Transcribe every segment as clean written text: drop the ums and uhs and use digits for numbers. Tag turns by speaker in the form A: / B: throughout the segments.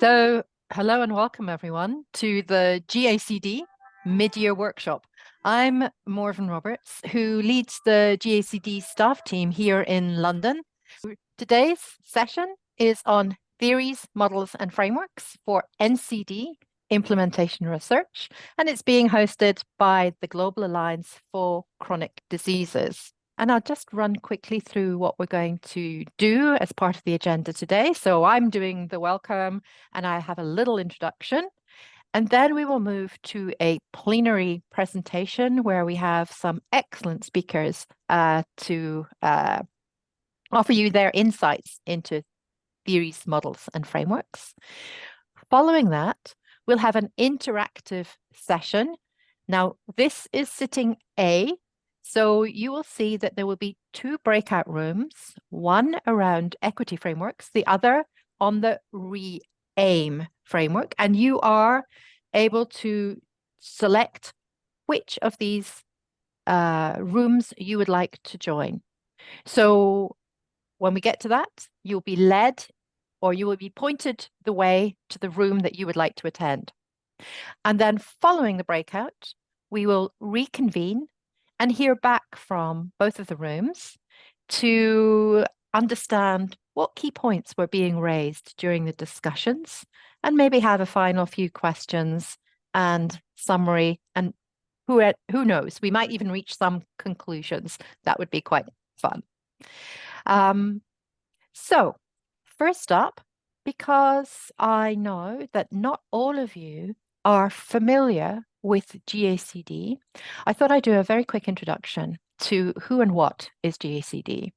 A: So, hello and welcome everyone to the GACD Mid-Year Workshop. I'm Morven Roberts, who leads the GACD staff team here in London. Today's session is on theories, models and frameworks for NCD implementation research, and it's being hosted by the Global Alliance for Chronic Diseases. And I'll just run quickly through what we're going to do as part of the agenda today. So I'm doing the welcome and I have a little introduction. And then we will move to a plenary presentation where we have some excellent speakers to offer you their insights into theories, models, and frameworks. Following that, we'll have an interactive session. Now, this is sitting A. So you will see that there will be two breakout rooms, one around equity frameworks, the other on the re-aim framework. And you are able to select which of these rooms you would like to join. So when we get to that, you'll be led or you will be pointed the way to the room that you would like to attend. And then following the breakout, we will reconvene and hear back from both of the rooms to understand what key points were being raised during the discussions and maybe have a final few questions and summary. And who knows, we might even reach some conclusions. That would be quite fun. So first up, because I know that not all of you are familiar with GACD, I thought I'd do a very quick introduction to who and what is GACD.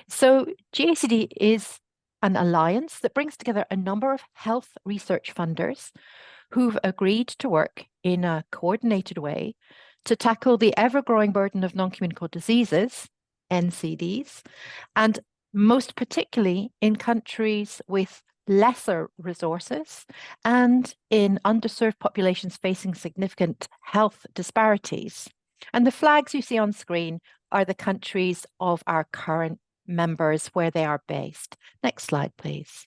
A: So GACD is an alliance that brings together a number of health research funders who've agreed to work in a coordinated way to tackle the ever-growing burden of non-communicable diseases, NCDs, and most particularly in countries with lesser resources and in underserved populations facing significant health disparities. And the flags you see on screen are the countries of our current members where they are based. Next slide, please.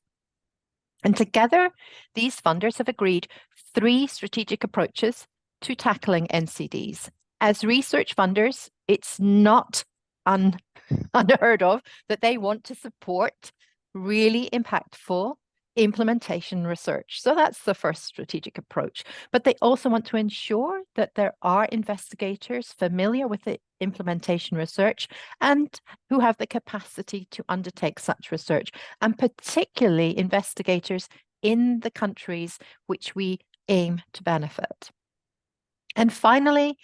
A: And together, these funders have agreed 3 strategic approaches to tackling NCDs. As research funders, it's not unheard of that they want to support really impactful implementation research. So that's the first strategic approach. But they also want to ensure that there are investigators familiar with the implementation research and who have the capacity to undertake such research, and particularly investigators in the countries which we aim to benefit. And finally,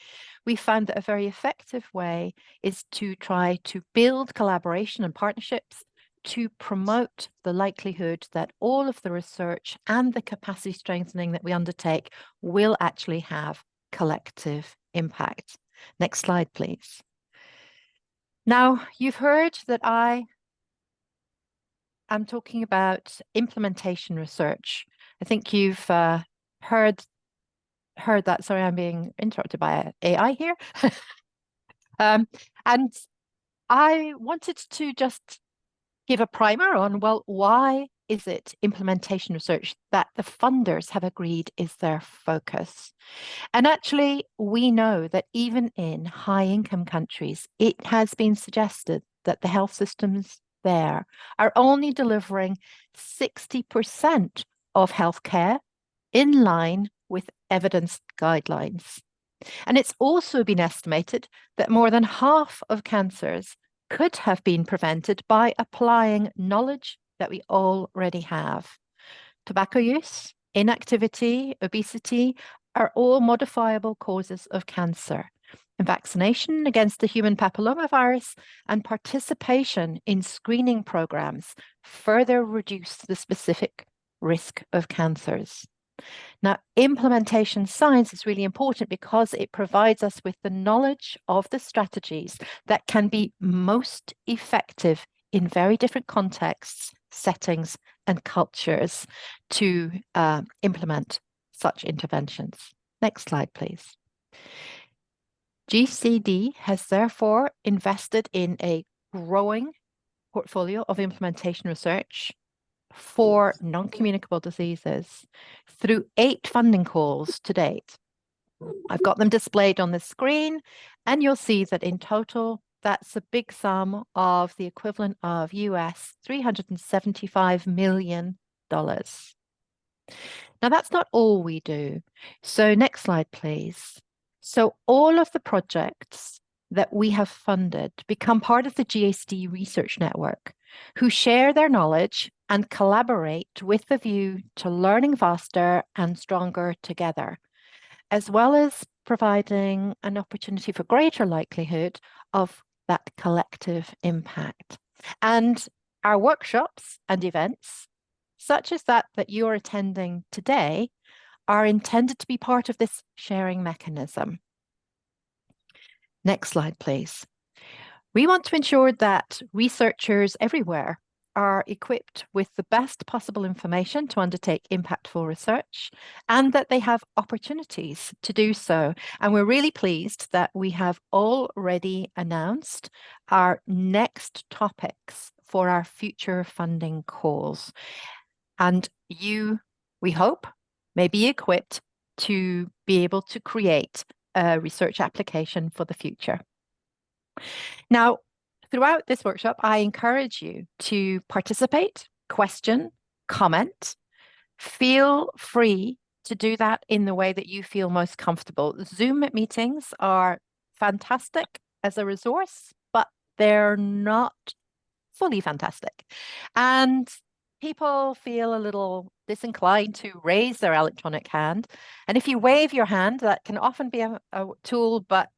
A: we found that a very effective way is to try to build collaboration and partnerships to promote the likelihood that all of the research and the capacity strengthening that we undertake will actually have collective impact. Next slide, please. Now, you've heard that I am talking about implementation research. I think you've heard that. Sorry, I'm being interrupted by AI here. And I wanted to just give a primer on, well, why is it implementation research that the funders have agreed is their focus? And actually, we know that even in high-income countries, it has been suggested that the health systems there are only delivering 60% of healthcare in line with evidence guidelines. And it's also been estimated that more than half of cancers could have been prevented by applying knowledge that we already have. Tobacco use, inactivity, obesity are all modifiable causes of cancer. And vaccination against the human papillomavirus and participation in screening programs further reduce the specific risk of cancers. Now, implementation science is really important because it provides us with the knowledge of the strategies that can be most effective in very different contexts, settings, and cultures to implement such interventions. Next slide, please. GACD has therefore invested in a growing portfolio of implementation research for non-communicable diseases through 8 funding calls to date. I've got them displayed on the screen, and you'll see that in total, that's a big sum of the equivalent of US $375 million. Now, that's not all we do. So next slide, please. So all of the projects that we have funded become part of the GACD Research Network, who share their knowledge and collaborate with the view to learning faster and stronger together, as well as providing an opportunity for greater likelihood of that collective impact. And our workshops and events, such as that you're attending today, are intended to be part of this sharing mechanism. Next slide, please. We want to ensure that researchers everywhere are equipped with the best possible information to undertake impactful research, and that they have opportunities to do so. And we're really pleased that we have already announced our next topics for our future funding calls. And you, we hope, may be equipped to be able to create a research application for the future. Now, throughout this workshop, I encourage you to participate, question, comment. Feel free to do that in the way that you feel most comfortable. Zoom meetings are fantastic as a resource, but they're not fully fantastic. And people feel a little disinclined to raise their electronic hand. And if you wave your hand, that can often be a tool, but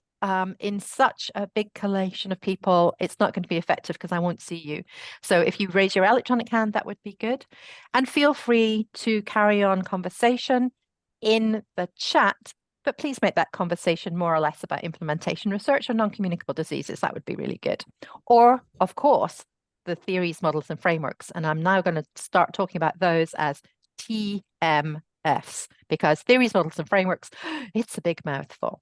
A: in such a big collation of people, it's not going to be effective because I won't see you. So if you raise your electronic hand, that would be good. And feel free to carry on conversation in the chat, but please make that conversation more or less about implementation research or non-communicable diseases. That would be really good. Or, of course, the theories, models, and frameworks. And I'm now going to start talking about those as TMFs, because theories, models, and frameworks, it's a big mouthful.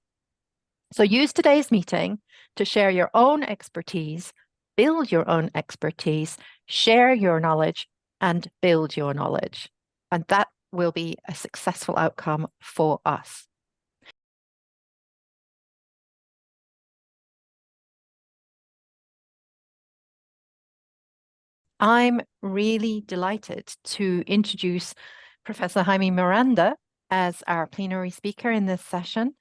A: So use today's meeting to share your own expertise, build your own expertise, share your knowledge, and build your knowledge. And that will be a successful outcome for us. I'm really delighted to introduce Professor Jaime Miranda as our plenary speaker in this session.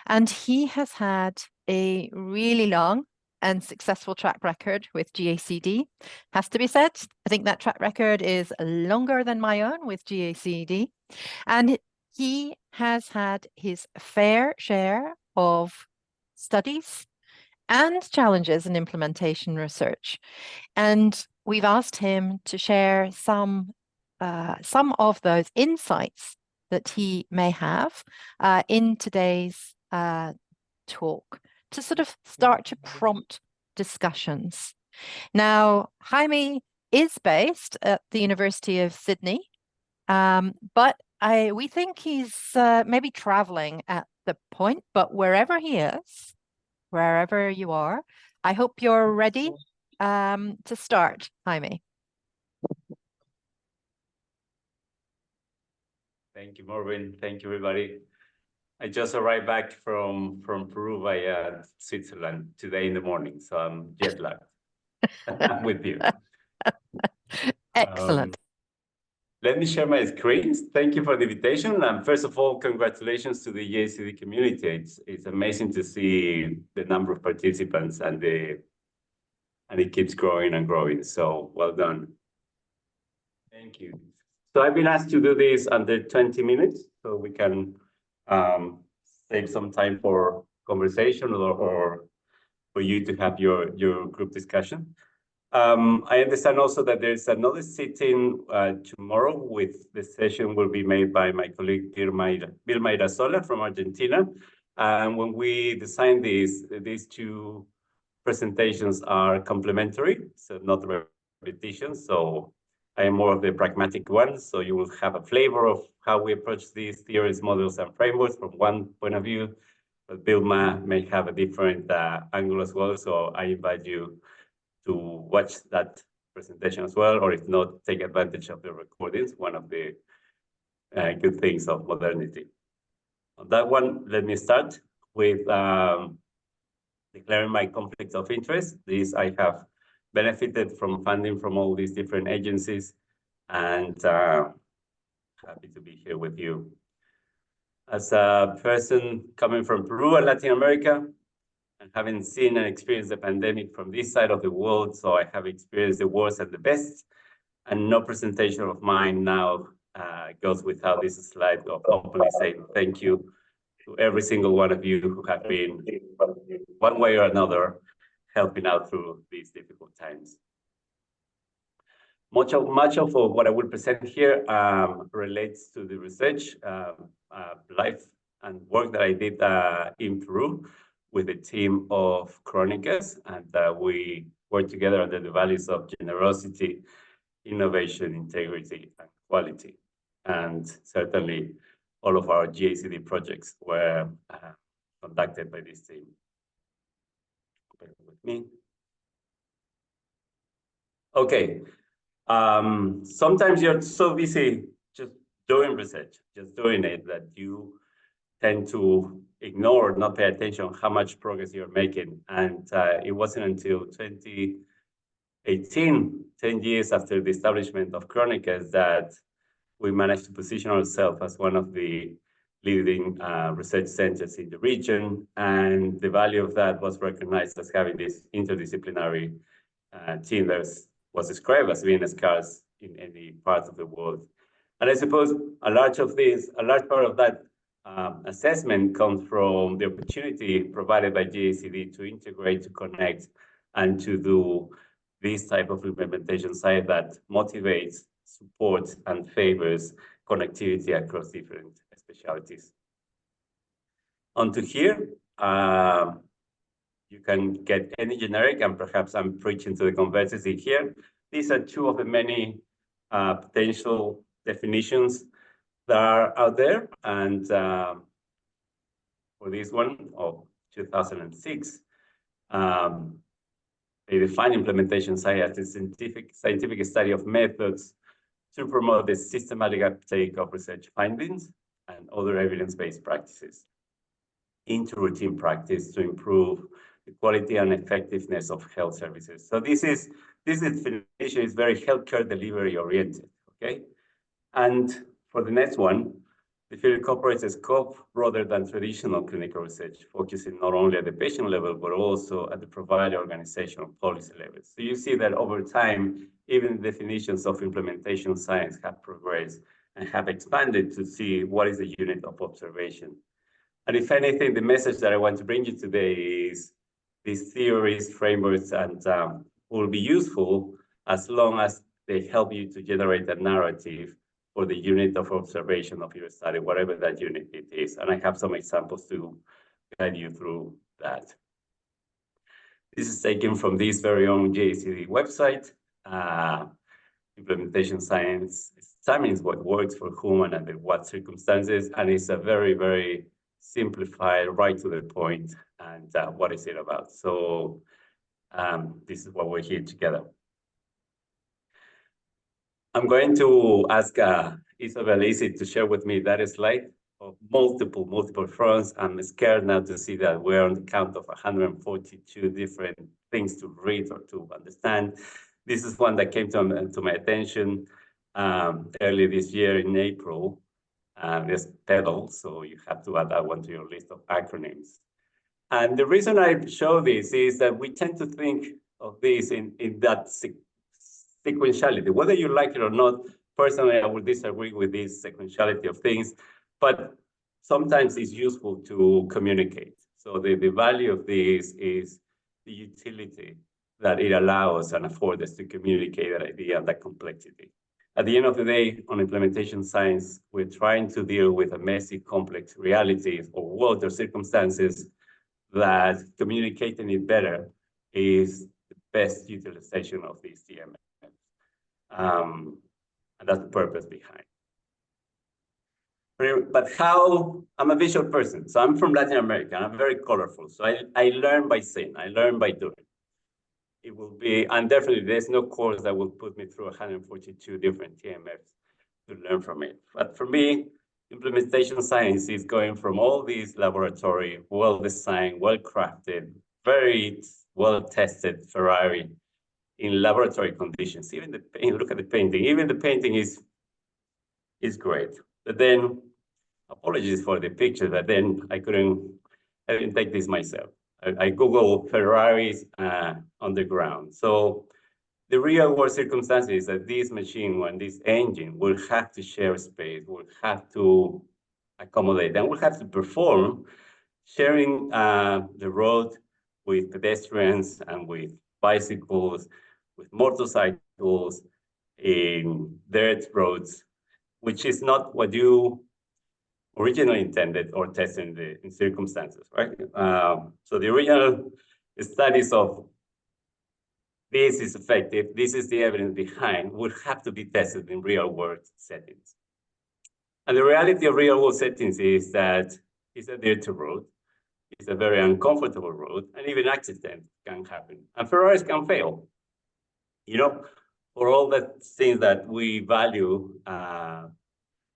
A: And he has had a really long and successful track record with GACD. Has to be said, I think that track record is longer than my own with GACD. And he has had his fair share of studies and challenges in implementation research. And we've asked him to share some of those insights that he may have in today's talk to sort of start to prompt discussions. Now, Jaime is based at the University of Sydney, but we think he's maybe traveling at the point, but wherever he is, wherever you are, I hope you're ready to start, Jaime.
B: Thank you, Marvin. Thank you, everybody. I just arrived back from Peru via Switzerland today in the morning, so I'm jet lagged. I'm with you.
A: Excellent.
B: Let me share my screens. Thank you for the invitation. And first of all, congratulations to the GACD community. It's amazing to see the number of participants and it keeps growing and growing. So well done. Thank you. So I've been asked to do this under 20 minutes, so we can save some time for conversation or for you to have your group discussion. I understand also that there's another sitting tomorrow with the session will be made by my colleague Vilma Irazola from Argentina. And when we designed these two presentations are complementary, so not repetition. So I am more of the pragmatic one. So you will have a flavor of how we approach these theories, models, and frameworks from one point of view. But Vilma may have a different angle as well. So I invite you to watch that presentation as well, or if not, take advantage of the recordings, one of the good things of modernity. On that one, let me start with declaring my conflict of interest. This, I have benefited from funding from all these different agencies, and happy to be here with you. As a person coming from Peru and Latin America, and having seen and experienced the pandemic from this side of the world, so I have experienced the worst and the best, and no presentation of mine now goes without this slide of openly saying thank you to every single one of you who have been, one way or another, helping out through these difficult times. Much of what I will present here relates to the research, life and work that I did in Peru with a team of chronicles, and we worked together under the values of generosity, innovation, integrity, and quality. And certainly all of our GACD projects were conducted by this team. Bear with me. Okay. Sometimes you're so busy just doing research, just doing it, that you tend to ignore, not pay attention how much progress you're making. And it wasn't until 2018, 10 years after the establishment of Chronicles, that we managed to position ourselves as one of the leading research centers in the region. And the value of that was recognized as having this interdisciplinary team that was described as being scarce in any part of the world. And I suppose a large part of that assessment comes from the opportunity provided by GACD to integrate, to connect, and to do this type of implementation side that motivates, supports, and favors connectivity across different specialties. Onto here, you can get any generic, and perhaps I'm preaching to the converters here. These are two of the many potential definitions that are out there. And for this one of 2006, they define implementation science as a scientific study of methods to promote the systematic uptake of research findings and other evidence-based practices into routine practice to improve the quality and effectiveness of health services. So this definition is very healthcare delivery oriented, okay? And for the next one, the field incorporates a scope broader than traditional clinical research, focusing not only at the patient level, but also at the provider, organizational, policy levels. So you see that over time, even definitions of implementation science have progressed and have expanded to see what is the unit of observation. And if anything, the message that I want to bring you today is these theories, frameworks, and will be useful as long as they help you to generate a narrative for the unit of observation of your study, whatever that unit it is. And I have some examples to guide you through that. This is taken from this very own GACD website. Implementation science examines what works for whom and under what circumstances, and it's a very, very simplified, right to the point, and what is it about? So this is why we're here together. I'm going to ask Isabel Easy to share with me that slide of multiple fronts. I'm scared now to see that we're on the count of 142 different things to read or to understand. This is one that came to my attention early this year in April. There's PEDAL, so you have to add that one to your list of acronyms. And the reason I show this is that we tend to think of this in that sequentiality. Whether you like it or not, personally, I would disagree with this sequentiality of things, but sometimes it's useful to communicate. So the value of this is the utility that it allows and affords us to communicate that idea and that complexity. At the end of the day, on implementation science, we're trying to deal with a messy, complex realities or world or circumstances that communicating it better is the best utilization of these TMS. And that's the purpose behind. But how, I'm a visual person, so I'm from Latin America, and I'm very colorful. So I learn by seeing, I learn by doing. it will be, and definitely there's no course that will put me through 142 different TMFs to learn from it. But for me, implementation science is going from all these laboratory, well-designed, well-crafted, very well-tested Ferrari in laboratory conditions. Even the look at the painting. Even the painting is great. But then, apologies for the picture, but then I didn't take this myself. I Google Ferraris underground. So the real world circumstances is that this machine, when this engine will have to share space, will have to accommodate, and will have to perform sharing the road with pedestrians and with bicycles, with motorcycles, in dirt roads, which is not what you originally intended or tested in circumstances, right? So the original studies of this is effective, this is the evidence behind, would have to be tested in real world settings. And the reality of real world settings is that it's a dirty road, it's a very uncomfortable road, and even accidents can happen. And Ferraris can fail. You know, for all the things that we value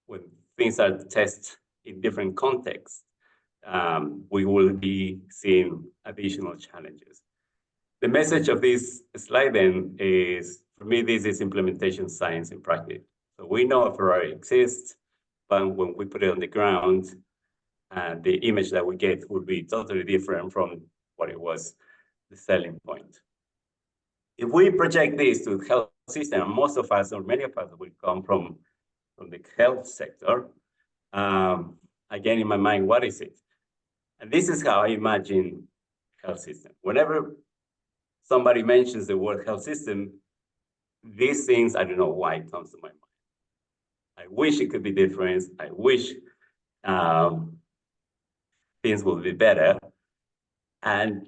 B: when things are tested in different contexts, we will be seeing additional challenges. The message of this slide then is, for me, this is implementation science in practice. So we know a Ferrari exists, but when we put it on the ground, the image that we get would be totally different from what it was the selling point. If we project this to the health system, most of us, or many of us, will come from the health sector. Again, in my mind, what is it? And this is how I imagine health system. Whenever somebody mentions the word health system, these things, I don't know why it comes to my mind. I wish it could be different. I wish things would be better. And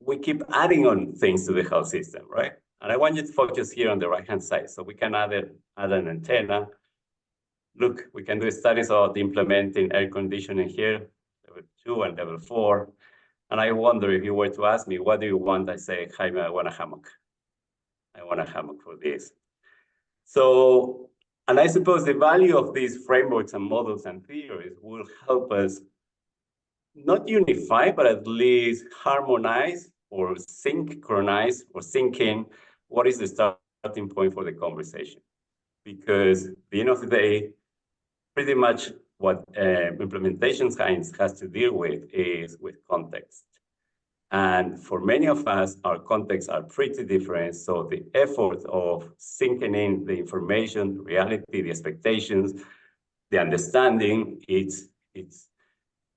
B: we keep adding on things to the health system, right? And I want you to focus here on the right-hand side. So we can add an antenna. Look, we can do studies of implementing air conditioning here, level 2 and level 4. And I wonder, if you were to ask me, what do you want? I say, Jaime, I want a hammock. I want a hammock for this. So, and I suppose the value of these frameworks and models and theories will help us not unify, but at least harmonize or synchronize or sync in what is the starting point for the conversation. Because at the end of the day, pretty much what implementation science has to deal with is with context. And for many of us, our contexts are pretty different. So the effort of syncing in the information, the reality, the expectations, the understanding, it's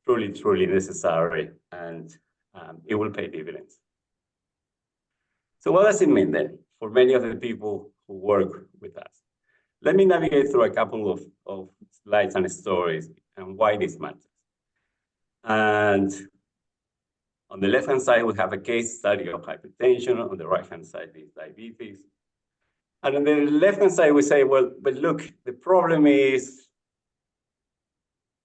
B: truly, truly necessary, and it will pay dividends. So what does it mean then for many of the people who work with us? Let me navigate through a couple of slides and stories and why this matters. And on the left-hand side, we have a case study of hypertension. On the right-hand side is diabetes. And on the left-hand side, we say, well, but look, the problem is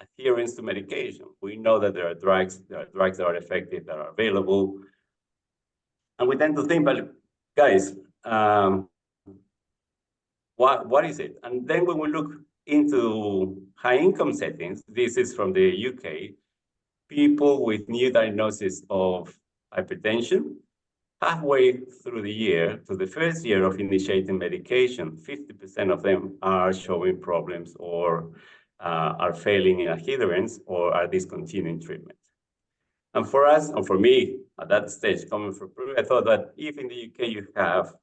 B: adherence to medication. We know that there are drugs that are effective, that are available. And we tend to think, but guys, what is it? And then when we look into high income settings, this is from the UK, people with new diagnosis of hypertension, halfway through the year, to the first year of initiating medication, 50% of them are showing problems or are failing in adherence or are discontinuing treatment. And for us, and for me, at that stage, coming from Peru, I thought that if in the UK you have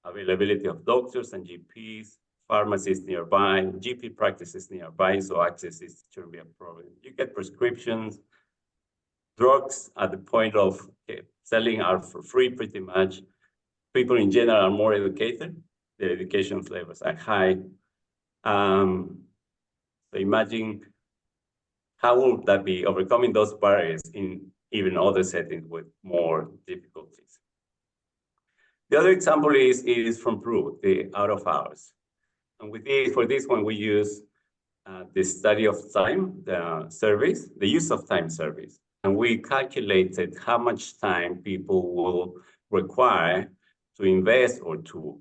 B: availability of doctors and GPs, pharmacies nearby, GP practices nearby, so access shouldn't be a problem. You get prescriptions, drugs at the point of selling are for free pretty much. People in general are more educated. Their education levels are high. So imagine how would that be overcoming those barriers in even other settings with more difficulties. The other example is from Peru, the out of hours. And for this one, we use the study of time, the use of time surveys. And we calculated how much time people will require to invest or to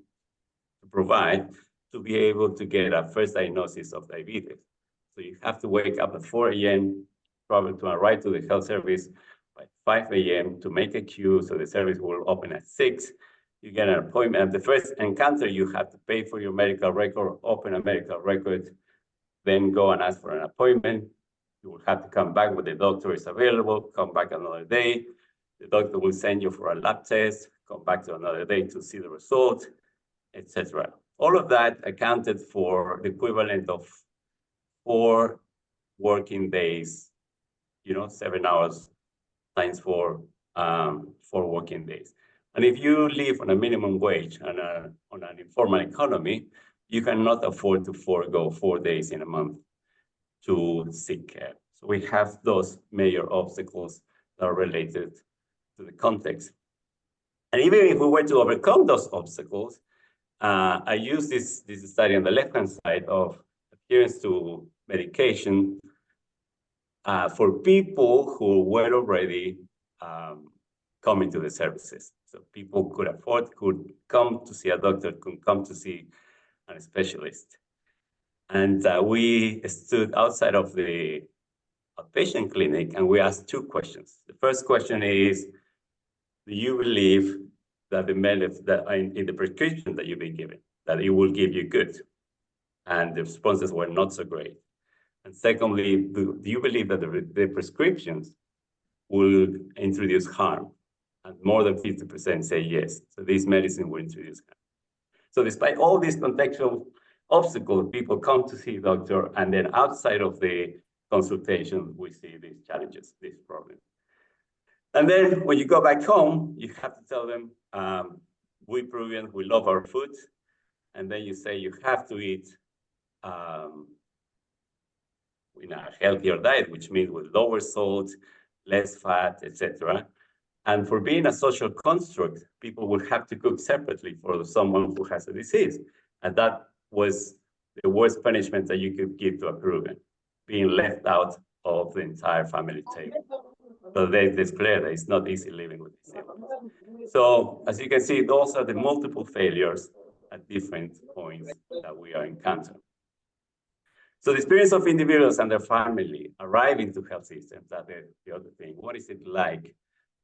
B: provide to be able to get a first diagnosis of diabetes. So you have to wake up at 4 a.m., travel to arrive to the health service by 5 a.m. to make a queue, so the service will open at 6. You get an appointment. At the first encounter, you have to pay for your medical record, open a medical record, then go and ask for an appointment. You will have to come back when the doctor is available, come back another day. The doctor will send you for a lab test, come back to another day to see the result, etc. All of that accounted for the equivalent of 4 working days, 7 hours times 4 working days. And if you live on a minimum wage and on an informal economy, you cannot afford to forego 4 days in a month to seek care. So we have those major obstacles that are related to the context. And even if we were to overcome those obstacles, I use this study on the left-hand side of adherence to medication for people who were already coming to the services. So people could afford, could come to see a doctor, could come to see a specialist. And we stood outside of the outpatient clinic and we asked 2 questions. The first question is, do you believe that the medicine that in the prescription that you've been given, that it will give you good? And the responses were not so great. And secondly, do you believe that the prescriptions will introduce harm? And more than 50% say yes. So this medicine will introduce harm. So despite all these contextual obstacles, people come to see a doctor, and then outside of the consultation, we see these challenges, these problems. And then when you go back home, you have to tell them, we Peruvians, we love our food. And then you say you have to eat in a healthier diet, which means with lower salt, less fat, etc. And for being a social construct, people will have to cook separately for someone who has a disease. And that was the worst punishment that you could give to a Peruvian, being left out of the entire family table. So it's clear that it's not easy living with this illness. So as you can see, those are the multiple failures at different points that we are encountering. So the experience of individuals and their family arriving to health systems, that's the other thing. What is it like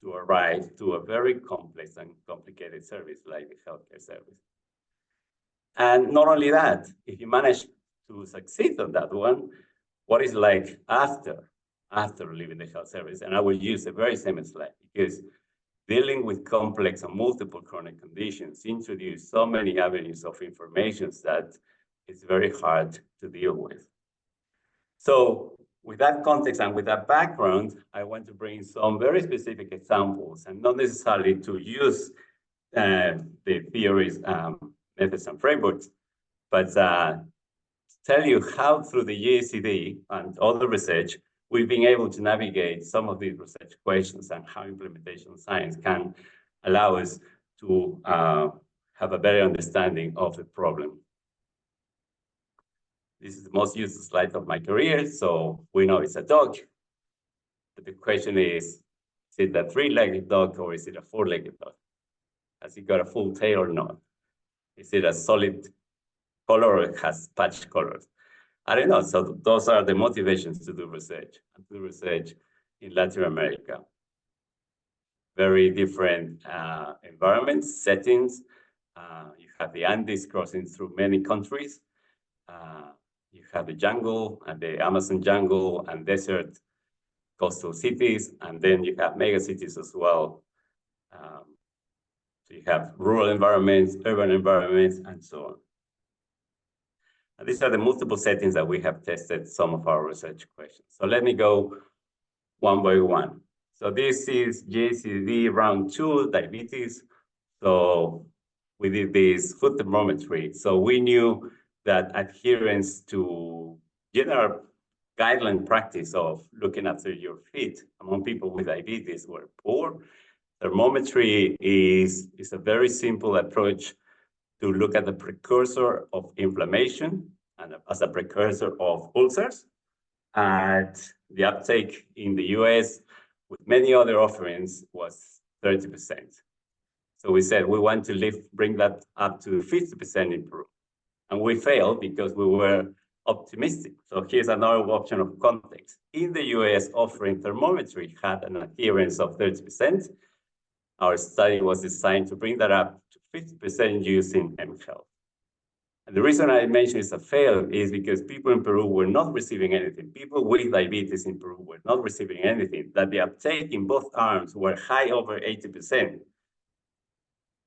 B: to arrive to a very complex and complicated service like the healthcare service? And not only that, if you manage to succeed on that one, what is like after leaving the health service? And I will use a very same slide because dealing with complex and multiple chronic conditions introduce so many avenues of information that it's very hard to deal with. So with that context and with that background, I want to bring some very specific examples and not necessarily to use the theories, methods and frameworks, but tell you how through the GACD and other research, we've been able to navigate some of these research questions and how implementation science can allow us to have a better understanding of the problem. This is the most used slide of my career, so we know it's a dog. But the question is it a 3-legged dog or is it a 4-legged dog? Has it got a full tail or not? Is it a solid color or it has patch colors? I don't know. So those are the motivations to do research, and do research in Latin America. Very different environments, settings. You have the Andes crossing through many countries. You have the jungle and the Amazon jungle and desert coastal cities, and then you have mega cities as well. So you have rural environments, urban environments, and so on. And these are the multiple settings that we have tested some of our research questions. So let me go one by one. So this is GACD round 2, diabetes. So we did this foot thermometry. So we knew that adherence to general guideline practice of looking after your feet among people with diabetes were poor. Thermometry is a very simple approach to look at the precursor of inflammation and as a precursor of ulcers. And the uptake in the US with many other offerings was 30%. So we said we want to bring that up to 50% in Peru. And we failed because we were optimistic. So here's another option of context. In the US, offering thermometry had an adherence of 30%. Our study was designed to bring that up to 50% using mHealth. And the reason I mention it's a fail is because people in Peru were not receiving anything. People with diabetes in Peru were not receiving anything. That the uptake in both arms were high over 80%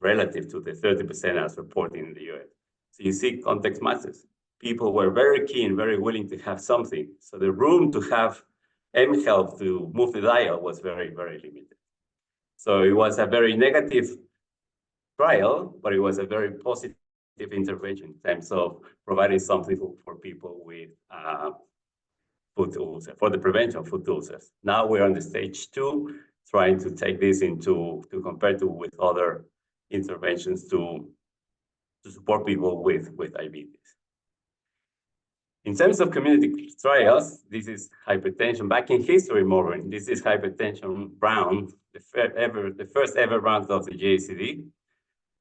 B: relative to the 30% as reported in the US. So you see context matters. People were very keen, very willing to have something. So the room to have mHealth to move the dial was very, very limited. So it was a very negative trial, but it was a very positive intervention in terms of providing something for people with food ulcers, for the prevention of food ulcers. Now we're on the stage 2, trying to take this to compare to with other interventions to support people with diabetes. In terms of community trials, this is hypertension. Back in history, Maureen, this is hypertension round, the first ever round of the GACD.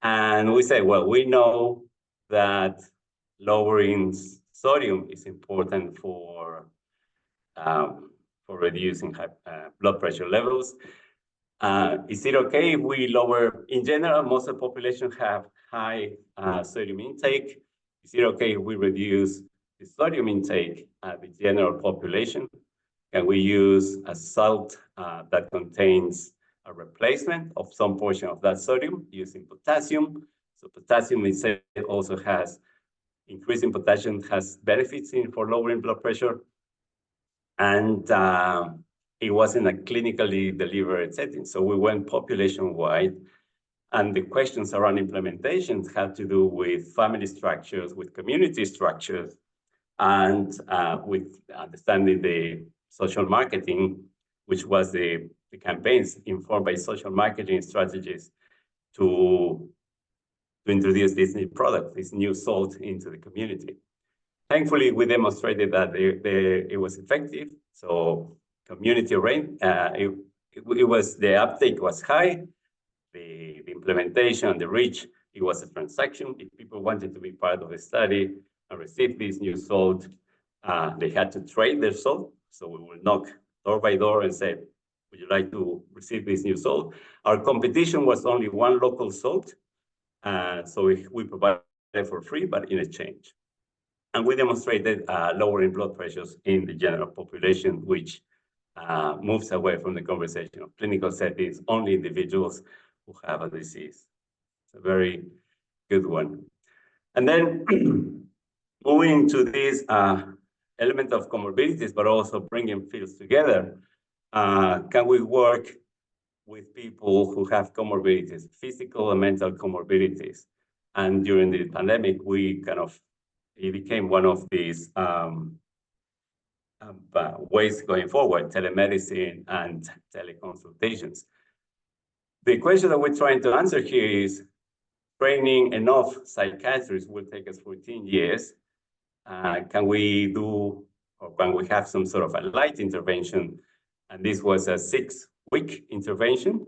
B: And we say, well, we know that lowering sodium is important for reducing blood pressure levels. Is it okay if we lower, in general, most of the population have high sodium intake. Is it okay if we reduce the sodium intake at the general population? Can we use a salt that contains a replacement of some portion of that sodium using potassium? So potassium itself also has, increasing potassium has benefits for lowering blood pressure. And it wasn't a clinically delivered setting. So we went population-wide, and the questions around implementations had to do with family structures, with community structures, and with understanding the social marketing, which was the campaigns informed by social marketing strategies to introduce this new product, this new salt into the community. Thankfully, we demonstrated that it was effective. So community rate, the uptake was high, the implementation, the reach, it was a transaction. If people wanted to be part of the study and receive this new salt, they had to trade their salt. So we will knock door by door and say, would you like to receive this new salt? Our competition was only one local salt. So we provided it for free, but in exchange. And we demonstrated lowering blood pressures in the general population, which moves away from the conversation of clinical settings, only individuals who have a disease. It's a very good one. And then moving to this element of comorbidities, but also bringing fields together, can we work with people who have comorbidities, physical and mental comorbidities? And during the pandemic, it became one of these ways going forward, telemedicine and teleconsultations. The question that we're trying to answer here is, training enough psychiatrists will take us 14 years. Can we do, or can we have some sort of a light intervention? And this was a 6-week intervention,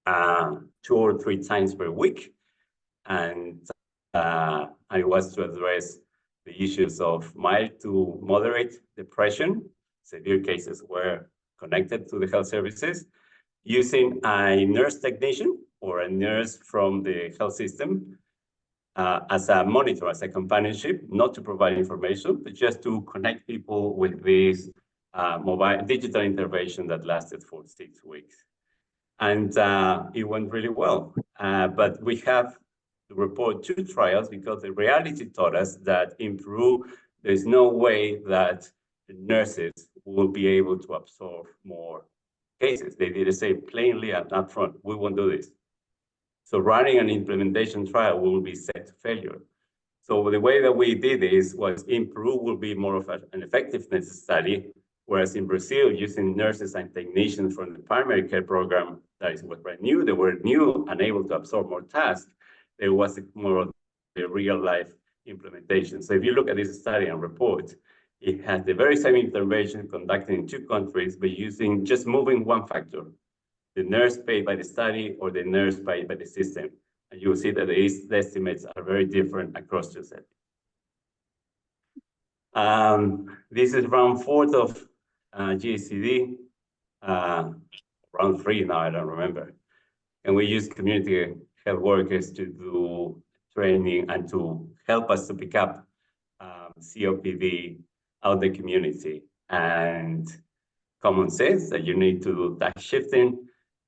B: 2 or 3 times per week. And it was to address the issues of mild to moderate depression. Severe cases were connected to the health services, using a nurse technician or a nurse from the health system as a monitor, as a companionship, not to provide information, but just to connect people with this mobile digital intervention that lasted for 6 weeks. And it went really well. But we have to report 2 trials because the reality taught us that in Peru, there's no way that the nurses will be able to absorb more cases. They did say plainly and upfront, we won't do this. So running an implementation trial will be set to failure. So the way that we did this was in Peru will be more of an effectiveness study, whereas in Brazil, using nurses and technicians from the primary care program, that is what brand new, they were new and able to absorb more tasks. There was more of the real life implementation. So if you look at this study and report, it had the very same intervention conducted in 2 countries, but using just moving one factor. the nurse paid by the study or the nurse paid by the system. And you will see that the estimates are very different across the settings. This is round 4 of GACD, round 3 now, I don't remember. And we use community health workers to do training and to help us to pick up COPD out the community. And common sense that you need to do task shifting.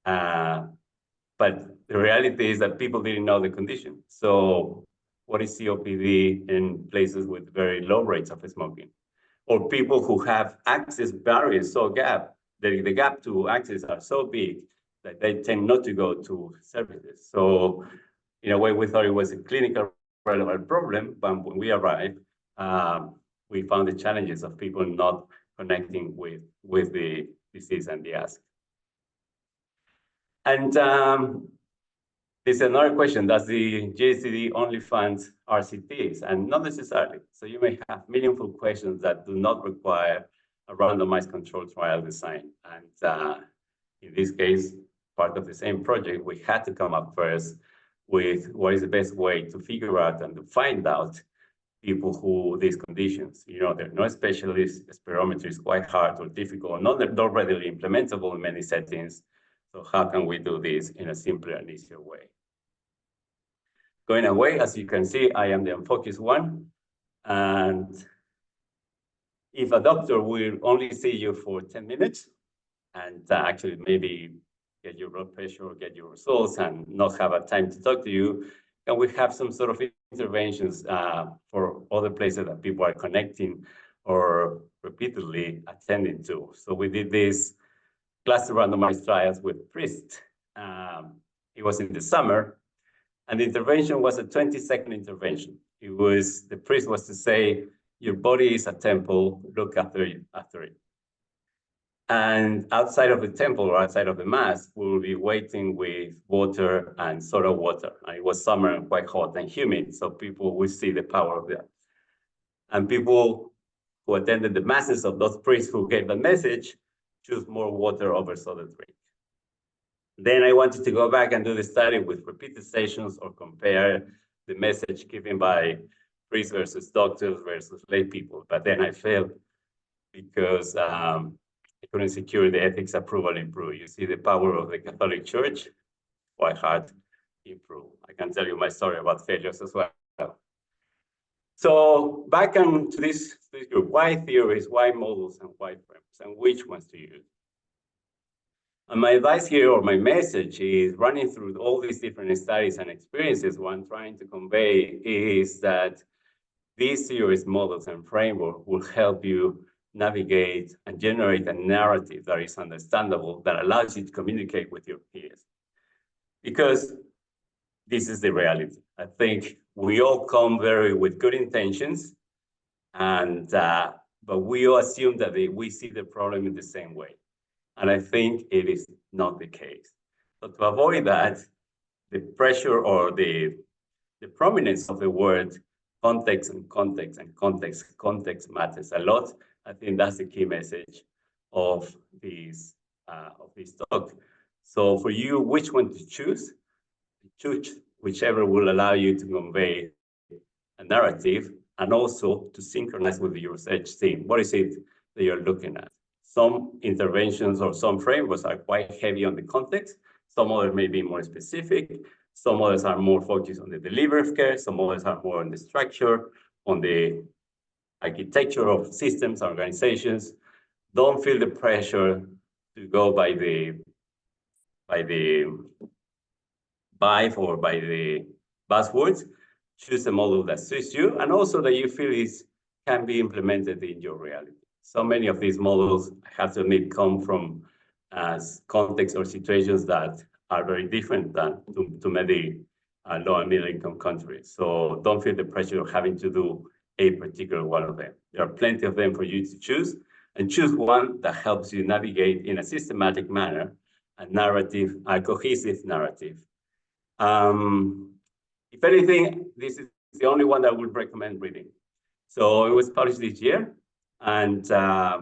B: But the reality is that people didn't know the condition. So what is COPD in places with very low rates of smoking? Or people who have access barriers so the gap to access are so big that they tend not to go to services. So in a way, we thought it was a clinical relevant problem, but when we arrived, we found the challenges of people not connecting with the disease and the ask. And there's another question, does the GACD only fund RCTs? And not necessarily. So you may have meaningful questions that do not require a randomized controlled trial design. And in this case, part of the same project, we had to come up first with what is the best way to figure out and to find out people who these conditions. You know, they're not specialists, spirometry is quite hard or difficult, not readily implementable in many settings. So how can we do this in a simpler and easier way? Going away, as you can see, I am the unfocused one. And if a doctor will only see you for 10 minutes and actually maybe get your blood pressure or get your results and not have a time to talk to you, can we have some sort of interventions for other places that people are connecting or repeatedly attending to? So we did this cluster randomized trials with PRIST. It was in the summer, and the intervention was a 20-second intervention. It was, the PRIST was to say, your body is a temple, look after it. And outside of the temple or outside of the mass, we will be waiting with water and soda water. And it was summer and quite hot and humid, so people will see the power of that. And people who attended the masses of those priests who gave the message choose more water over soda drink. Then I wanted to go back and do the study with repeated sessions or compare the message given by priests versus doctors versus lay people. But then I failed because I couldn't secure the ethics approval in Peru. You see the power of the Catholic Church, quite hard in Peru. I can tell you my story about failures as well. So back on to this group, why theories, why models, and why frames, and which ones to use? And my advice here, or my message, is running through all these different studies and experiences. What I'm trying to convey is that these theories, models, and framework will help you navigate and generate a narrative that is understandable, that allows you to communicate with your peers. Because this is the reality. I think we all come with good intentions, and but we all assume that we see the problem in the same way. And I think it is not the case. So to avoid that, the pressure or the prominence of the word context and context and context matters a lot. I think that's the key message of this talk. So for you, which one to choose? Choose whichever will allow you to convey a narrative and also to synchronize with your research team. What is it that you're looking at? Some interventions or some frameworks are quite heavy on the context. Some others may be more specific. Some others are more focused on the delivery of care. Some others are more on the structure, on the architecture of systems, organizations. Don't feel the pressure to go by the vibe or by the buzzwords. Choose a model that suits you and also that you feel can be implemented in your reality. So many of these models, I have to admit, come from contexts or situations that are very different than to many low and middle income countries. So don't feel the pressure of having to do a particular one of them. There are plenty of them for you to choose, and choose one that helps you navigate in a systematic manner, a narrative, a cohesive narrative. If anything, this is the only one that I would recommend reading. So it was published this year, and I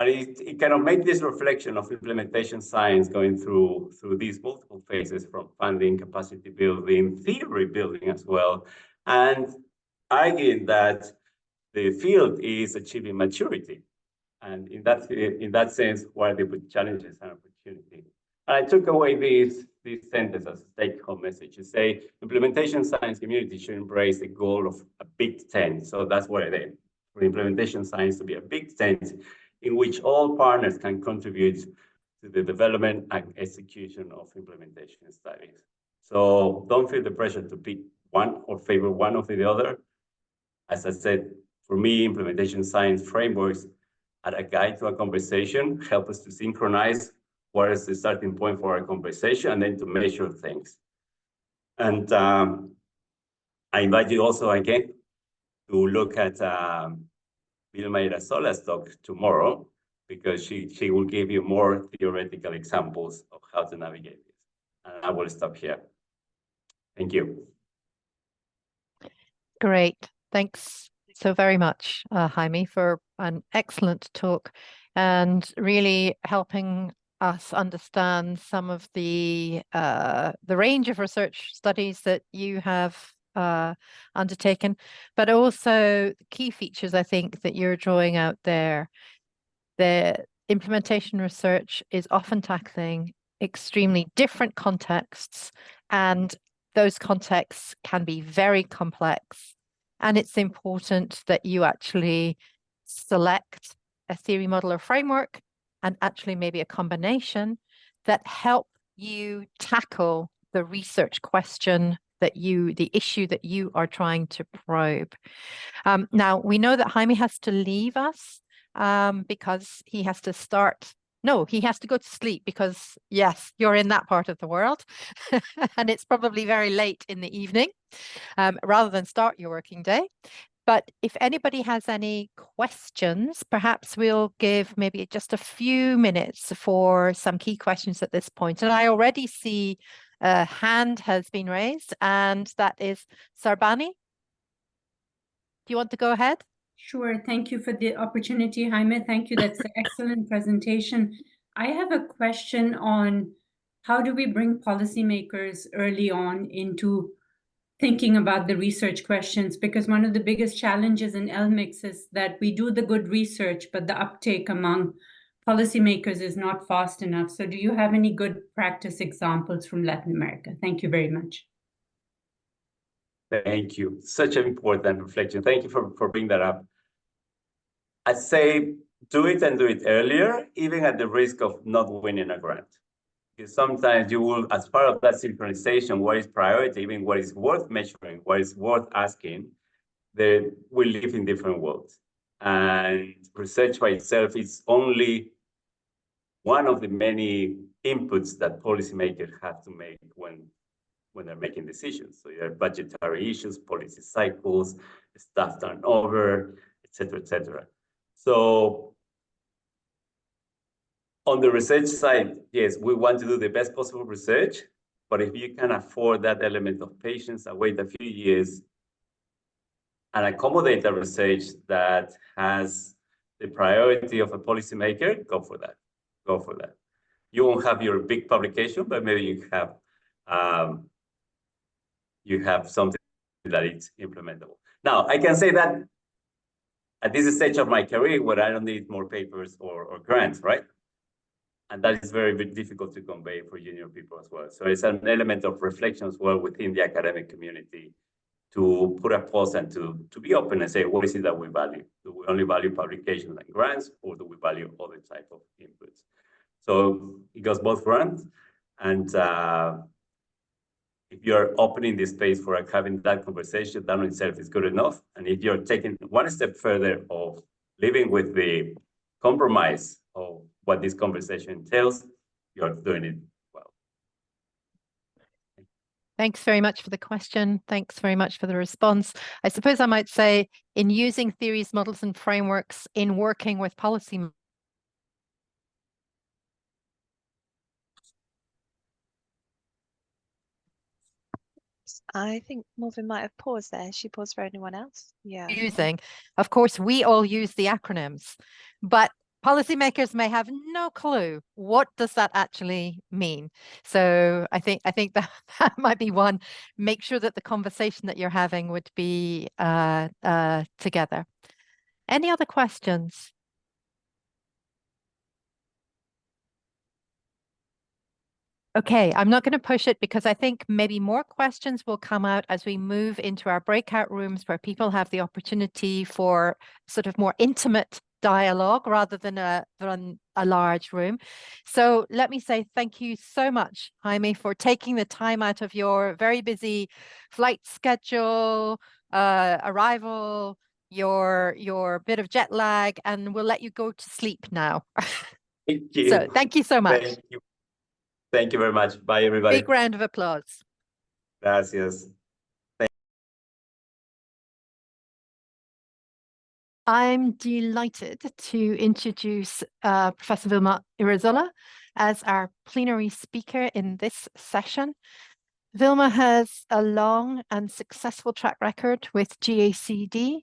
B: And it kind of made this reflection of implementation science going through these multiple phases, from funding, capacity building, theory building as well, and arguing that the field is achieving maturity. And in that sense, what are the challenges and opportunities? And I took away this sentence as a take-home message to say, implementation science community should embrace the goal of a big tent. So that's what I did, for implementation science to be a big tent in which all partners can contribute to the development and execution of implementation studies. So don't feel the pressure to pick one or favor one of the other. As I said, for me, implementation science frameworks are a guide to a conversation, help us to synchronize what is the starting point for our conversation, and then to measure things. And I invite you also again to look at Vilma Irazola's talk tomorrow, because she will give you more theoretical examples of how to navigate this. And I will stop here. Thank you.
A: Great. Thanks so very much, Jaime, for an excellent talk and really helping us understand some of the range of research studies that you have undertaken, but also key features, I think, that you're drawing out there. The implementation research is often tackling extremely different contexts, and those contexts can be very complex. And it's important that you actually select a theory, model, or framework, and actually maybe a combination that help you tackle the research question that the issue that you are trying to probe. Now, we know that Jaime has to leave us because he has to start. No, he has to go to sleep because, yes, you're in that part of the world and it's probably very late in the evening rather than start your working day. But if anybody has any questions, perhaps we'll give maybe just a few minutes for some key questions at this point. And I already see a hand has been raised, and that is Sarbani. Do you want to go ahead?
C: Sure. Thank you for the opportunity, Jaime. Thank you. That's an excellent presentation. I have a question on how do we bring policymakers early on into thinking about the research questions, because one of the biggest challenges in LMICS is that we do the good research, but the uptake among policymakers is not fast enough. So do you have any good practice examples from Latin America? Thank you very much.
B: Thank you. Such an important reflection. Thank you for bringing that up. I'd say do it and do it earlier, even at the risk of not winning a grant. Because sometimes you will, as part of that synchronization, what is priority, even what is worth measuring, what is worth asking, that we live in different worlds. And research by itself is only one of the many inputs that policymakers have to make when they're making decisions. So there are budgetary issues, policy cycles, staff turnover, et cetera, et cetera. So on the research side, yes, we want to do the best possible research, but if you can afford that element of patience and wait a few years and accommodate a research that has the priority of a policymaker, go for that. Go for that. You won't have your big publication, but maybe you have something that is implementable. Now, I can say that at this stage of my career, where I don't need more papers or grants, right? And that is very, very difficult to convey for junior people as well. So it's an element of reflection as well within the academic community to put a pause and to be open and say, what is it that we value? Do we only value publications and grants, or do we value other type of inputs? So it goes both rounds. And if you're opening the space for having that conversation, that in itself is good enough. And if you're taking one step further of living with the compromise of what this conversation entails, you're doing it well.
A: Thanks very much for the question. Thanks very much for the response. I suppose I might say, in using theories, models, and frameworks in working with policy,
D: I think Morvin might have paused there. She paused for anyone else? Yeah.
A: using, of course, we all use the acronyms, but policymakers may have no clue what does that actually mean. So I think that that might be one. Make sure that the conversation that you're having would be together. Any other questions? Okay, I'm not going to push it because I think maybe more questions will come out as we move into our breakout rooms where people have the opportunity for sort of more intimate dialogue rather than a large room. So let me say thank you so much, Jaime, for taking the time out of your very busy flight schedule, arrival, your bit of jet lag, and we'll let you go to sleep now.
B: Thank you.
A: So thank you so much.
B: Thank you. Thank you very much. Bye, everybody.
A: Big round of applause.
B: Gracias.
A: I'm delighted to introduce Professor Vilma Irazola as our plenary speaker in this session. Vilma has a long and successful track record with GACD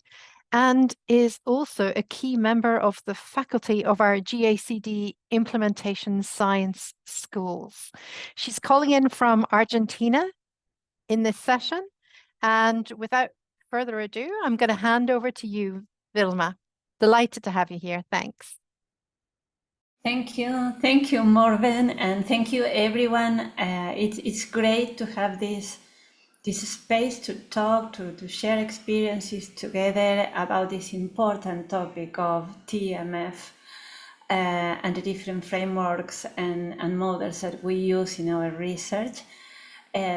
A: and is also a key member of the faculty of our GACD Implementation Science Schools. She's calling in from Argentina in this session. And without further ado, I'm going to hand over to you, Vilma. Delighted to have you here. Thanks.
E: Thank you, Morven, and thank you, everyone. It's great to have this space to talk, to share experiences together about this important topic of TMF and the different frameworks and models that we use in our research.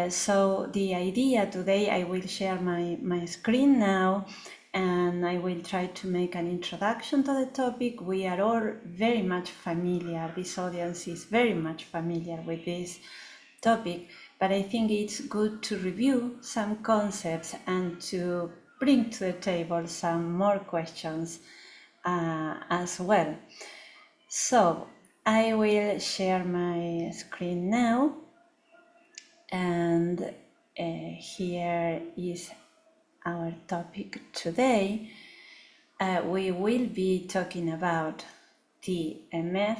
E: So the idea today, I will share my screen now, and I will try to make an introduction to the topic. We are all very much familiar, this audience is very much familiar with this topic, but I think it's good to review some concepts and to bring to the table some more questions as well. So I will share my screen now, and here is our topic today. We will be talking about TMF,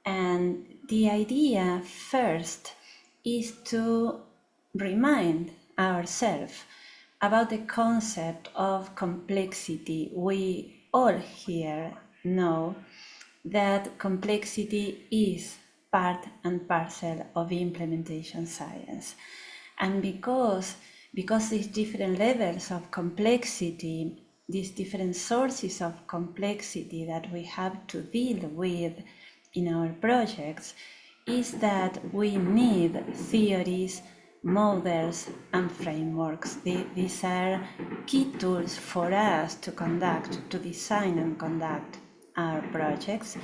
E: and the idea first is to remind ourselves about the concept of complexity. We all here know that complexity is part and parcel of implementation science. And because these different levels of complexity, these different sources of complexity that we have to deal with in our projects, is that we need theories, models, and frameworks. These are key tools for us to design and conduct our projects.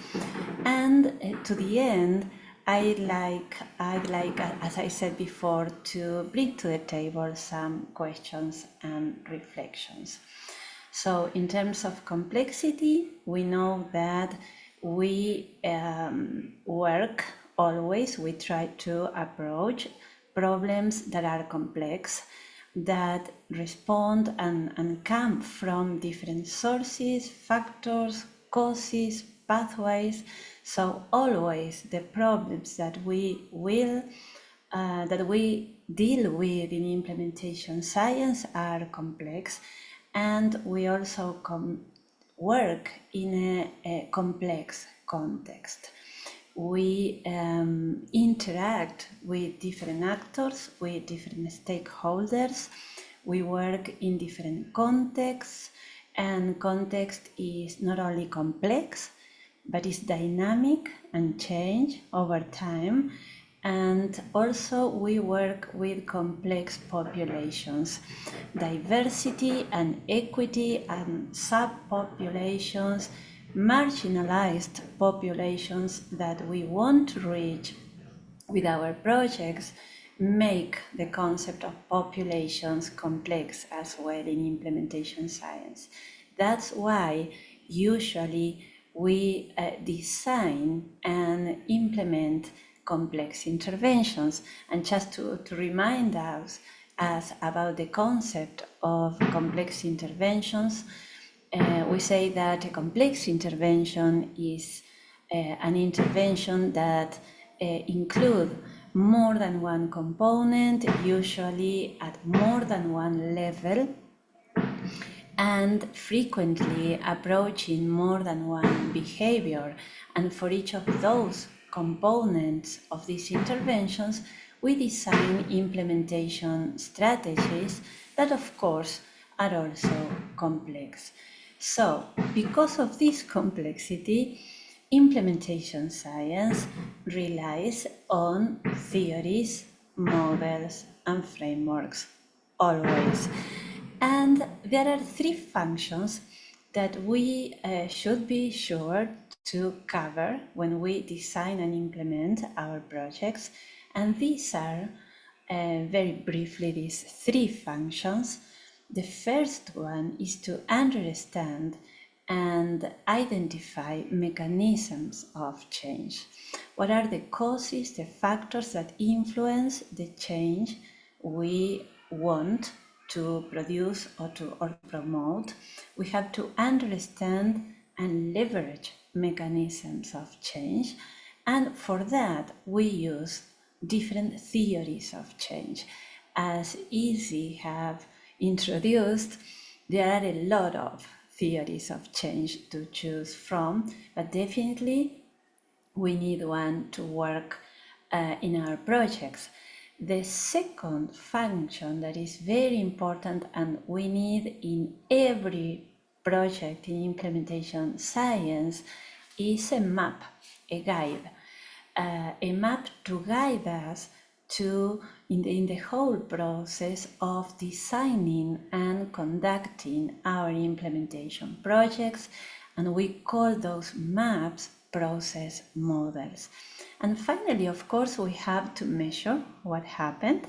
E: And to the end, I'd like, as I said before, to bring to the table some questions and reflections. So in terms of complexity, we know that we work always, we try to approach problems that are complex, that respond and come from different sources, factors, causes, pathways. So always the problems that we deal with in implementation science are complex, and we also work in a complex context. We interact with different actors, with different stakeholders. We work in different contexts, and context is not only complex, but is dynamic and change over time. And also we work with complex populations, diversity and equity and subpopulations, marginalized populations that we want to reach with our projects, make the concept of populations complex as well in implementation science. That's why usually we design and implement complex interventions. And just to remind us about the concept of complex interventions, we say that a complex intervention is an intervention that includes more than one component, usually at more than one level, and frequently approaching more than one behavior. And for each of those components of these interventions, we design implementation strategies that, of course, are also complex. So, because of this complexity, implementation science relies on theories, models, and frameworks, always. And there are three functions that we should be sure to cover when we design and implement our projects. And these are, very briefly, these three functions. The first one is to understand and identify mechanisms of change. What are the causes, the factors that influence the change we want to produce or promote? We have to understand and leverage mechanisms of change, and for that we use different theories of change. As Izzy have introduced, there are a lot of theories of change to choose from, but definitely we need one to work in our projects. The second function that is very important and we need in every project in implementation science is a map, a guide, a map to guide us to in the whole process of designing and conducting our implementation projects, and we call those maps process models. And finally, of course, we have to measure what happened,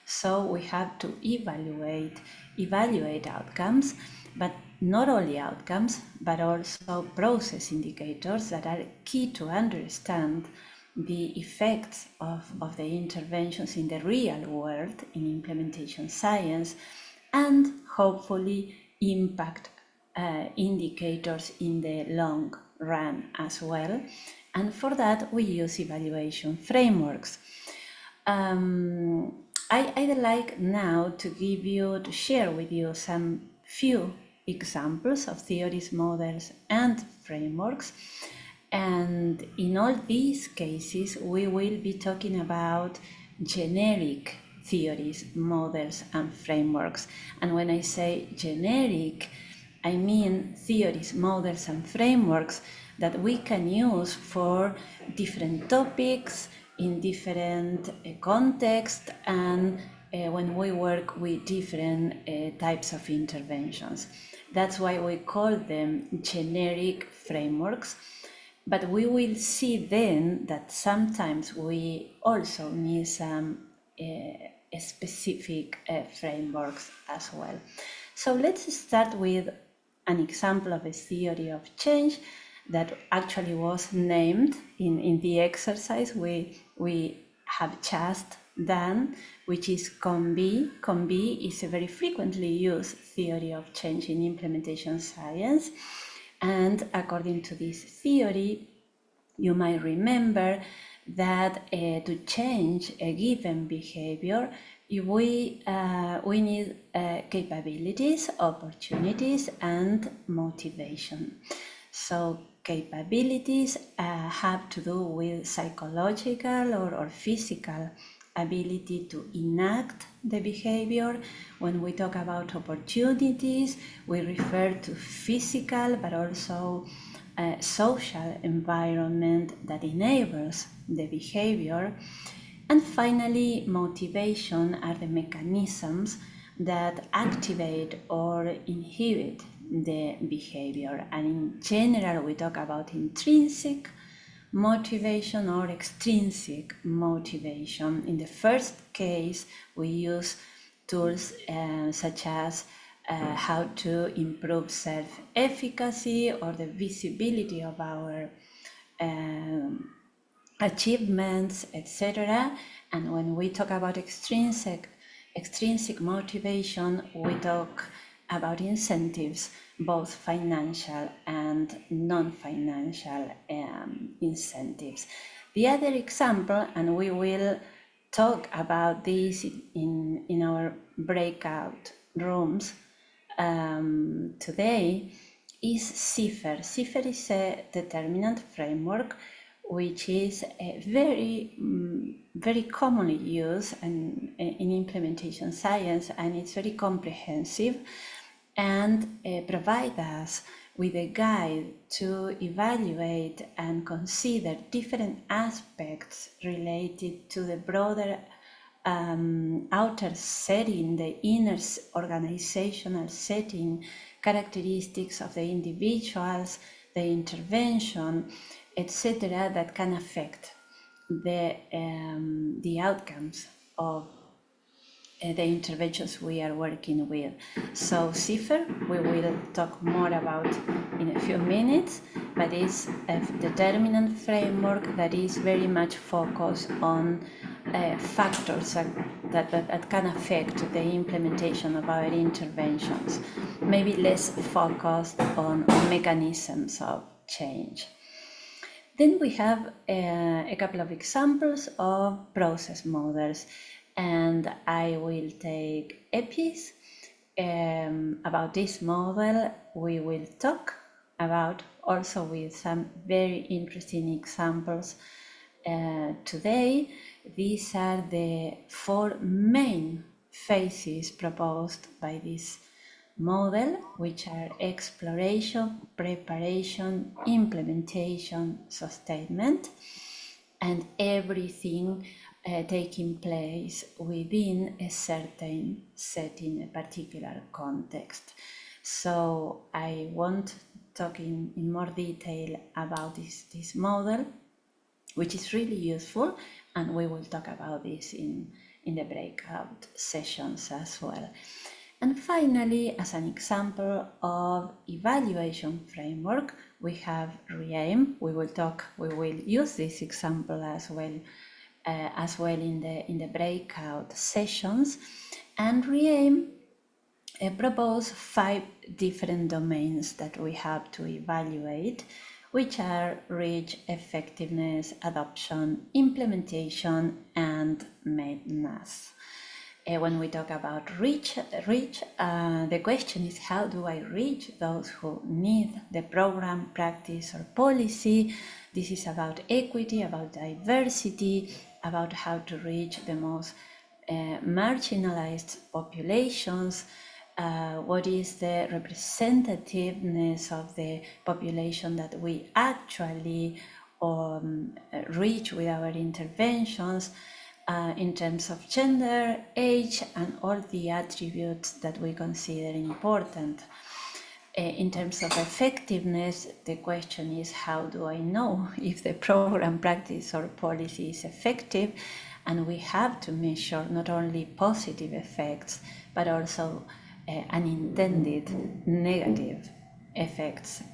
E: so we have to evaluate outcomes, but not only outcomes, but also process indicators that are key to understand the effects of the interventions in the real world in implementation science, and hopefully impact indicators in the long run as well. And for that we use evaluation frameworks. I'd like now to share with you some few examples of theories, models, and frameworks. And in all these cases, we will be talking about generic theories, models, and frameworks. And when I say generic, I mean theories, models, and frameworks that we can use for different topics in different contexts, and when we work with different types of interventions. That's why we call them generic frameworks. But we will see then that sometimes we also need some specific frameworks as well. So let's start with an example of a theory of change that actually was named in the exercise we have just done, which is COMBI. COMBI is a very frequently used theory of change in implementation science. And according to this theory, you might remember that to change a given behavior, we need capabilities, opportunities, and motivation. So capabilities have to do with psychological or physical ability to enact the behavior. When we talk about opportunities, we refer to physical but also social environment that enables the behavior. And finally, motivation are the mechanisms that activate or inhibit the behavior. And in general, we talk about intrinsic motivation or extrinsic motivation. In the first case, we use tools such as how to improve self-efficacy or the visibility of our achievements, etc. And when we talk about extrinsic motivation, we talk about incentives both financial and non-financial incentives. The other example, and we will talk about this in our breakout rooms today, is CFIR. CFIR is a determinant framework which is very commonly used in implementation science, and it's very comprehensive and provide us with a guide to evaluate and consider different aspects related to the broader outer setting, the inner organizational setting, characteristics of the individuals, the intervention, etc., that can affect the outcomes of the interventions we are working with. So CFIR, we will talk more about in a few minutes, but it's a determinant framework that is very much focused on factors that can affect the implementation of our interventions, maybe less focused on mechanisms of change. Then we have a couple of examples of process models, and I will take EPIS. About this model, we will talk about also with some very interesting examples today. These are the 4 main phases proposed by this model, which are exploration, preparation, implementation, sustainment, and everything taking place within a certain setting, a particular context. So I won't talk in more detail about this model, which is really useful, and we will talk about this in the breakout sessions as well. And finally, as an example of evaluation framework, we have REAIM. We will use this example as well in the breakout sessions. And REAIM propose 5 different domains that we have to evaluate, which are reach, effectiveness, adoption, implementation, and maintenance. When we talk about reach, the question is, how do I reach those who need the program, practice, or policy? This is about equity, about diversity, about how to reach the most marginalized populations. What is the representativeness of the population that we actually reach with our interventions? In terms of gender, age, and all the attributes that we consider important. In terms of effectiveness, the question is, how do I know if the program, practice, or policy is effective? And we have to measure not only positive effects, but also unintended negative effects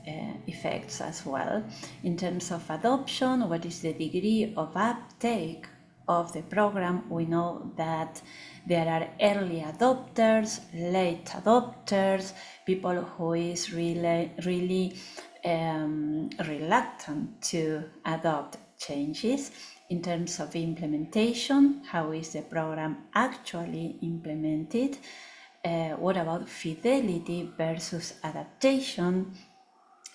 E: as well. In terms of adoption, what is the degree of uptake of the program? We know that there are early adopters, late adopters, people who is really reluctant to adopt changes. In terms of implementation, how is the program actually implemented? What about fidelity versus adaptation?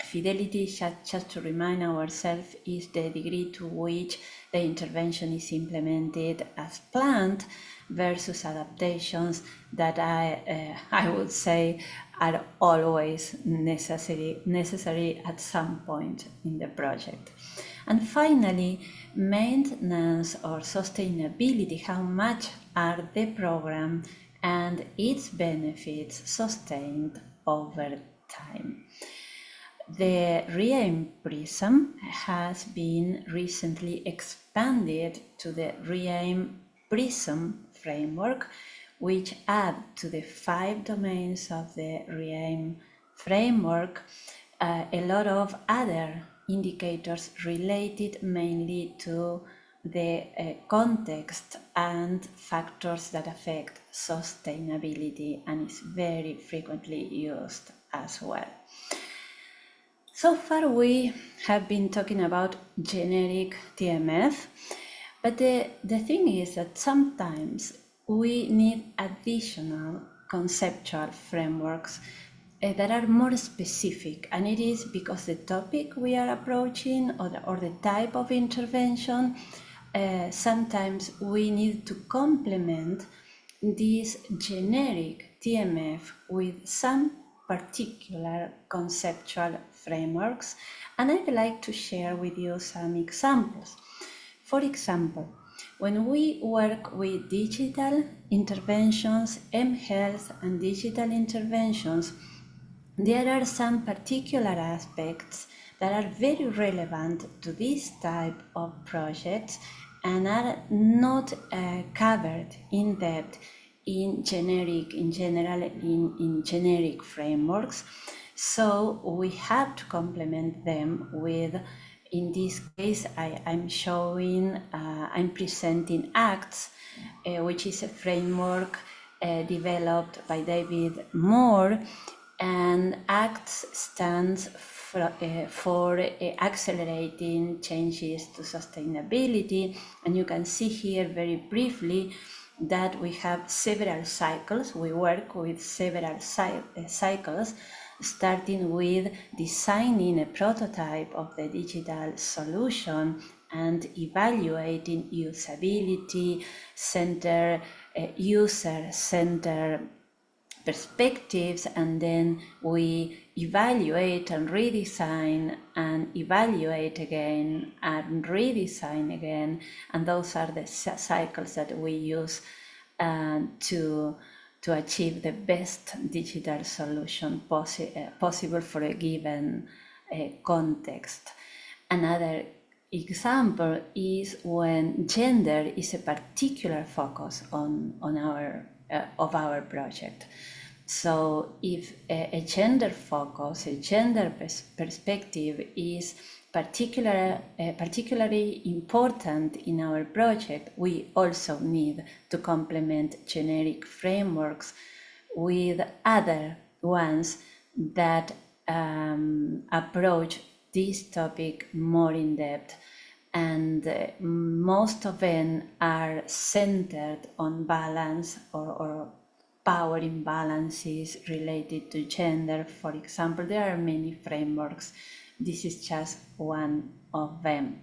E: Fidelity, just to remind ourselves, is the degree to which the intervention is implemented as planned, versus adaptations that I would say are always necessary at some point in the project. And finally, maintenance or sustainability, how much are the program and its benefits sustained over time. The REAIM prism has been recently expanded to the REAIM prism framework, which add to the 5 domains of the REAIM framework a lot of other indicators related mainly to the context and factors that affect sustainability, and is very frequently used as well. So far we have been talking about generic TMF, but the thing is that sometimes we need additional conceptual frameworks that are more specific, and it is because the topic we are approaching or the type of intervention, sometimes we need to complement this generic TMF with some particular conceptual frameworks, and I'd like to share with you some examples. For example, when we work with digital interventions, mHealth and digital interventions, there are some particular aspects that are very relevant to this type of projects and are not covered in depth in generic frameworks. So we have to complement them with, in this case, I'm presenting ACTS, which is a framework developed by David Moore, and ACTS stands for accelerating changes to sustainability. And you can see here very briefly that we have several cycles. We work with several cycles, starting with designing a prototype of the digital solution and evaluating usability, user-centered perspectives, and then we evaluate and redesign and evaluate again and redesign again, and those are the cycles that we use to achieve the best digital solution possible for a given context. Another example is when gender is a particular focus of our project. So if a gender focus, a gender perspective is particularly important in our project, we also need to complement generic frameworks with other ones that approach this topic more in depth, and most of them are centered on balance or power imbalances related to gender. For example, there are many frameworks. This is just one of them.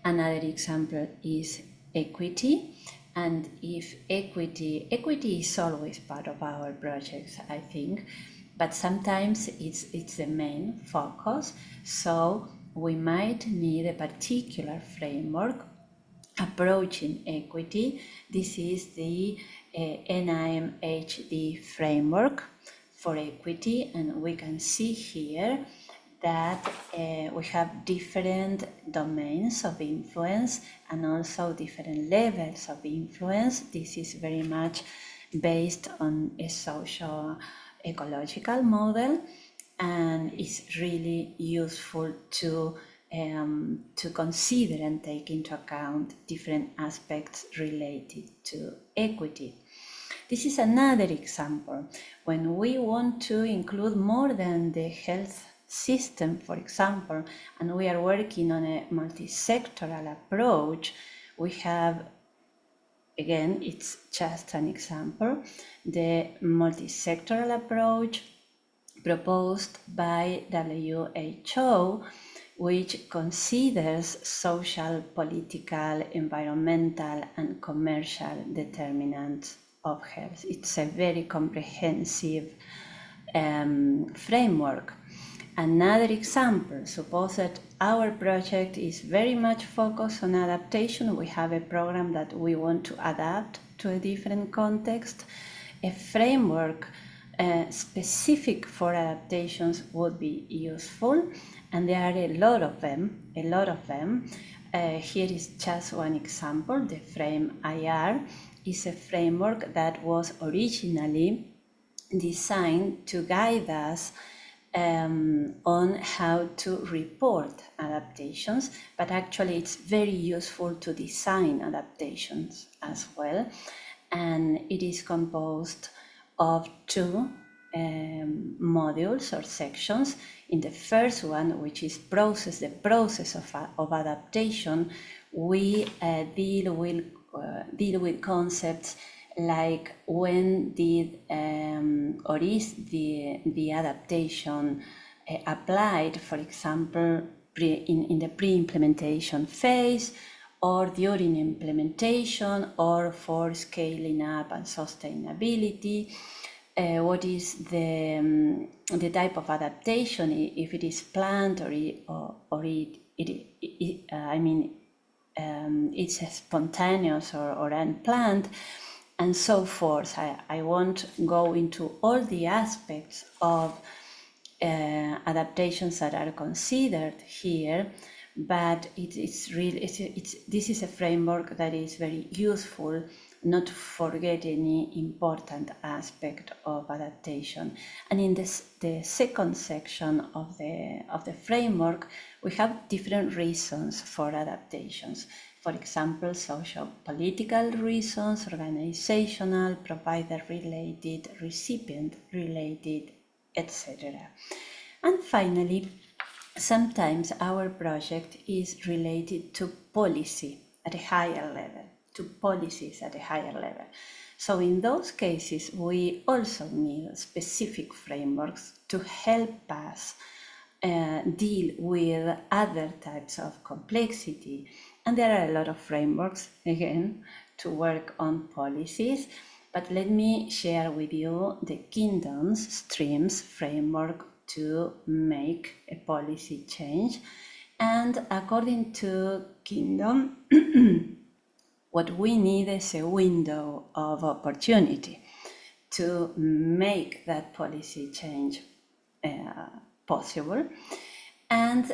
E: Another example is equity. And if equity is always part of our projects, I think, but sometimes it's the main focus. So we might need a particular framework approaching equity. This is the NIMHD framework for equity, and we can see here that we have different domains of influence and also different levels of influence. This is very much based on a socio-ecological model, and it's really useful to consider and take into account different aspects related to equity. This is another example. When we want to include more than the health system, for example, and we are working on a multi-sectoral approach, we have, again, it's just an example, the multi-sectoral approach proposed by WHO, which considers social, political, environmental, and commercial determinants of health. It's a very comprehensive framework. Another example, suppose that our project is very much focused on adaptation. We have a program that we want to adapt to a different context. A framework specific for adaptations would be useful, and there are a lot of them. Here is just one example. The Frame IR is a framework that was originally designed to guide us on how to report adaptations, but actually it's very useful to design adaptations as well. And it is composed of two modules or sections. In the first one, which is the process of adaptation, we deal with concepts like when did or is the adaptation applied, for example, in the pre-implementation phase, or during implementation, or for scaling up and sustainability. What is the type of adaptation, if it is planned it's spontaneous or unplanned, and so forth. I won't go into all the aspects of adaptations that are considered here, but this is a framework that is very useful not to forget any important aspect of adaptation. And in the second section of the framework, we have different reasons for adaptations. For example, social-political reasons, organizational, provider-related, recipient-related, etc. And finally, sometimes our project is related to policy at a higher level, to policies at a higher level. So in those cases, we also need specific frameworks to help us deal with other types of complexity. And there are a lot of frameworks, again, to work on policies. But let me share with you the kingdom's streams framework to make a policy change. And according to kingdom, what we need is a window of opportunity to make that policy change possible. And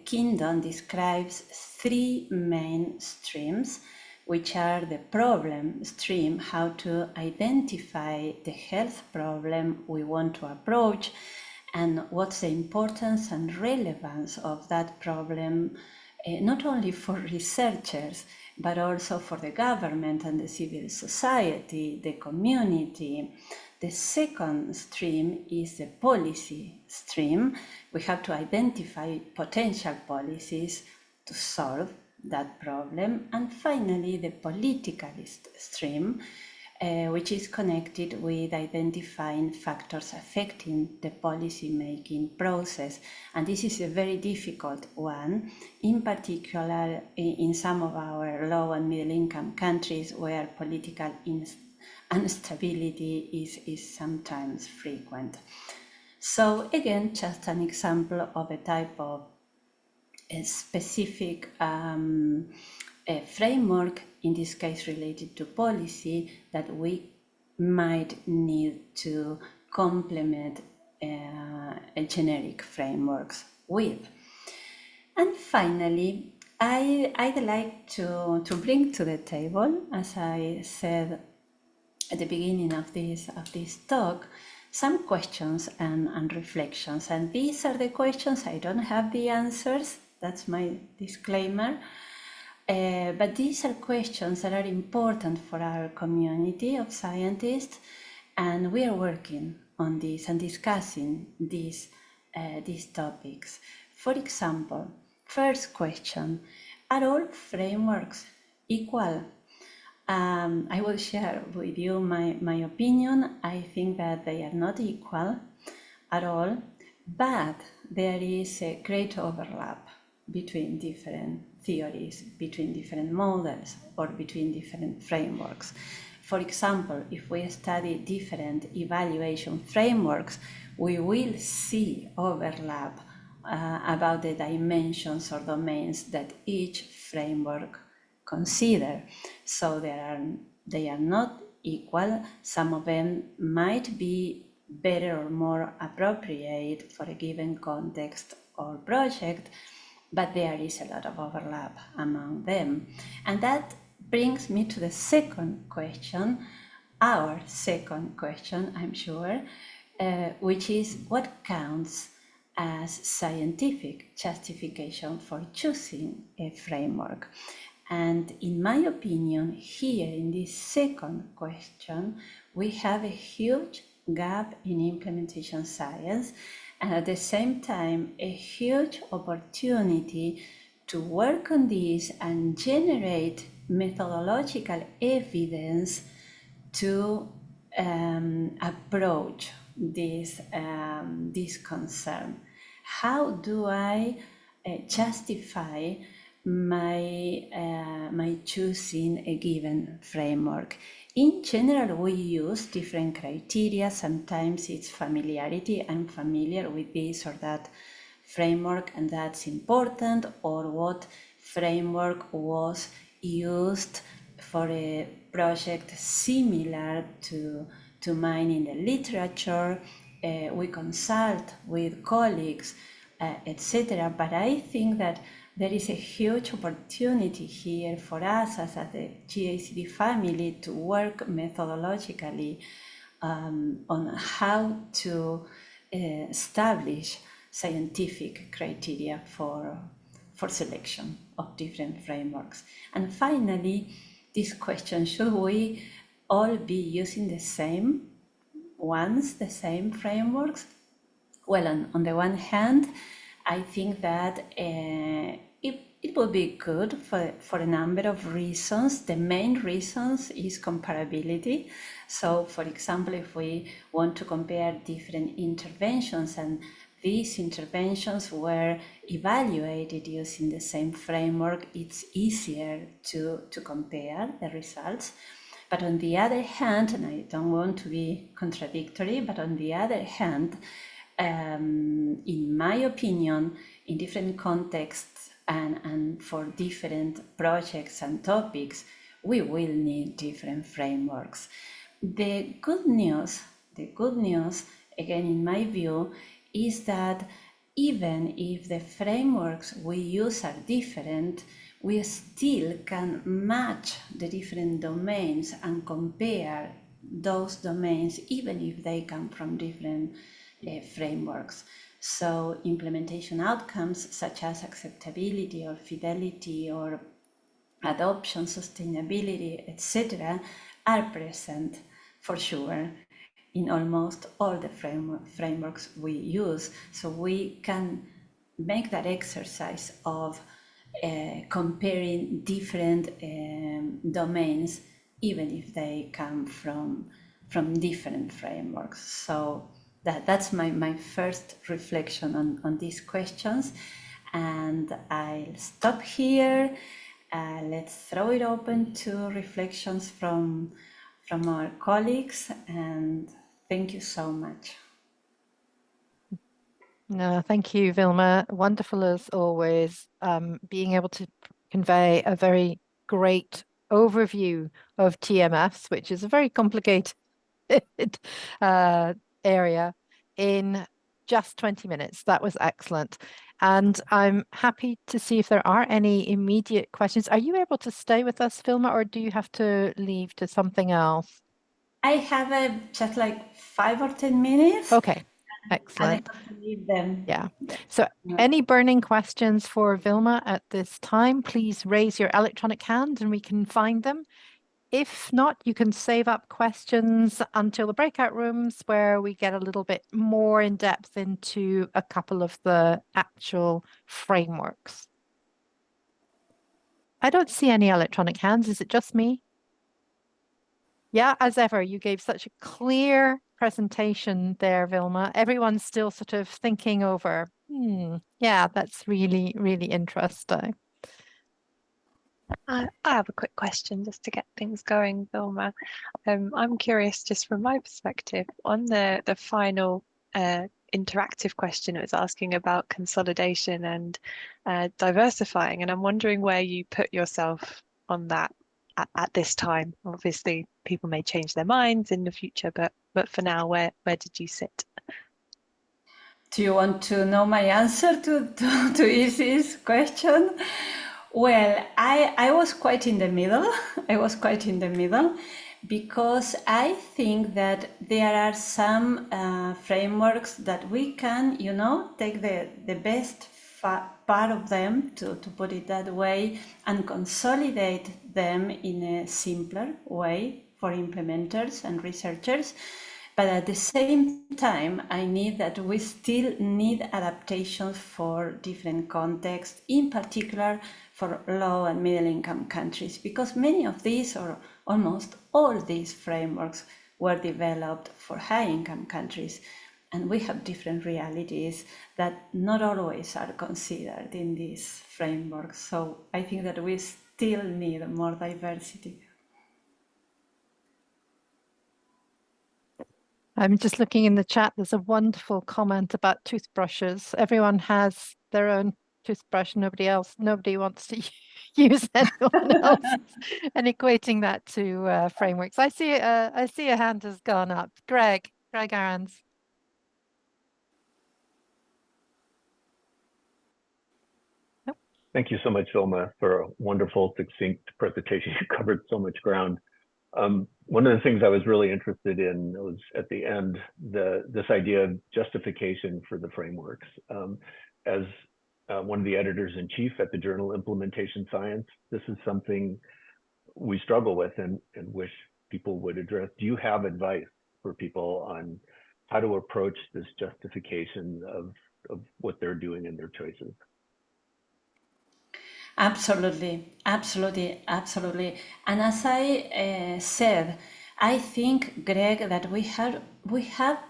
E: Kingdom describes three main streams, which are the problem stream, how to identify the health problem we want to approach, and what's the importance and relevance of that problem, not only for researchers, but also for the government and the civil society, the community. The second stream is the policy stream. We have to identify potential policies to solve that problem. And finally, the politicalist stream, which is connected with identifying factors affecting the policy-making process. And this is a very difficult one, in particular in some of our low and middle-income countries where political instability is sometimes frequent. So again, just an example of a type of a specific a framework, in this case related to policy, that we might need to complement a generic frameworks with. And finally, I'd like to bring to the table, as I said at the beginning of this talk, some questions and reflections. And these are the questions. I don't have the answers. That's my disclaimer. But these are questions that are important for our community of scientists, and we are working on this and discussing these topics. For example, first question, are all frameworks equal? I will share with you my opinion. I think that they are not equal at all, but there is a great overlap between different theories, between different models, or between different frameworks. For example, if we study different evaluation frameworks, we will see overlap about the dimensions or domains that each framework consider. So they are not equal. Some of them might be better or more appropriate for a given context or project, but there is a lot of overlap among them. And that brings me to the second question, our second question, I'm sure, which is what counts as scientific justification for choosing a framework? And in my opinion, here in this second question, we have a huge gap in implementation science, and at the same time, a huge opportunity to work on this and generate methodological evidence to approach this concern. How do I justify my choosing a given framework? In general, we use different criteria. Sometimes it's familiarity. I'm familiar with this or that framework, and that's important, or what framework was used for a project similar to mine in the literature. We consult with colleagues, etc. But I think that there is a huge opportunity here for us as the GACD family to work methodologically on how to establish scientific criteria for selection of different frameworks. And finally, this question, should we all be using the same ones, the same frameworks? Well, on the one hand, I think that it would be good for a number of reasons. The main reasons is comparability. So, for example, if we want to compare different interventions and these interventions were evaluated using the same framework, it's easier to compare the results. But on the other hand, and I don't want to be contradictory, but on the other hand, in my opinion, in different contexts and for different projects and topics, we will need different frameworks. The good news, again, in my view, is that even if the frameworks we use are different, we still can match the different domains and compare those domains, even if they come from different frameworks. So implementation outcomes such as acceptability or fidelity or adoption, sustainability, etc., are present for sure in almost all the frameworks we use. So we can make that exercise of comparing different domains, even if they come from different frameworks. So that's my first reflection on these questions, and I'll stop here. Let's throw it open to reflections from our colleagues, and thank you so much.
A: No, thank you, Vilma. Wonderful as always, being able to convey a very great overview of TMFs, which is a very complicated area, in just 20 minutes. That was excellent. And I'm happy to see if there are any immediate questions. Are you able to stay with us, Vilma, or do you have to leave to something else?
E: I have just like 5 or 10 minutes.
A: Okay, excellent.
E: And I have to leave them.
A: Yeah. So any burning questions for Vilma at this time, please raise your electronic hand and we can find them. If not, you can save up questions until the breakout rooms where we get a little bit more in depth into a couple of the actual frameworks. I don't see any electronic hands. Is it just me? Yeah, as ever, you gave such a clear presentation there, Vilma. Everyone's still sort of thinking over, yeah, that's really, really interesting.
D: I have a quick question just to get things going, Vilma. I'm curious, just from my perspective, on the final interactive question, it was asking about consolidation and diversifying, and I'm wondering where you put yourself on that at this time. Obviously, people may change their minds in the future, but for now, where did you sit?
E: Do you want to know my answer to Izzy's question? Well, I was quite in the middle. Because I think that there are some frameworks that we can, take the best part of them, to put it that way, and consolidate them in a simpler way for implementers and researchers. But at the same time, I need that we still need adaptations for different contexts, in particular for low and middle income countries, because many of these, or almost all these frameworks, were developed for high income countries. And we have different realities that not always are considered in these frameworks. So I think that we still need more diversity.
A: I'm just looking in the chat. There's a wonderful comment about toothbrushes. Everyone has their own toothbrush. Nobody wants to use anyone else's, and equating that to frameworks. I see a hand has gone up. Greg Ahrens.
F: Thank you so much, Vilma, for a wonderful, succinct presentation. You covered so much ground. One of the things I was really interested in was at the end, this idea of justification for the frameworks. As one of the editors-in-chief at the journal Implementation Science, this is something we struggle with and wish people would address. Do you have advice for people on how to approach this justification of what they're doing in their choices?
E: Absolutely, absolutely, absolutely. And as I said, I think, Greg, that we have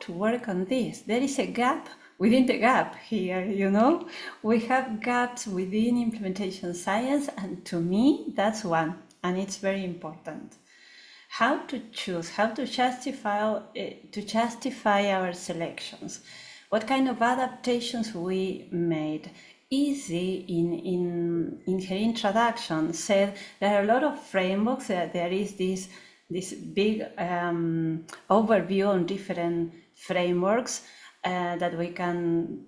E: to work on this. There is a gap within the gap here, you know? We have gaps within implementation science, and to me, that's one, and it's very important. How to choose, how to justify our selections, what kind of adaptations we made. Easy in her introduction said there are a lot of frameworks. There is this big overview on different frameworks that we can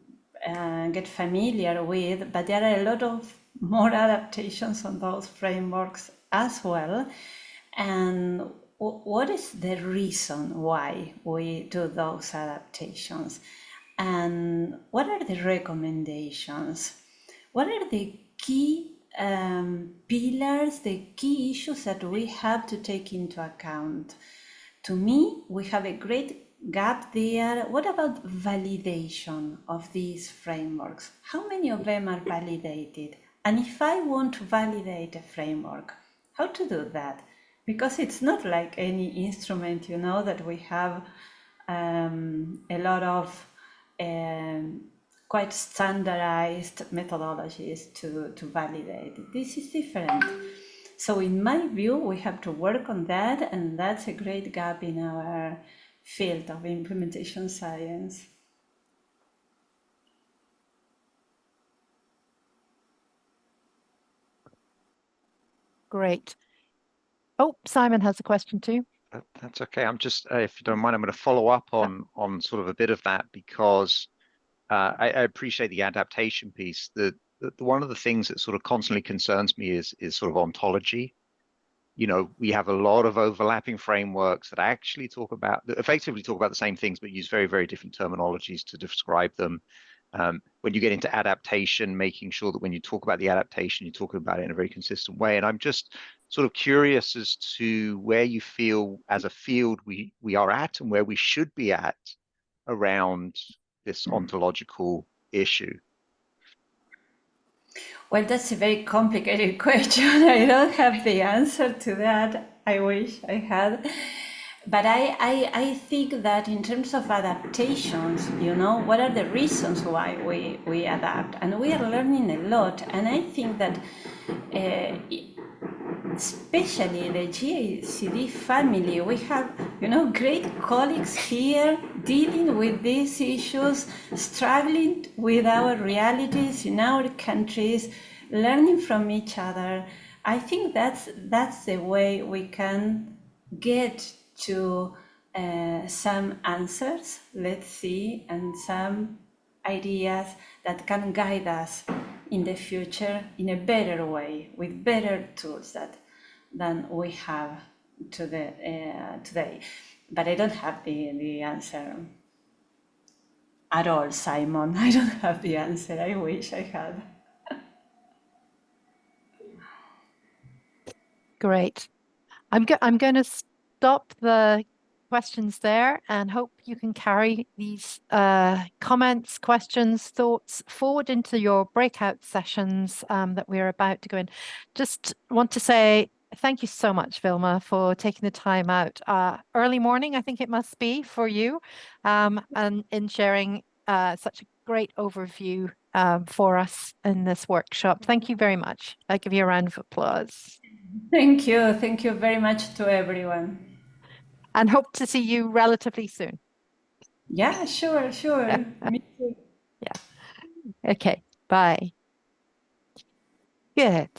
E: get familiar with, but there are a lot of more adaptations on those frameworks as well. And what is the reason why we do those adaptations? And what are the recommendations? What are the key pillars, the key issues that we have to take into account? To me, we have a great gap there. What about validation of these frameworks? How many of them are validated? And if I want to validate a framework, how to do that? Because it's not like any instrument, you know, that we have a lot of quite standardized methodologies to validate. This is different. So in my view, we have to work on that, and that's a great gap in our field of implementation science.
A: Great. Oh, Simon has a question too.
G: That's okay. I'm just, if you don't mind, I'm going to follow up on sort of a bit of that, because I appreciate the adaptation piece. The one of the things that sort of constantly concerns me is sort of ontology. You know, we have a lot of overlapping frameworks that actually effectively talk about the same things, but use very, very different terminologies to describe them. When you get into adaptation, making sure that when you talk about the adaptation, you're talking about it in a very consistent way. And I'm just sort of curious as to where you feel as a field we are at and where we should be at around this ontological issue.
E: Well, that's a very complicated question. I don't have the answer to that. I wish I had. But I think that in terms of adaptations, you know, what are the reasons why we adapt? And we are learning a lot. And I think that especially the GACD family, we have, you know, great colleagues here dealing with these issues, struggling with our realities in our countries, learning from each other. I think that's the way we can get to some answers, let's see, and some ideas that can guide us in the future in a better way, with better tools than we have today. But I don't have the answer at all, Simon. I don't have the answer. I wish I had.
A: Great. I'm going to stop the questions there, and hope you can carry these comments, questions, thoughts forward into your breakout sessions that we're about to go in. Just want to say thank you so much, Vilma, for taking the time out. Early morning, I think it must be for you, and in sharing such a great overview for us in this workshop. Thank you very much. I give you a round of applause.
E: Thank you. Thank you very much to everyone.
A: And hope to see you relatively soon.
E: Yeah, sure. Me too.
A: Yeah. Okay. Bye. Good.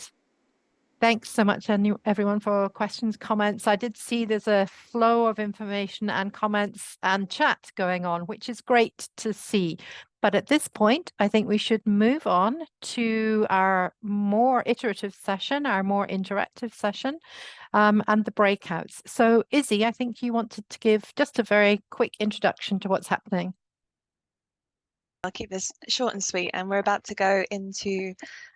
A: Thanks so much, everyone, for questions, comments. I did see there's a flow of information and comments and chat going on, which is great to see. But at this point, I think we should move on to our more iterative session, our more interactive session, and the breakouts. So Izzy, I think you wanted to give just a very quick introduction to what's happening.
D: I'll keep this short and sweet, and we're about to go into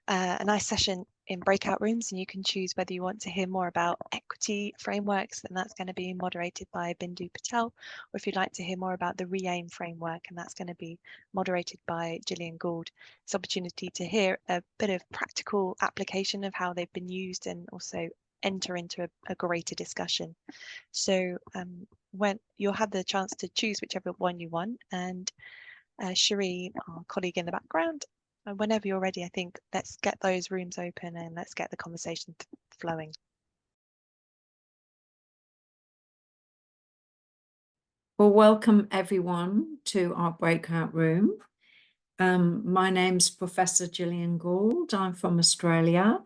D: a nice session in breakout rooms, and you can choose whether you want to hear more about equity frameworks, and that's going to be moderated by Bindu Patel, or if you'd like to hear more about the REAIM framework, and that's going to be moderated by Gillian Gould. It's an opportunity to hear a bit of practical application of how they've been used, and also enter into a greater discussion. So when you'll have the chance to choose whichever one you want, and Cherie, our colleague in the background, whenever you're ready, I think let's get those rooms open and let's get the conversation flowing.
H: Well, welcome everyone to our breakout room. My name's Professor Gillian Gould. I'm from Australia.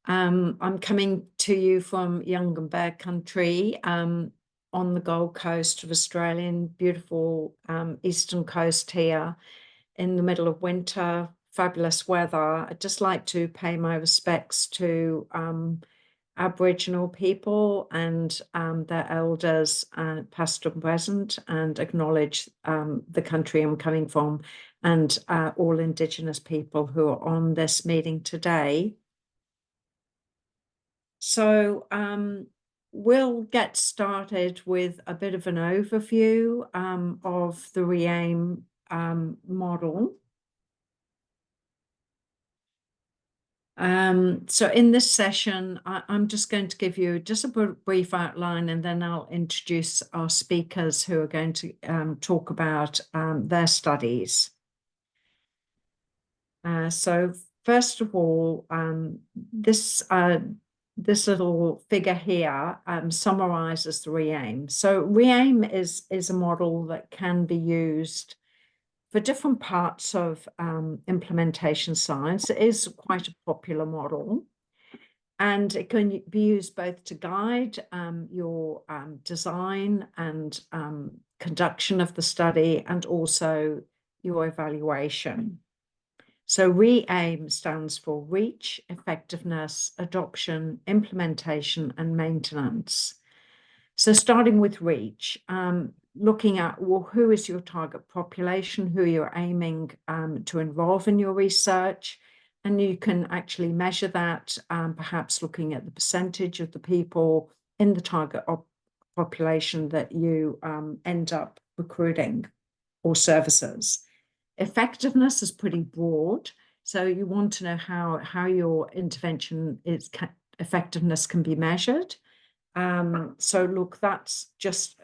H: I'm coming to you from Yungan country on the Gold Coast of Australia, beautiful eastern coast here in the middle of winter, fabulous weather. I'd just like to pay my respects to Aboriginal people and their elders, past and present, and acknowledge the country I'm coming from and all Indigenous people who are on this meeting today. So we'll get started with a bit of an overview of the REAIM model. So in this session, I'm just going to give you just a brief outline, and then I'll introduce our speakers who are going to talk about their studies. So first of all, this little figure here summarizes the REAIM. So REAIM is a model that can be used for different parts of implementation science. It is quite a popular model, and it can be used both to guide your design and conduction of the study, and also your evaluation. So REAIM stands for Reach, Effectiveness, Adoption, Implementation, and Maintenance. So starting with Reach, looking at, well, who is your target population, who you're aiming to involve in your research, and you can actually measure that, perhaps looking at the percentage of the people in the target population that you end up recruiting or services. Effectiveness is pretty broad, so you want to know how your intervention effectiveness can be measured. So look, that's just,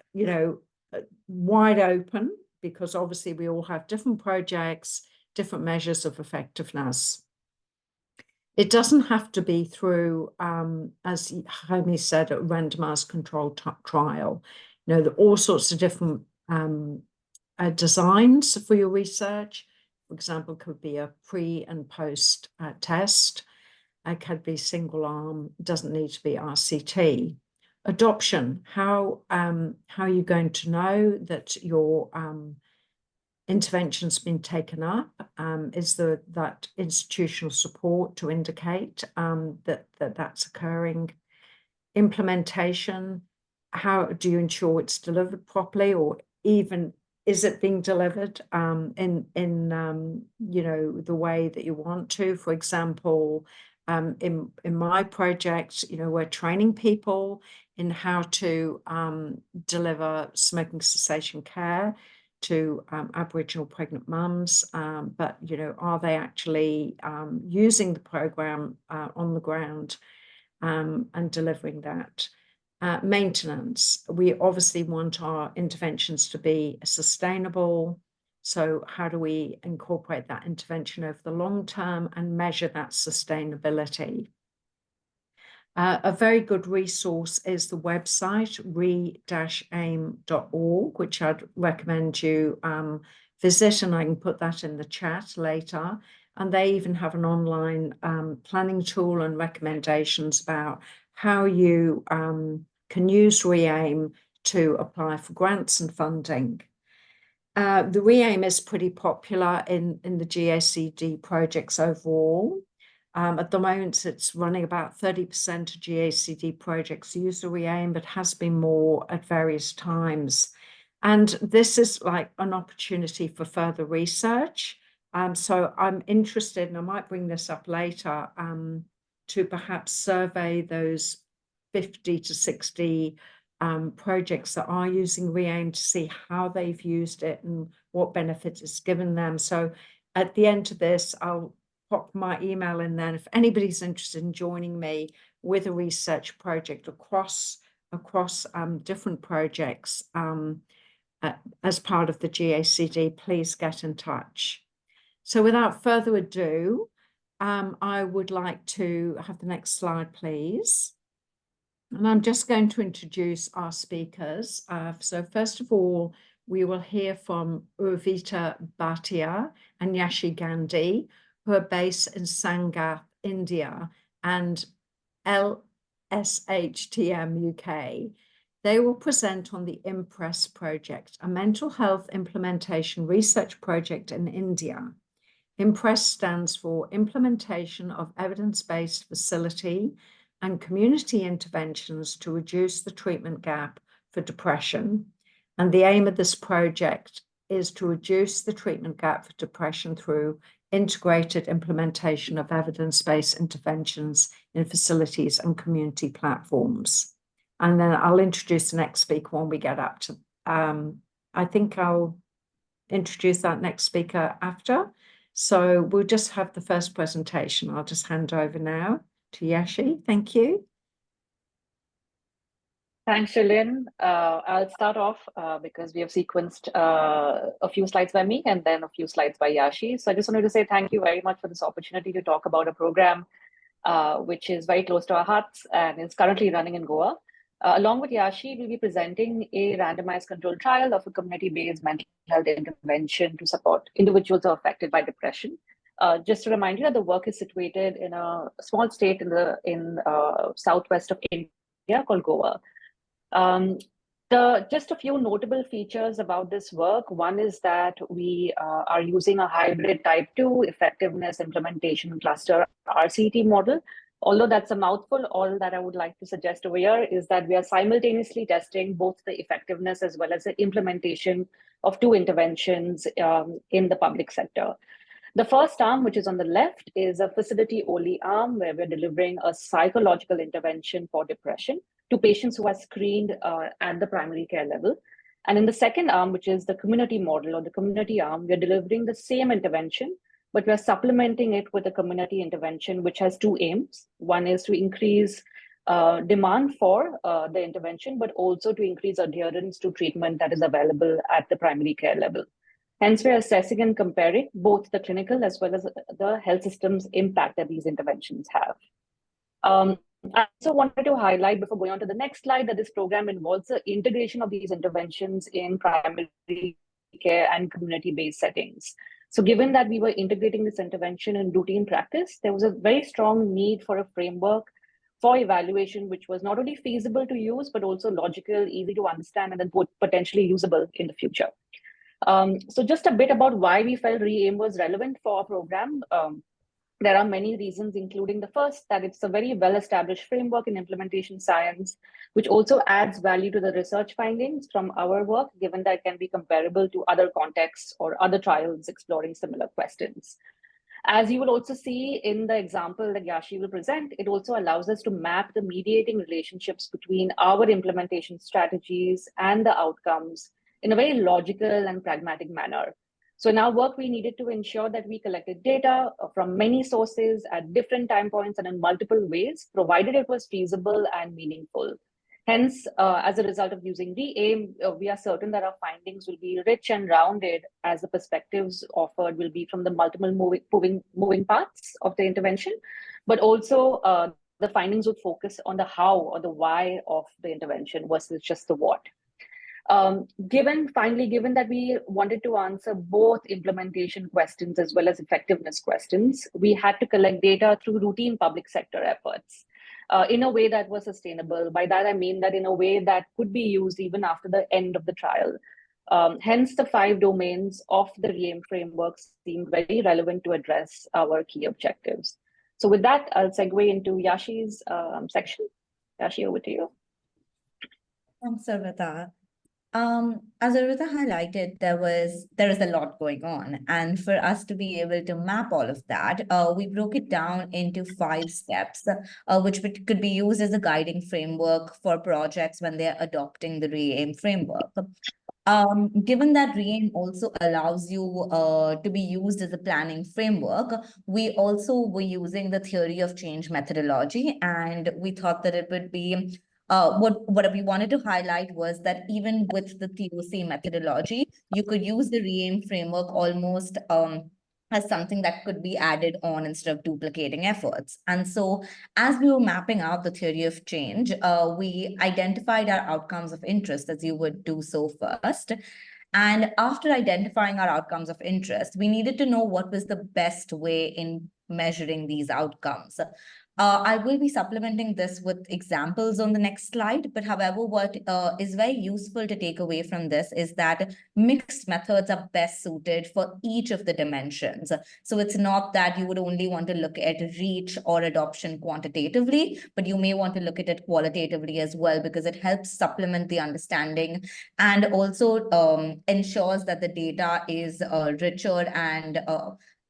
H: wide open, because obviously we all have different projects, different measures of effectiveness. It doesn't have to be through, as Jaime said, a randomized controlled trial. There are all sorts of different designs for your research. For example, could be a pre and post test. It could be single arm, doesn't need to be RCT. Adoption, how are you going to know that your intervention's been taken up? Is there that institutional support to indicate that's occurring? Implementation, how do you ensure it's delivered properly, or even is it being delivered in the way that you want to? For example, In my project, we're training people in how to deliver smoking cessation care to Aboriginal pregnant mums, but are they actually using the program on the ground and delivering that? Maintenance. We obviously want our interventions to be sustainable. So how do we incorporate that intervention over the long term and measure that sustainability? A very good resource is the website re-aim.org, which I'd recommend you visit, and I can put that in the chat later. And they even have an online planning tool and recommendations about how you can use RE-AIM to apply for grants and funding. The RE-AIM is pretty popular in the GACD projects overall. At the moment, it's running about 30% of GACD projects use the RE-AIM, but has been more at various times. And this is like an opportunity for further research. So I'm interested, and I might bring this up later, to perhaps survey those 50 to 60 projects that are using RE-AIM to see how they've used it and what benefits it's given them. So at the end of this, I'll pop my email in there. If anybody's interested in joining me with a research project across different projects as part of the GACD, please get in touch. So without further ado, I would like to have the next slide, please. And I'm just going to introduce our speakers. So first of all, we will hear from Urvita Bhatia and Yashi Gandhi, who are based in Sangath, India, and LSHTM UK. They will present on the IMPRESS project, a mental health implementation research project in India. IMPRESS stands for Implementation of Evidence-Based Facility and Community Interventions to Reduce the Treatment Gap for Depression. And the aim of this project is to reduce the treatment gap for depression through integrated implementation of evidence-based interventions in facilities and community platforms. And then I'll introduce the next speaker when we get up to, I think I'll introduce that next speaker after. So we'll just have the first presentation. I'll just hand over now to Yashi. Thank you.
I: Thanks, Gillian. I'll start off because we have sequenced a few slides by me and then a few slides by Yashi. So I just wanted to say thank you very much for this opportunity to talk about a program which is very close to our hearts and is currently running in Goa. Along with Yashi, we'll be presenting a randomized controlled trial of a community-based mental health intervention to support individuals who are affected by depression. Just to remind you that the work is situated in a small state in southwest of India called Goa. Just a few notable features about this work. One is that we are using a hybrid type 2 effectiveness implementation cluster RCT model. Although that's a mouthful, all that I would like to suggest over here is that we are simultaneously testing both the effectiveness as well as the implementation of two interventions in the public sector. The first arm, which is on the left, is a facility-only arm where we're delivering a psychological intervention for depression to patients who are screened at the primary care level. And in the second arm, which is the community model or the community arm, we're delivering the same intervention, but we're supplementing it with a community intervention, which has two aims. One is to increase demand for the intervention, but also to increase adherence to treatment that is available at the primary care level. Hence, we're assessing and comparing both the clinical as well as the health system's impact that these interventions have. I also wanted to highlight before going on to the next slide that this program involves the integration of these interventions in primary care and community-based settings. So given that we were integrating this intervention in routine practice, there was a very strong need for a framework for evaluation, which was not only feasible to use, but also logical, easy to understand, and then potentially usable in the future. So just a bit about why we felt RE-AIM was relevant for our program. There are many reasons, including the first, that it's a very well-established framework in implementation science, which also adds value to the research findings from our work, given that it can be comparable to other contexts or other trials exploring similar questions. As you will also see in the example that Yashi will present, it also allows us to map the mediating relationships between our implementation strategies and the outcomes in a very logical and pragmatic manner. So in our work, we needed to ensure that we collected data from many sources at different time points and in multiple ways, provided it was feasible and meaningful. Hence, as a result of using REAIM, we are certain that our findings will be rich and rounded, as the perspectives offered will be from the multiple moving parts of the intervention, but also the findings would focus on the how or the why of the intervention versus just the what. Given that we wanted to answer both implementation questions as well as effectiveness questions, we had to collect data through routine public sector efforts in a way that was sustainable. By that, I mean that in a way that could be used even after the end of the trial. Hence, the 5 domains of the REAIM framework seemed very relevant to address our key objectives. So with that, I'll segue into Yashi's section. Yashi, over to you.
J: Thanks, Arvita. As Arvita highlighted, there is a lot going on, and for us to be able to map all of that, we broke it down into 5 steps, which could be used as a guiding framework for projects when they're adopting the REAIM framework. Given that REAIM also allows you to be used as a planning framework, we also were using the theory of change methodology, and we thought that it would be what we wanted to highlight was that even with the TOC methodology, you could use the REAIM framework almost as something that could be added on instead of duplicating efforts. And so as we were mapping out the theory of change, we identified our outcomes of interest, as you would do so first. And after identifying our outcomes of interest, we needed to know what was the best way in measuring these outcomes. I will be supplementing this with examples on the next slide, but however, what is very useful to take away from this is that mixed methods are best suited for each of the dimensions. So it's not that you would only want to look at reach or adoption quantitatively, but you may want to look at it qualitatively as well, because it helps supplement the understanding and also ensures that the data is richer and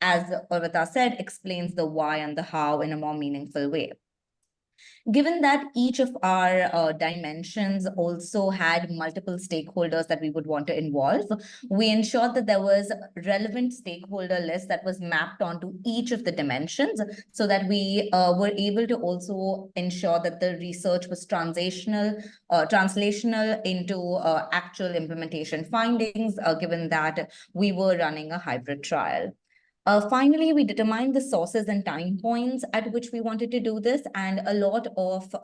J: as Arvita said, explains the why and the how in a more meaningful way. Given that each of our dimensions also had multiple stakeholders that we would want to involve, we ensured that there was a relevant stakeholder list that was mapped onto each of the dimensions so that we were able to also ensure that the research was translational into actual implementation findings, given that we were running a hybrid trial. Finally, we determined the sources and time points at which we wanted to do this, and a lot of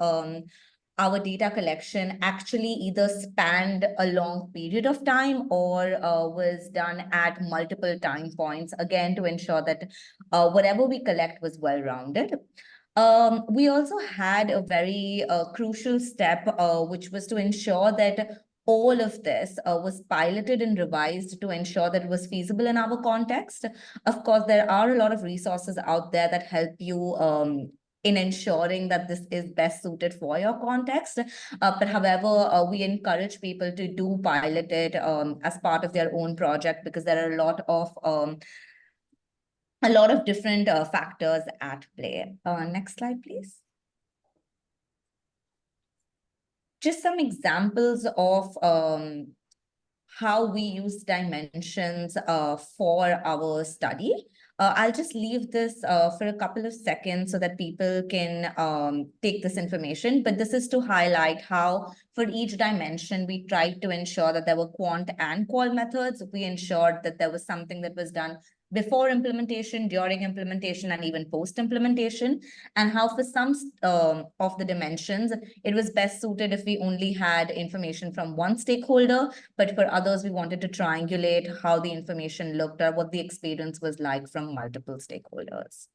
J: our data collection actually either spanned a long period of time or was done at multiple time points, again, to ensure that whatever we collect was well-rounded. We also had a very crucial step, which was to ensure that all of this was piloted and revised to ensure that it was feasible in our context. Of course, there are a lot of resources out there that help you in ensuring that this is best suited for your context. But however, we encourage people to do pilot it as part of their own project, because there are a lot of different factors at play. Next slide, please. Just some examples of how we use dimensions for our study. I'll just leave this for a couple of seconds so that people can take this information. But this is to highlight how for each dimension, we tried to ensure that there were quant and qual methods. We ensured that there was something that was done before implementation, during implementation, and even post-implementation, and how for some of the dimensions, it was best suited if we only had information from one stakeholder, but for others, we wanted to triangulate how the information looked or what the experience was like from multiple stakeholders.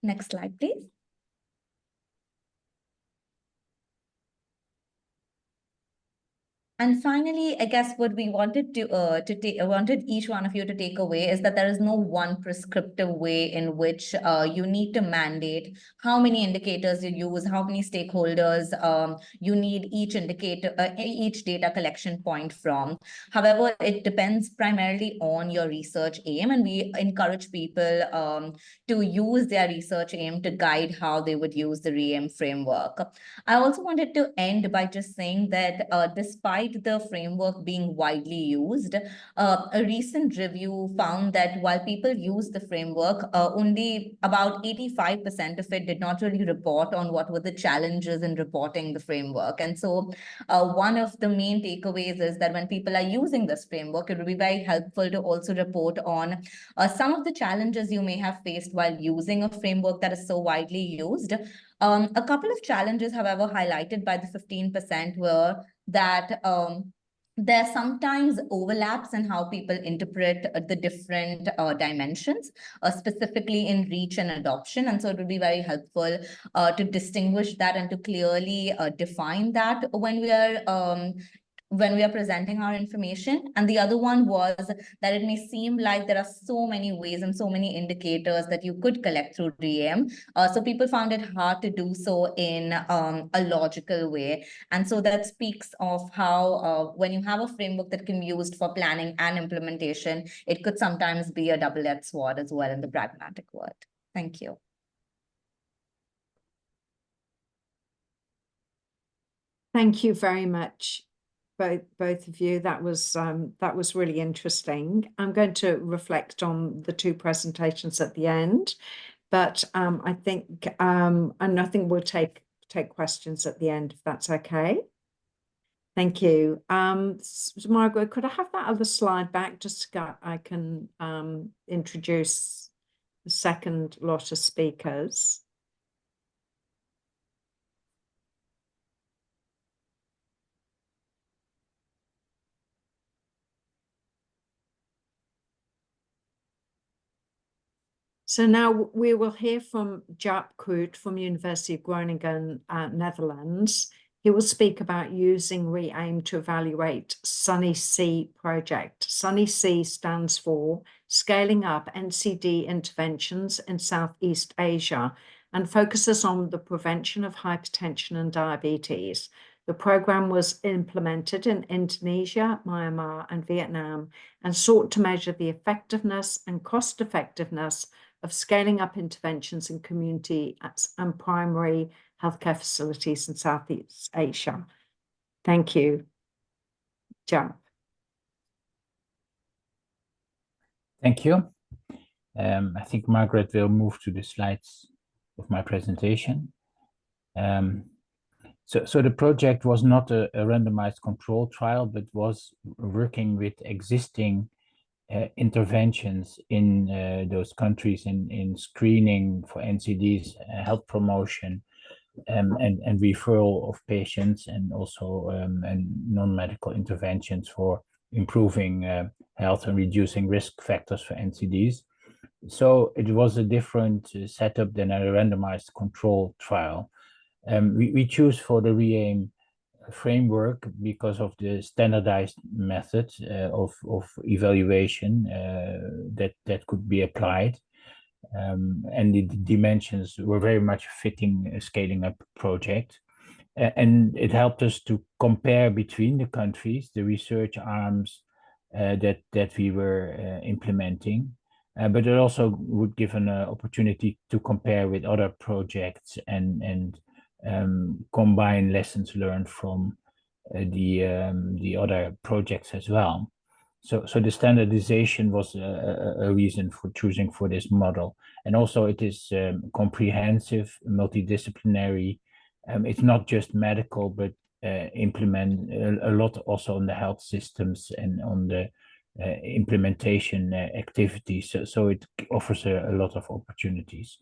J: Next slide, please. And finally, I guess what we wanted wanted each one of you to take away is that there is no one prescriptive way in which you need to mandate how many indicators you use, how many stakeholders you need each indicator, each data collection point from. However, it depends primarily on your research aim, and we encourage people to use their research aim to guide how they would use the REAIM framework. I also wanted to end by just saying that despite the framework being widely used, a recent review found that while people use the framework, only about 85% of it did not really report on what were the challenges in reporting the framework. And so one of the main takeaways is that when people are using this framework, it would be very helpful to also report on some of the challenges you may have faced while using a framework that is so widely used. A couple of challenges, however, highlighted by the 15% were that there are sometimes overlaps in how people interpret the different dimensions, specifically in reach and adoption. And so it would be very helpful to distinguish that and to clearly define that when we are presenting our information. And the other one was that it may seem like there are so many ways and so many indicators that you could collect through REAIM. So people found it hard to do so in a logical way. And so that speaks of how when you have a framework that can be used for planning and implementation, it could sometimes be a double-edged sword as well in the pragmatic world. Thank you.
H: Thank you very much, both of you. That was really interesting. I'm going to reflect on the two presentations at the end, but I think we'll take questions at the end if that's okay. Thank you. So Margaret, could I have that other slide back just so I can introduce the second lot of speakers? So now we will hear from Jaap Koot from University of Groningen, Netherlands. He will speak about using REAIM to evaluate Sunny C project. Sunny C stands for Scaling Up NCD Interventions in Southeast Asia and focuses on the prevention of hypertension and diabetes. The program was implemented in Indonesia, Myanmar, and Vietnam and sought to measure the effectiveness and cost effectiveness of scaling up interventions in community and primary healthcare facilities in Southeast Asia. Thank you. Jaap.
K: Thank you. I think Margaret will move to the slides of my presentation. So the project was not a randomized control trial, but was working with existing interventions in those countries in screening for NCDs, health promotion, and referral of patients, and also and non-medical interventions for improving health and reducing risk factors for NCDs. So it was a different setup than a randomized control trial. We choose for the REAIM framework because of the standardized method of evaluation that could be applied, and the dimensions were very much fitting a scaling up project, and it helped us to compare between the countries, the research arms that we were implementing, but it also would give an opportunity to compare with other projects and combine lessons learned from the other projects as well. So the standardization was a reason for choosing for this model, and also it is comprehensive, multidisciplinary. It's not just medical, but implement a lot also on the health systems and on the implementation activities. So it offers a lot of opportunities.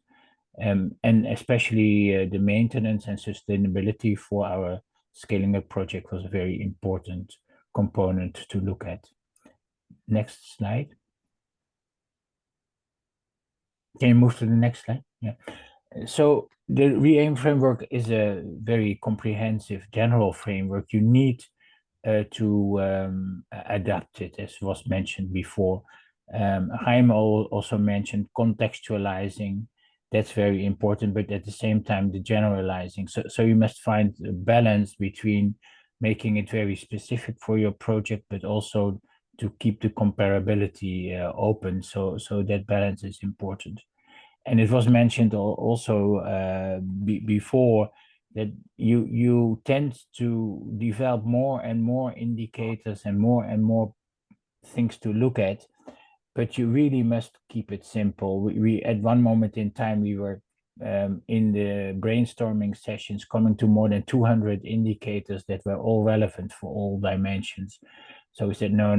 K: And especially the maintenance and sustainability for our scaling up project was a very important component to look at. Next slide. Can you move to the next slide? Yeah. So the REAIM framework is a very comprehensive general framework. You need to adapt it, as was mentioned before. Jaime also mentioned contextualizing. That's very important, but at the same time, the generalizing. So you must find a balance between making it very specific for your project, but also to keep the comparability open. So that balance is important. And it was mentioned also before that you tend to develop more and more indicators and more things to look at, but you really must keep it simple. We at one moment in time, we were in the brainstorming sessions coming to more than 200 indicators that were all relevant for all dimensions. So we said, no,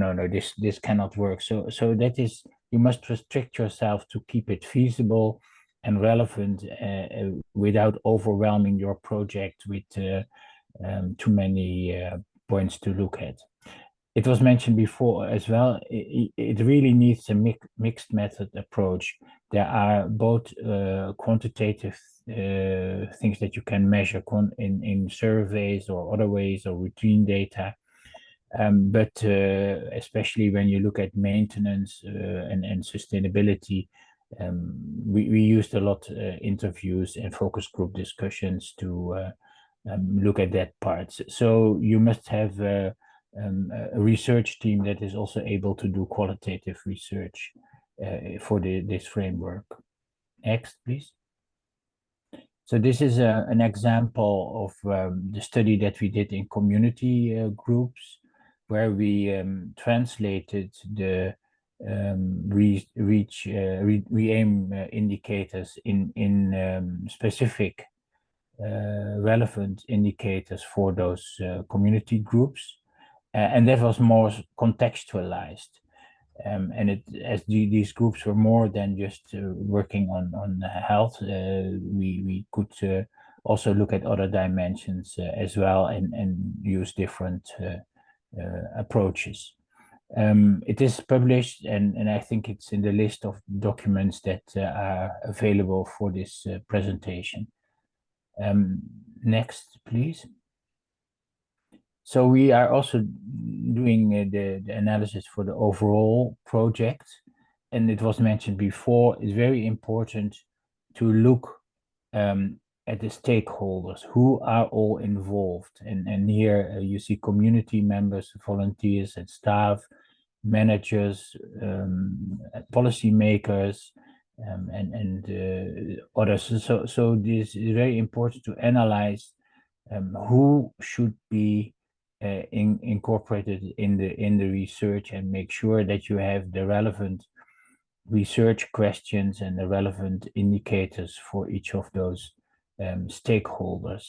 K: this cannot work. So that is, you must restrict yourself to keep it feasible and relevant without overwhelming your project with too many points to look at. It was mentioned before as well, it really needs a mixed method approach. There are both quantitative things that you can measure in surveys or other ways or routine data. But especially when you look at maintenance and sustainability, we used a lot interviews and focus group discussions to look at that part. So you must have a research team that is also able to do qualitative research for this framework. Next, please. So this is an example of the study that we did in community groups, where we translated the re-aim indicators in specific relevant indicators for those community groups. And that was more contextualized. And as these groups were more than just working on health, we could also look at other dimensions as well and use different approaches. It is published, and I think it's in the list of documents that are available for this presentation. Next, please. So we are also doing the analysis for the overall project. And it was mentioned before, it's very important to look at the stakeholders, who are all involved. And here you see community members, volunteers and staff, managers, policymakers, and others. So this is very important to analyze who should be incorporated in the research, and make sure that you have the relevant research questions and the relevant indicators for each of those stakeholders.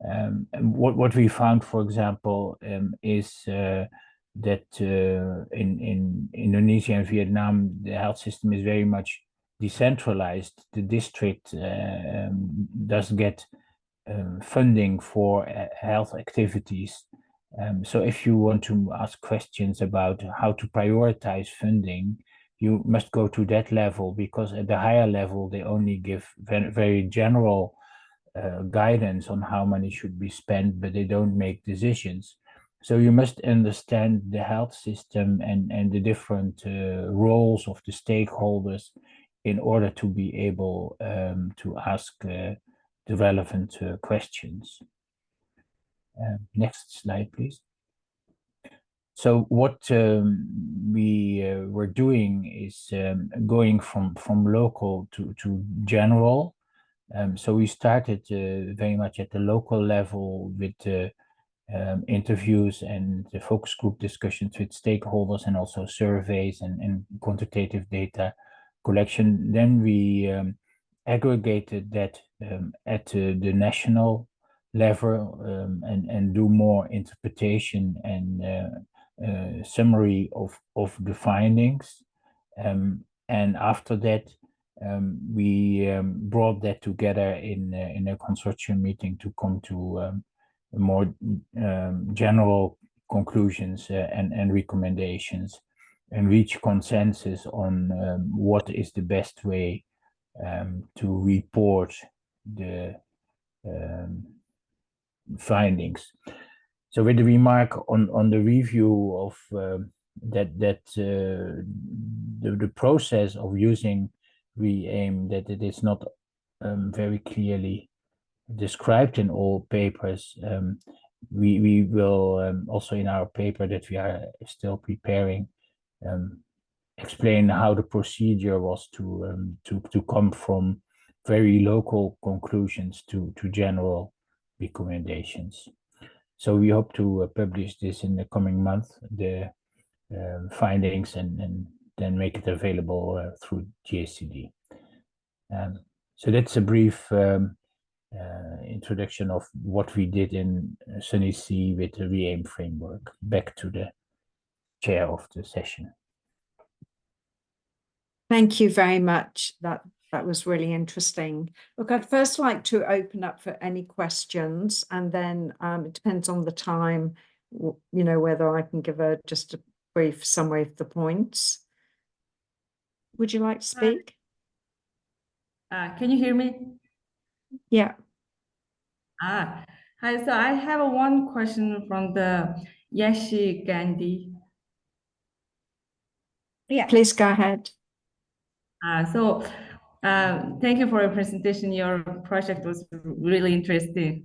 K: And what we found, for example, is that in Indonesia and Vietnam, the health system is very much decentralized. The district does get funding for health activities. So if you want to ask questions about how to prioritize funding, you must go to that level, because at the higher level, they only give very general guidance on how money should be spent, but they don't make decisions. So you must understand the health system and the different roles of the stakeholders in order to be able to ask the relevant questions. Next slide, please. So what we were doing is going from local to general. So we started very much at the local level with interviews and the focus group discussions with stakeholders, and also surveys and quantitative data collection. Then we aggregated that at the national level and do more interpretation and summary of the findings. And after that, we brought that together in a consortium meeting to come to more general conclusions and recommendations, and reach consensus on what is the best way to report the findings. So with the remark on the review of the process of using REAIM, that it is not very clearly described in all papers, we will also in our paper that we are still preparing explain how the procedure was to come from very local conclusions to general recommendations. So we hope to publish this in the coming month, the findings, and then make it available through GACD. So that's a brief introduction of what we did in Sunny C with the REAIM framework. Back to the chair of the session.
H: Thank you very much. That was really interesting. Look, I'd first like to open up for any questions, and then it depends on the time, whether I can give just a brief summary of the points. Would you like to speak?
L: Can you hear me?
H: Yeah.
L: Hi, so I have one question from the Yashi Gandhi.
H: Yeah. Please go ahead.
L: Thank you for your presentation. Your project was really interesting.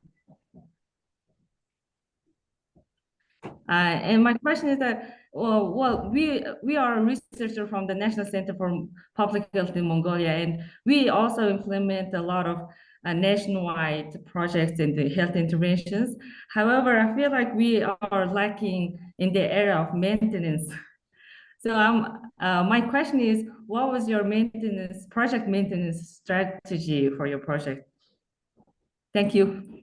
L: And my question is that, we are a researcher from the National Center for Public Health in Mongolia, and we also implement a lot of nationwide projects in the health interventions. However, I feel like we are lacking in the area of maintenance. So my question is, what was your project maintenance strategy for your project? Thank you.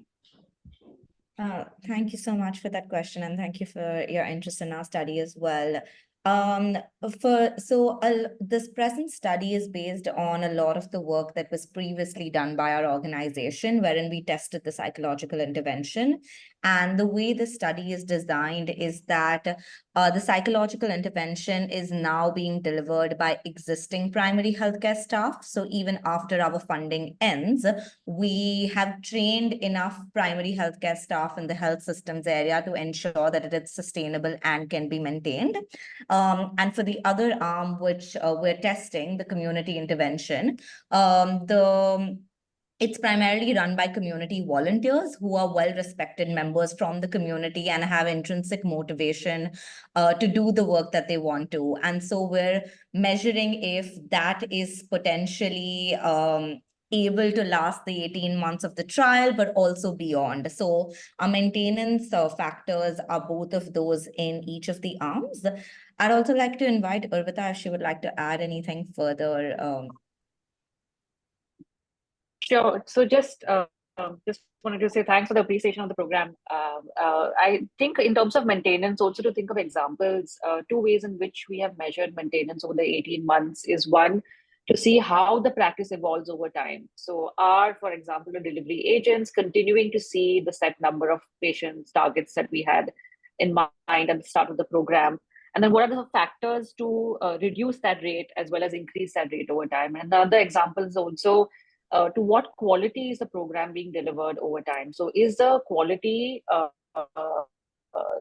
J: Thank you so much for that question, and thank you for your interest in our study as well. This present study is based on a lot of the work that was previously done by our organization, wherein we tested the psychological intervention. And the way the study is designed is that the psychological intervention is now being delivered by existing primary healthcare staff. So even after our funding ends, we have trained enough primary healthcare staff in the health systems area to ensure that it is sustainable and can be maintained. And for the other arm, which we're testing, the community intervention, it's primarily run by community volunteers who are well-respected members from the community and have intrinsic motivation to do the work that they want to. And so we're measuring if that is potentially able to last the 18 months of the trial, but also beyond. So our maintenance factors are both of those in each of the arms. I'd also like to invite Urvita if she would like to add anything further.
I: Sure. So just wanted to say thanks for the appreciation of the program. I think in terms of maintenance, also to think of examples, two ways in which we have measured maintenance over the 18 months is one, to see how the practice evolves over time. So are, for example, the delivery agents continuing to see the set number of patients targets that we had in mind at the start of the program? And then what are the factors to reduce that rate as well as increase that rate over time? And the other example is also to what quality is the program being delivered over time? So is the quality,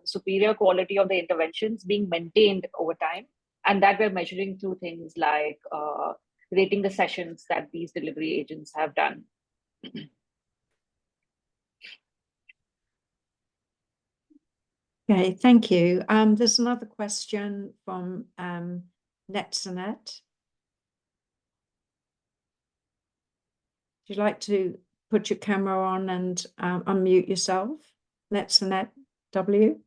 I: superior quality of the interventions being maintained over time? And that we're measuring through things like rating the sessions that these delivery agents have done.
H: Okay, thank you. There's another question from NetSanet. Would you like to put your camera on and unmute yourself? NetSanet W.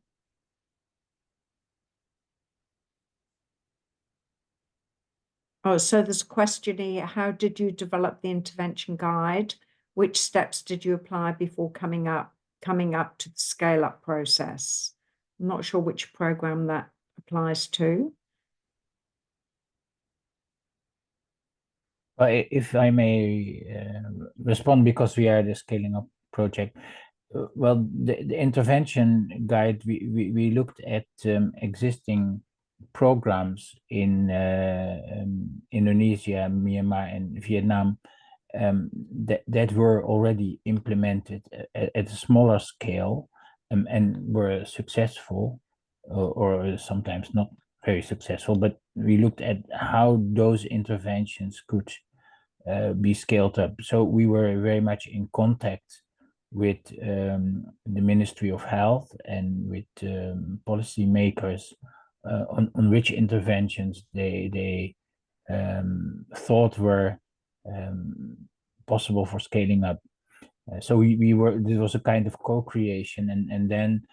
H: Oh, so there's a question here. How did you develop the intervention guide? Which steps did you apply before coming up to the scale-up process? I'm not sure which program that applies to.
K: If I may respond, because we are the scaling up project. Well, the intervention guide, we looked at existing programs in Indonesia, Myanmar, and Vietnam that were already implemented at a smaller scale, and were successful, or sometimes not very successful, but we looked at how those interventions could be scaled up. So we were very much in contact with the Ministry of Health and with policymakers on which interventions they thought were possible for scaling up. So we were, this was a kind of co-creation, and then,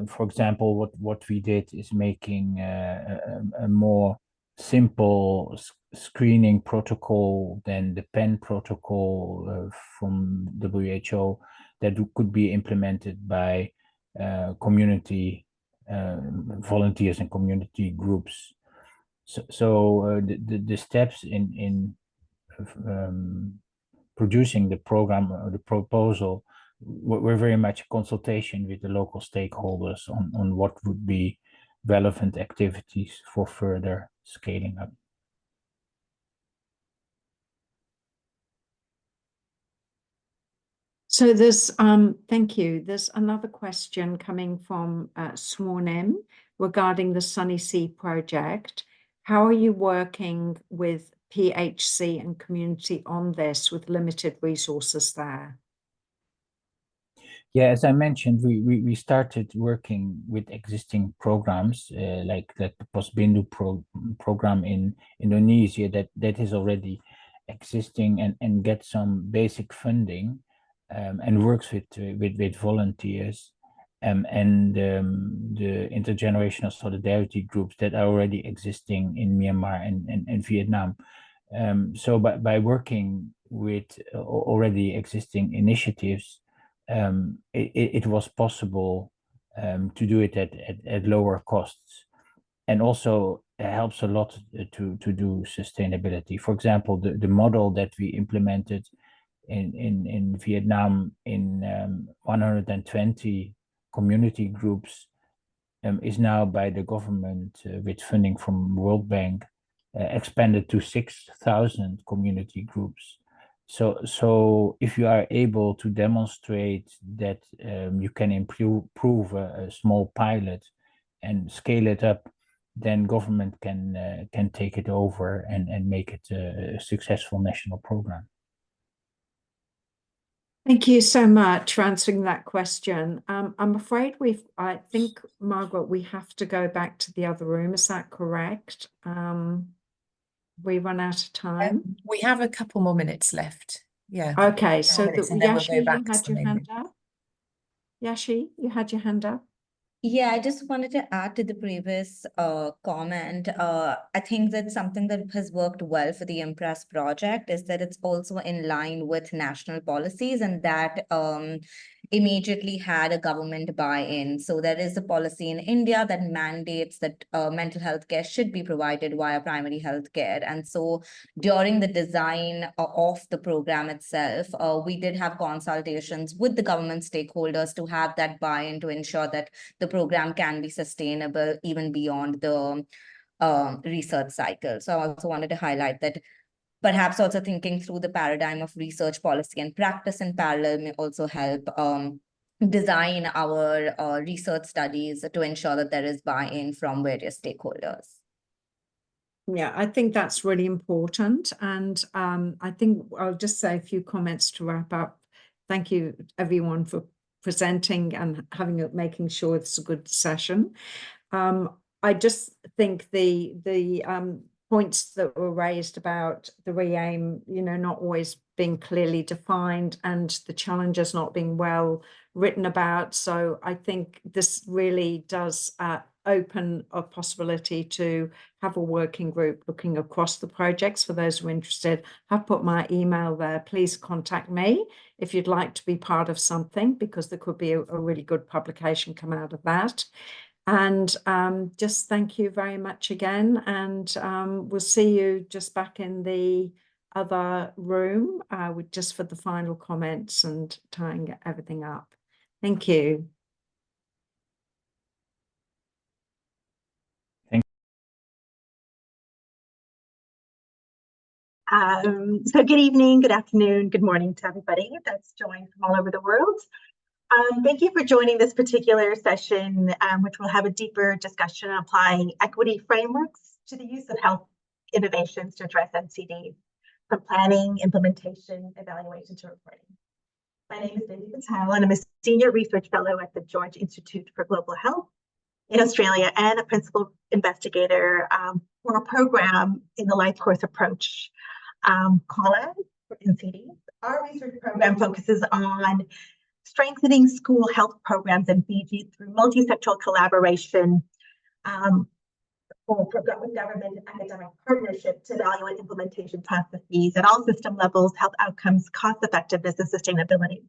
K: for example, what we did is making a more simple screening protocol than the PEN protocol from WHO that could be implemented by community volunteers and community groups. So the steps in producing the program or the proposal were very much a consultation with the local stakeholders on what would be relevant activities for further scaling up.
H: So there's, thank you. There's another question coming from Swornim regarding the Sunny Sea project. How are you working with PHC and community on this with limited resources there?
K: Yeah, as I mentioned, we started working with existing programs like the Posbindu program in Indonesia that is already existing and get some basic funding and works with volunteers and the intergenerational solidarity groups that are already existing in Myanmar and Vietnam. So by working with already existing initiatives, it was possible to do it at lower costs, and also helps a lot to do sustainability. For example, the model that we implemented in Vietnam in 120 community groups is now by the government with funding from World Bank expanded to 6,000 community groups. So if you are able to demonstrate that you can improve a small pilot and scale it up, then government can take it over and make it a successful national program.
H: Thank you so much for answering that question. I'm afraid I think, Margaret, we have to go back to the other room. Is that correct? We run out of time.
M: We have a couple more minutes left. Yeah.
H: Okay, so
M: Yashi,
H: you had your hand up. Yashi, you had your hand up.
J: Yeah, I just wanted to add to the previous comment. I think that something that has worked well for the IMPRESS project is that it's also in line with national policies, and that immediately had a government buy-in. So there is a policy in India that mandates that mental health care should be provided via primary health care. And so during the design of the program itself, we did have consultations with the government stakeholders to have that buy-in to ensure that the program can be sustainable even beyond the research cycle. So I also wanted to highlight that perhaps also thinking through the paradigm of research, policy, and practice in parallel may also help design our research studies to ensure that there is buy-in from various stakeholders.
H: Yeah, I think that's really important. And I think I'll just say a few comments to wrap up. Thank you, everyone, for presenting and making sure it's a good session. I just think the points that were raised about the re-aim, not always being clearly defined and the challenges not being well written about. So I think this really does open a possibility to have a working group looking across the projects. For those who are interested, I've put my email there. Please contact me if you'd like to be part of something, because there could be a really good publication come out of that. And just thank you very much again. And we'll see you just back in the other room just for the final comments and tying everything up. Thank you.
N: So good evening, good afternoon, good morning to everybody that's joined from all over the world. Thank you for joining this particular session, which will have a deeper discussion on applying equity frameworks to the use of health innovations to address NCD, from planning, implementation, evaluation to reporting. My name is Vindy Patel, and I'm a senior research fellow at the George Institute for Global Health in Australia and a principal investigator for a program in the life course approach call-out for NCD. Our research program focuses on strengthening school health programs in Fiji through multi-sectoral collaboration with government and academic partnership to evaluate implementation processes at all system levels, health outcomes, cost effectiveness, and sustainability.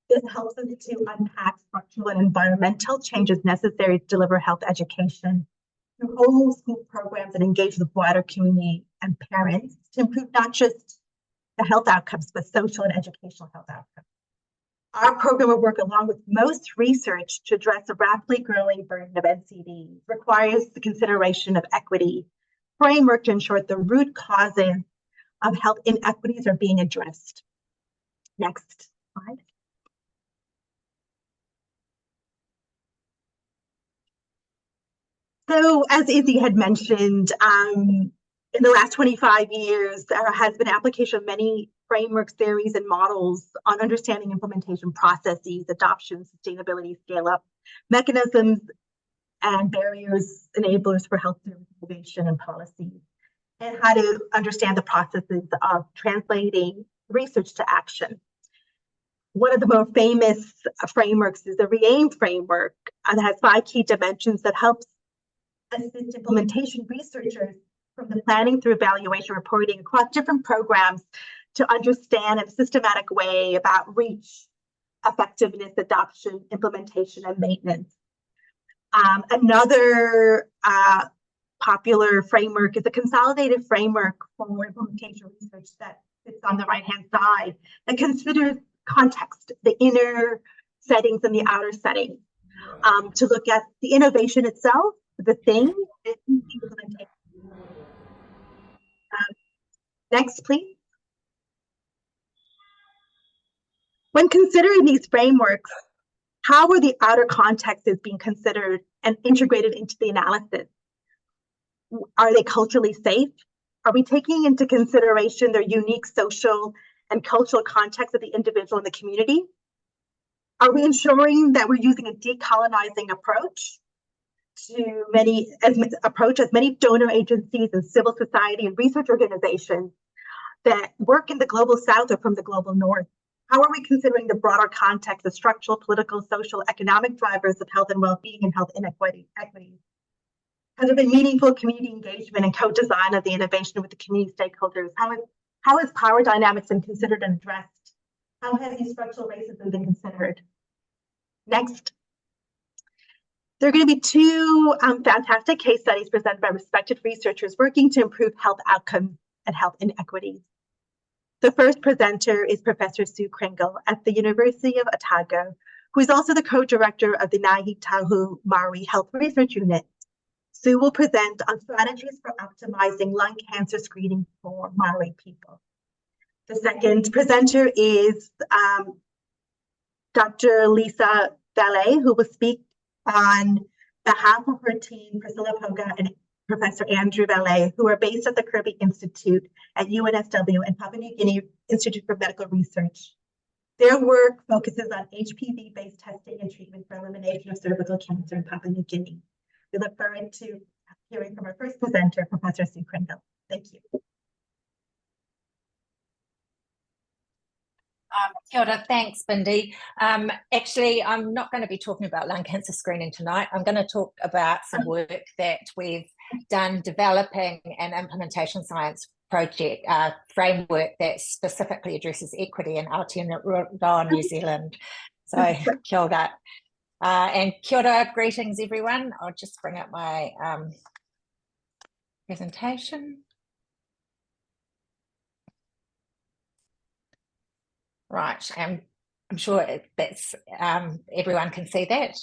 N: This helps us to unpack structural and environmental changes necessary to deliver health education through whole school programs and engage the wider community and parents to improve not just the health outcomes, but social and educational health outcomes. Our program will work along with most research to address the rapidly growing burden of NCD, requires the consideration of equity framework to ensure the root causes of health inequities are being addressed. Next slide. So as Izzy had mentioned, in the last 25 years, there has been application of many frameworks, theories, and models on understanding implementation processes, adoption, sustainability, scale-up, mechanisms, and barriers, enablers for health service innovation and policy, and how to understand the processes of translating research to action. One of the more famous frameworks is the REAIM framework that has 5 key dimensions that helps assist implementation researchers from the planning through evaluation reporting across different programs to understand in a systematic way about reach, effectiveness, adoption, implementation, and maintenance. Another popular framework is a consolidated framework for implementation research that sits on the right-hand side that considers context, the inner settings and the outer settings, to look at the innovation itself, the thing, and implementation. Next, please. When considering these frameworks, how are the outer contexts being considered and integrated into the analysis? Are they culturally safe? Are we taking into consideration their unique social and cultural context of the individual and the community? Are we ensuring that we're using a decolonizing approach to as many donor agencies and civil society and research organizations that work in the global south or from the global north? How are we considering the broader context of structural, political, social, economic drivers of health and well-being and health inequity? Has there been meaningful community engagement and co-design of the innovation with the community stakeholders? How has power dynamics been considered and addressed? How has these structural racism been considered? Next. There are going to be 2 fantastic case studies presented by respected researchers working to improve health outcomes and health inequities. The first presenter is Professor Sue Kringle at the University of Otago, who is also the co-director of the Ngāi Tahu Maori Health Research Unit. Sue will present on strategies for optimizing lung cancer screening for Maori people. The second presenter is Dr. Lisa Valet, who will speak on behalf of her team, Priscilla Poga and Professor Andrew Valet, who are based at the Kirby Institute at UNSW and Papua New Guinea Institute for Medical Research. Their work focuses on HPV-based testing and treatment for elimination of cervical cancer in Papua New Guinea. We look forward to hearing from our first presenter, Professor Sue Kringle. Thank you.
O: Kia ora, thanks, Bindi. Actually, I'm not going to be talking about lung cancer screening tonight. I'm going to talk about some work that we've done developing an implementation science project framework that specifically addresses equity in Aotearoa, New Zealand. So, kia ora. And kia ora, greetings, everyone. I'll just bring up my presentation. Right, I'm sure that's everyone can see that.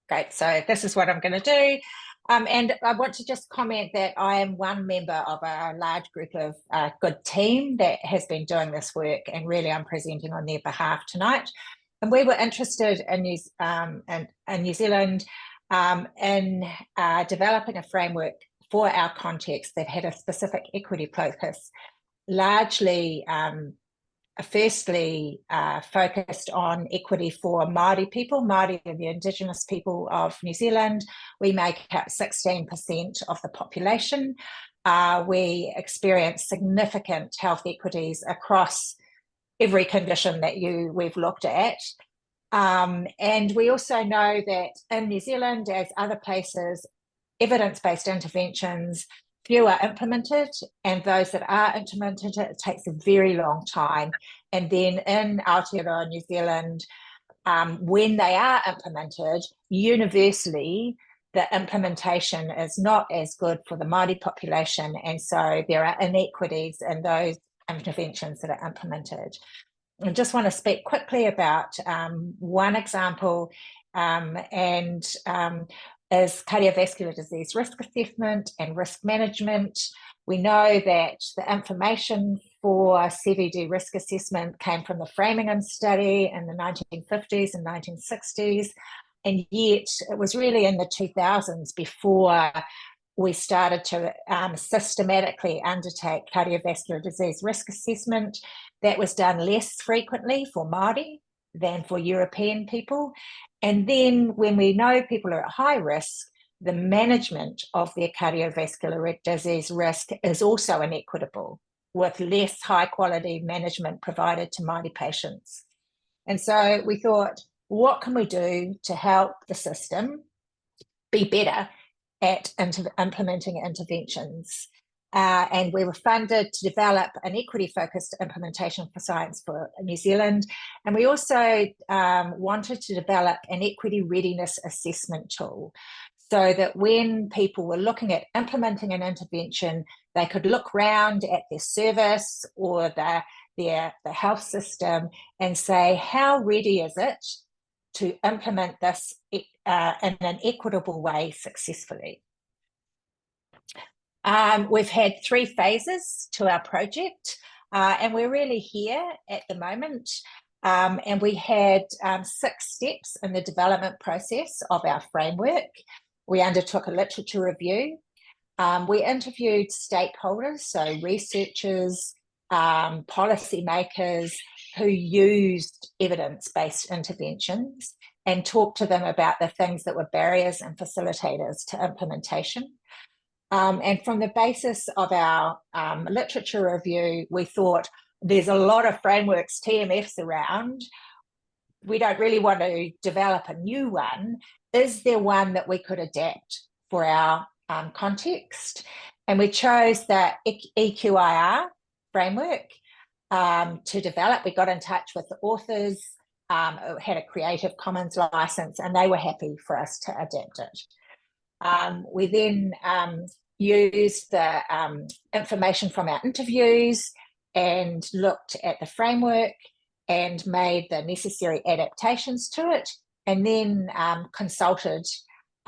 O: Great, so this is what I'm going to do. And I want to just comment that I am one member of a large group of good team that has been doing this work, and really I'm presenting on their behalf tonight. And we were interested in New Zealand in developing a framework for our context that had a specific equity focus, largely firstly focused on equity for Māori people. Māori are the Indigenous people of New Zealand. We make up 16% of the population. We experience significant health equities across every condition that we've looked at. And we also know that in New Zealand, as other places, evidence-based interventions, few are implemented, and those that are implemented, it takes a very long time. And then in Aotearoa, New Zealand, when they are implemented, universally, the implementation is not as good for the Māori population, and so there are inequities in those interventions that are implemented. I just want to speak quickly about one example, is cardiovascular disease risk assessment and risk management. We know that the information for CVD risk assessment came from the Framingham study in the 1950s and 1960s, and yet it was really in the 2000s before we started to systematically undertake cardiovascular disease risk assessment. That was done less frequently for Māori than for European people. And then when we know people are at high risk, the management of their cardiovascular disease risk is also inequitable, with less high quality management provided to Māori patients. And so we thought, what can we do to help the system be better at implementing interventions? And we were funded to develop an equity-focused implementation for science for New Zealand. And we also wanted to develop an equity readiness assessment tool so that when people were looking at implementing an intervention, they could look round at their service or the health system and say, how ready is it to implement this in an equitable way successfully? We've had 3 phases to our project, and we're really here at the moment. And we had 6 steps in the development process of our framework. We undertook a literature review. We interviewed stakeholders, so researchers, policymakers who used evidence-based interventions, and talked to them about the things that were barriers and facilitators to implementation. And from the basis of our literature review, we thought there's a lot of frameworks, TMFs around. We don't really want to develop a new one. Is there one that we could adapt for our context? And we chose the EQIR framework to develop. We got in touch with the authors, had a Creative Commons license, and they were happy for us to adapt it. We then used the information from our interviews and looked at the framework and made the necessary adaptations to it, and then consulted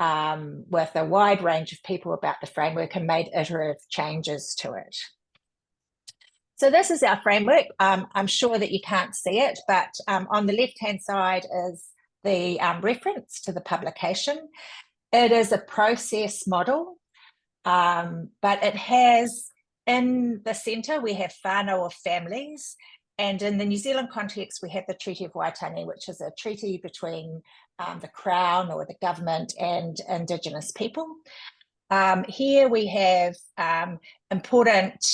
O: with a wide range of people about the framework and made iterative changes to it. So this is our framework. I'm sure that you can't see it, but on the left-hand side is the reference to the publication. It is a process model, but it has, in the centre, we have whānau of families, and in the New Zealand context, we have the Treaty of Waitangi, which is a treaty between the Crown or the government and Indigenous people. Here we have important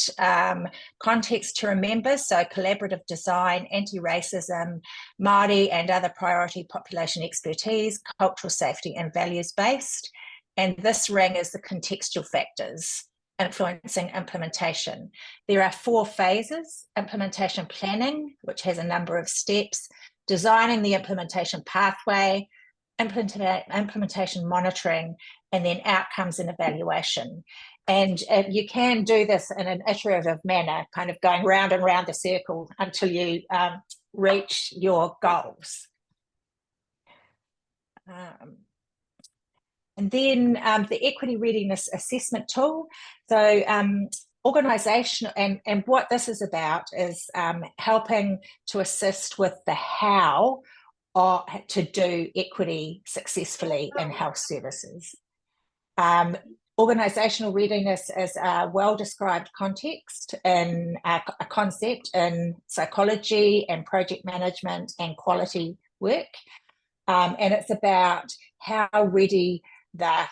O: context to remember, so collaborative design, anti-racism, Māori and other priority population expertise, cultural safety and values-based. And this ring is the contextual factors influencing implementation. There are 4 phases: implementation planning, which has a number of steps, designing the implementation pathway, implementation monitoring, and then outcomes and evaluation. And you can do this in an iterative manner, kind of going round and round the circle until you reach your goals. And then the equity readiness assessment tool. So organisation, and what this is about is helping to assist with the how to do equity successfully in health services. Organisational readiness is a well-described context in a concept in psychology and project management and quality work. And it's about how ready the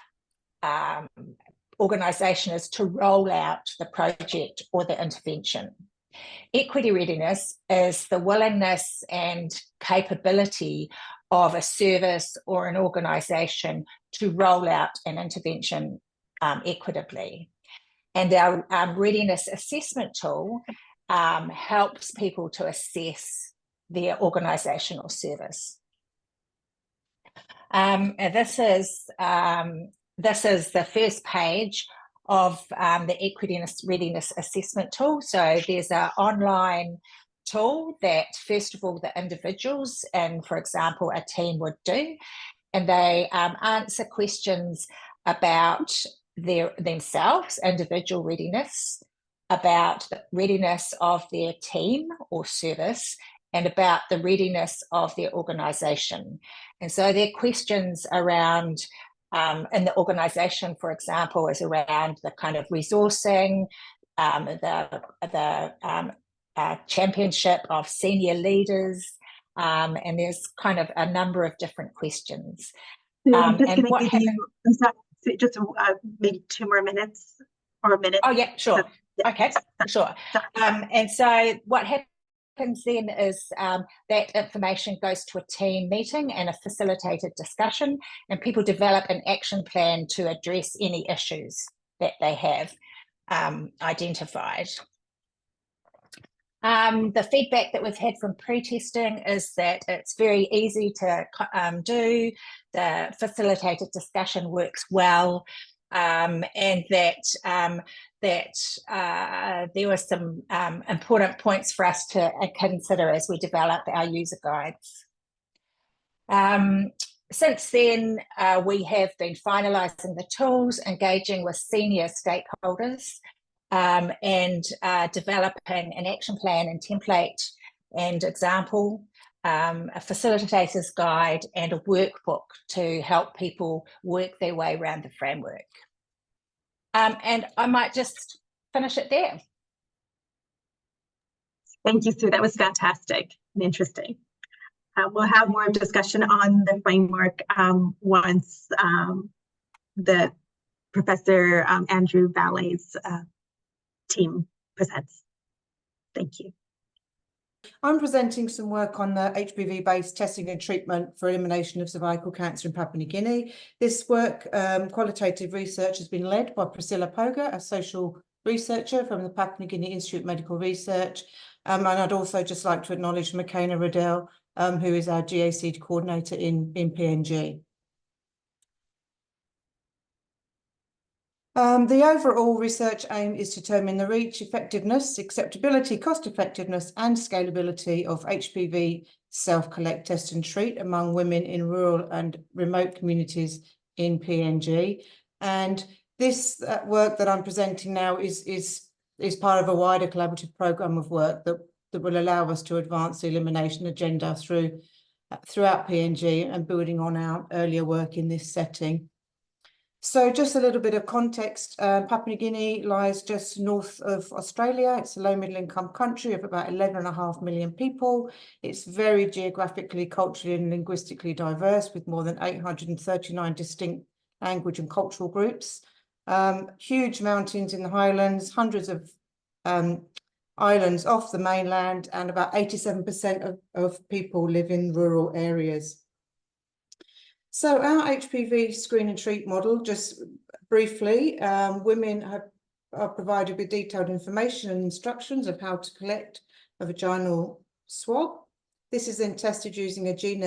O: organisation is to roll out the project or the intervention. Equity readiness is the willingness and capability of a service or an organisation to roll out an intervention equitably. And our readiness assessment tool helps people to assess their organisational service. And this is the first page of the equity readiness assessment tool. So there's an online tool that, first of all, the individuals and, for example, a team would do, and they answer questions about themselves, individual readiness, about the readiness of their team or service, and about the readiness of their organisation. And so their questions around in the organisation, for example, is around the kind of resourcing, the championship of senior leaders, and there's kind of a number of different questions.
N: I'm just going to give you, I'm sorry, just maybe 2 more minutes or a minute.
O: Oh, yeah, sure. Yeah. Okay, sure. And so what happens then is that information goes to a team meeting and a facilitated discussion, and people develop an action plan to address any issues that they have identified. The feedback that we've had from pre-testing is that it's very easy to do. The facilitated discussion works well, and that there were some important points for us to consider as we develop our user guides. Since then, we have been finalising the tools, engaging with senior stakeholders, and developing an action plan and template and example, a facilitator's guide, and a workbook to help people work their way around the framework. And I might just finish it there.
N: Thank you, Sue. That was fantastic and interesting. We'll have more discussion on the framework once the Professor Andrew Ballet's team presents. Thank you.
P: I'm presenting some work on the HPV-based testing and treatment for elimination of cervical cancer in Papua New Guinea. This work, qualitative research, has been led by Priscilla Poga, a social researcher from the Papua New Guinea Institute of Medical Research. And I'd also just like to acknowledge McKenna Riddell, who is our GACD coordinator in PNG. The overall research aim is to determine the reach, effectiveness, acceptability, cost effectiveness and scalability of HPV self-collect, test and treat among women in rural and remote communities in PNG. And this work that I'm presenting now is part of a wider collaborative programme of work that will allow us to advance the elimination agenda throughout PNG and building on our earlier work in this setting. So just a little bit of context, Papua New Guinea lies just north of Australia. It's a low middle income country of about 11.5 million people. It's very geographically, culturally and linguistically diverse, with more than 839 distinct language and cultural groups. Huge mountains in the highlands, hundreds of islands off the mainland, and about 87% of people live in rural areas. So our HPV screen and treat model, just briefly, women are provided with detailed information and instructions of how to collect a vaginal swab. This is then tested using a gene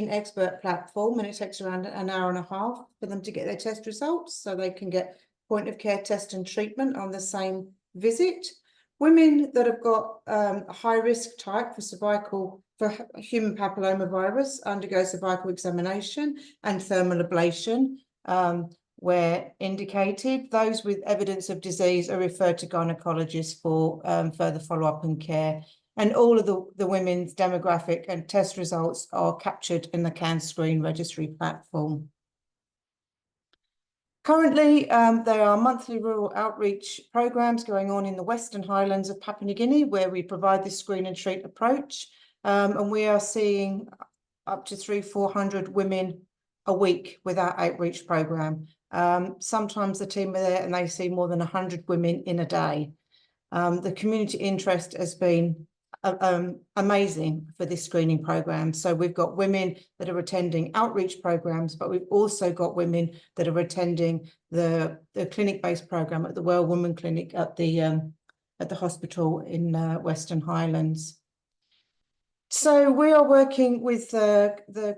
P: expert platform, and it takes around an hour and a half for them to get their test results, so they can get point of care test and treatment on the same visit. Women that have got a high risk type for human papillomavirus undergo cervical examination and thermal ablation where indicated. Those with evidence of disease are referred to gynecologists for further follow-up and care. And all of the women's demographic and test results are captured in the CanScreen registry platform. Currently, there are monthly rural outreach programs going on in the Western Highlands of Papua New Guinea, where we provide this screen and treat approach. And we are seeing up to 300-400 women a week with our outreach program. Sometimes the team are there and they see more than 100 women in a day. The community interest has been amazing for this screening program. So we've got women that are attending outreach programs, but we've also got women that are attending the clinic-based program at the Well Woman Clinic at the hospital in Western Highlands. So we are working with the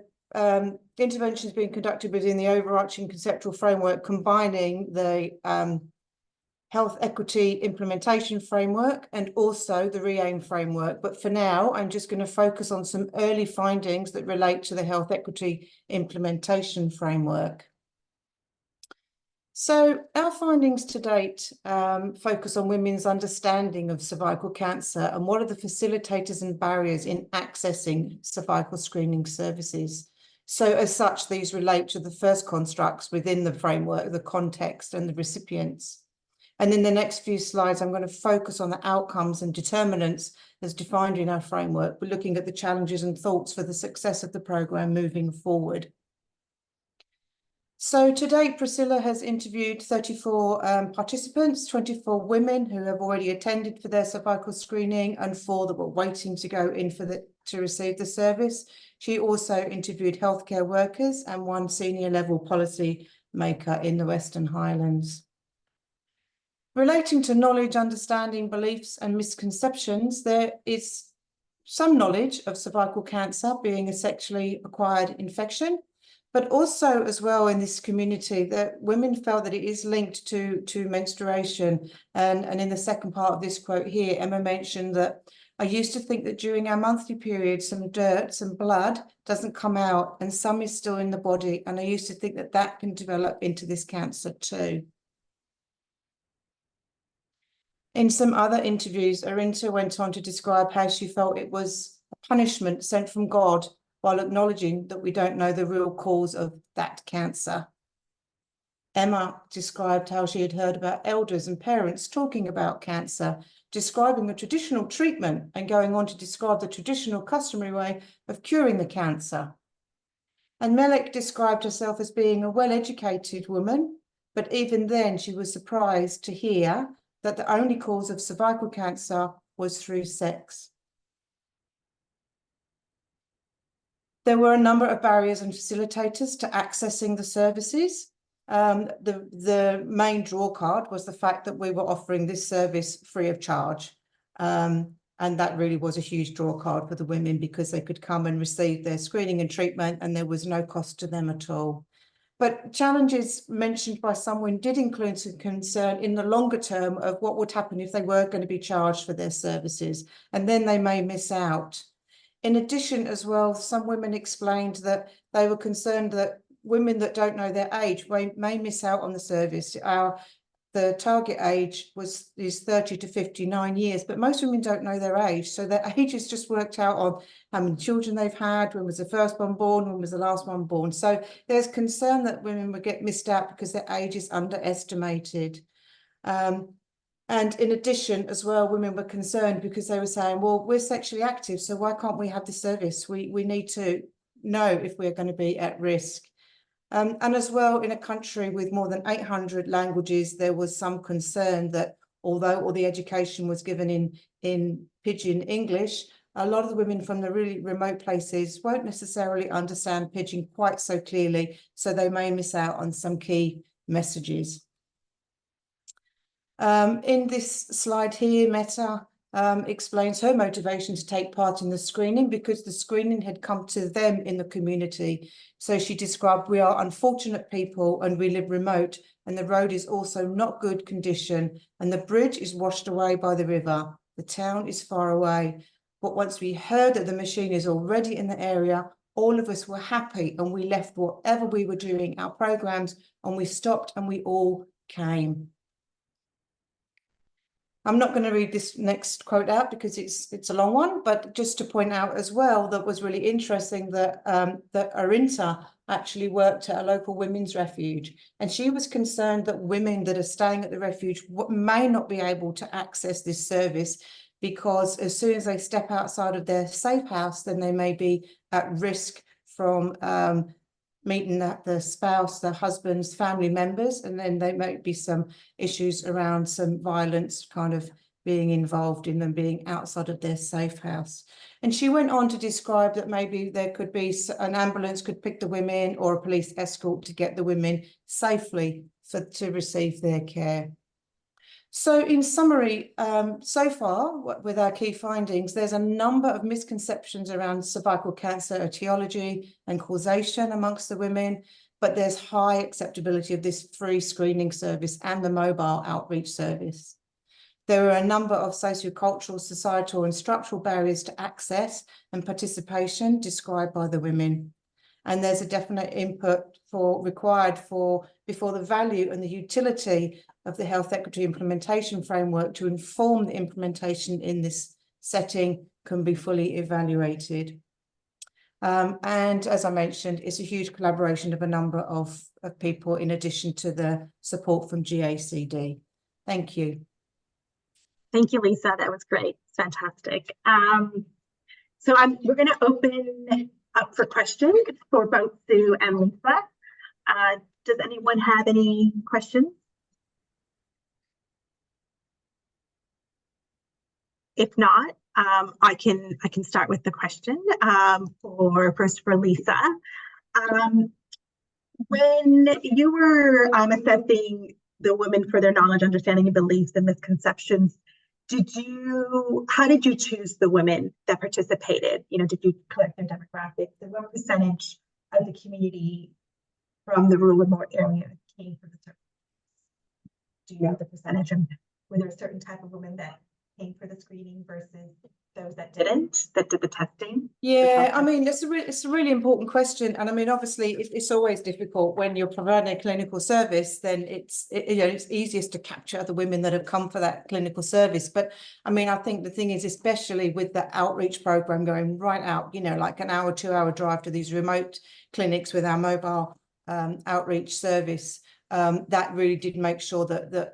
P: interventions being conducted within the overarching conceptual framework, combining the Health Equity Implementation Framework and also the REAIM framework. But for now, I'm just going to focus on some early findings that relate to the Health Equity Implementation Framework. So our findings to date focus on women's understanding of cervical cancer and what are the facilitators and barriers in accessing cervical screening services. So as such, these relate to the first constructs within the framework, the context and the recipients. And in the next few slides, I'm going to focus on the outcomes and determinants as defined in our framework. We're looking at the challenges and thoughts for the success of the programme moving forward. So to date, Priscilla has interviewed 34 participants, 24 women who have already attended for their cervical screening and 4 that were waiting to go in to receive the service. She also interviewed healthcare workers and 1 senior level policy maker in the Western Highlands. Relating to knowledge, understanding, beliefs and misconceptions, there is some knowledge of cervical cancer being a sexually acquired infection, but also as well in this community that women felt that it is linked to menstruation. And in the second part of this quote here, Emma mentioned that I used to think that during our monthly period, some dirt, some blood doesn't come out and some is still in the body. And I used to think that that can develop into this cancer too. In some other interviews, Arinta went on to describe how she felt it was a punishment sent from God while acknowledging that we don't know the real cause of that cancer. Emma described how she had heard about elders and parents talking about cancer, describing the traditional treatment and going on to describe the traditional customary way of curing the cancer. And Melek described herself as being a well-educated woman, but even then she was surprised to hear that the only cause of cervical cancer was through sex. There were a number of barriers and facilitators to accessing the services. The main draw card was the fact that we were offering this service free of charge. And that really was a huge draw card for the women because they could come and receive their screening and treatment and there was no cost to them at all. But challenges mentioned by someone did include some concern in the longer term of what would happen if they were going to be charged for their services, and then they may miss out. In addition as well, some women explained that they were concerned that women that don't know their age may miss out on the service. The target age is 30 to 59 years, but most women don't know their age. So their age is just worked out on how many children they've had, when was the first one born, when was the last one born. So there's concern that women would get missed out because their age is underestimated. And in addition as well, women were concerned because they were saying, well, we're sexually active, so why can't we have this service? We need to know if we're going to be at risk. And as well, in a country with more than 800 languages, there was some concern that although all the education was given in Pidgin English, a lot of the women from the really remote places won't necessarily understand Pidgin quite so clearly, so they may miss out on some key messages. In this slide here, Meta explains her motivation to take part in the screening because the screening had come to them in the community. So she described, we are unfortunate people and we live remote and the road is also not good condition and the bridge is washed away by the river. The town is far away. But once we heard that the machine is already in the area, all of us were happy and we left whatever we were doing, our programs, and we stopped and we all came. I'm not going to read this next quote out because it's a long one, but just to point out as well that was really interesting that that Arinta actually worked at a local women's refuge, and she was concerned that women that are staying at the refuge may not be able to access this service because as soon as they step outside of their safe house, then they may be at risk from meeting the spouse, the husband's family members, and then there might be some issues around some violence kind of being involved in them being outside of their safe house. And she went on to describe that maybe there could be an ambulance could pick the women or a police escort to get the women safely to receive their care. So in summary, so far with our key findings, there's a number of misconceptions around cervical cancer etiology and causation amongst the women, but there's high acceptability of this free screening service and the mobile outreach service. There are a number of sociocultural, societal and structural barriers to access and participation described by the women. And there's a definite input required before the value and the utility of the health equity implementation framework to inform the implementation in this setting can be fully evaluated. And as I mentioned, it's a huge collaboration of a number of people in addition to the support from GACD. Thank you.
N: Thank you, Lisa. That was great. It's fantastic. So we're going to open up for questions for both Sue and Lisa. Does anyone have any questions? If not, I can start with the question first for Lisa. When you were assessing the women for their knowledge, understanding, and beliefs and misconceptions, how did you choose the women that participated? You know, did you collect their demographics? And what percentage of the community from the rural remote area came from the service? Do you know the percentage? And were there a certain type of women that came for the screening versus those that didn't, that did the testing?
P: Yeah, I mean, it's a really important question. And I mean, obviously, it's always difficult when you're providing a clinical service, then it's easiest to capture the women that have come for that clinical service. But I mean, I think the thing is, especially with the outreach program going right out, you know, like an hour, 2-hour drive to these remote clinics with our mobile outreach service, that really did make sure that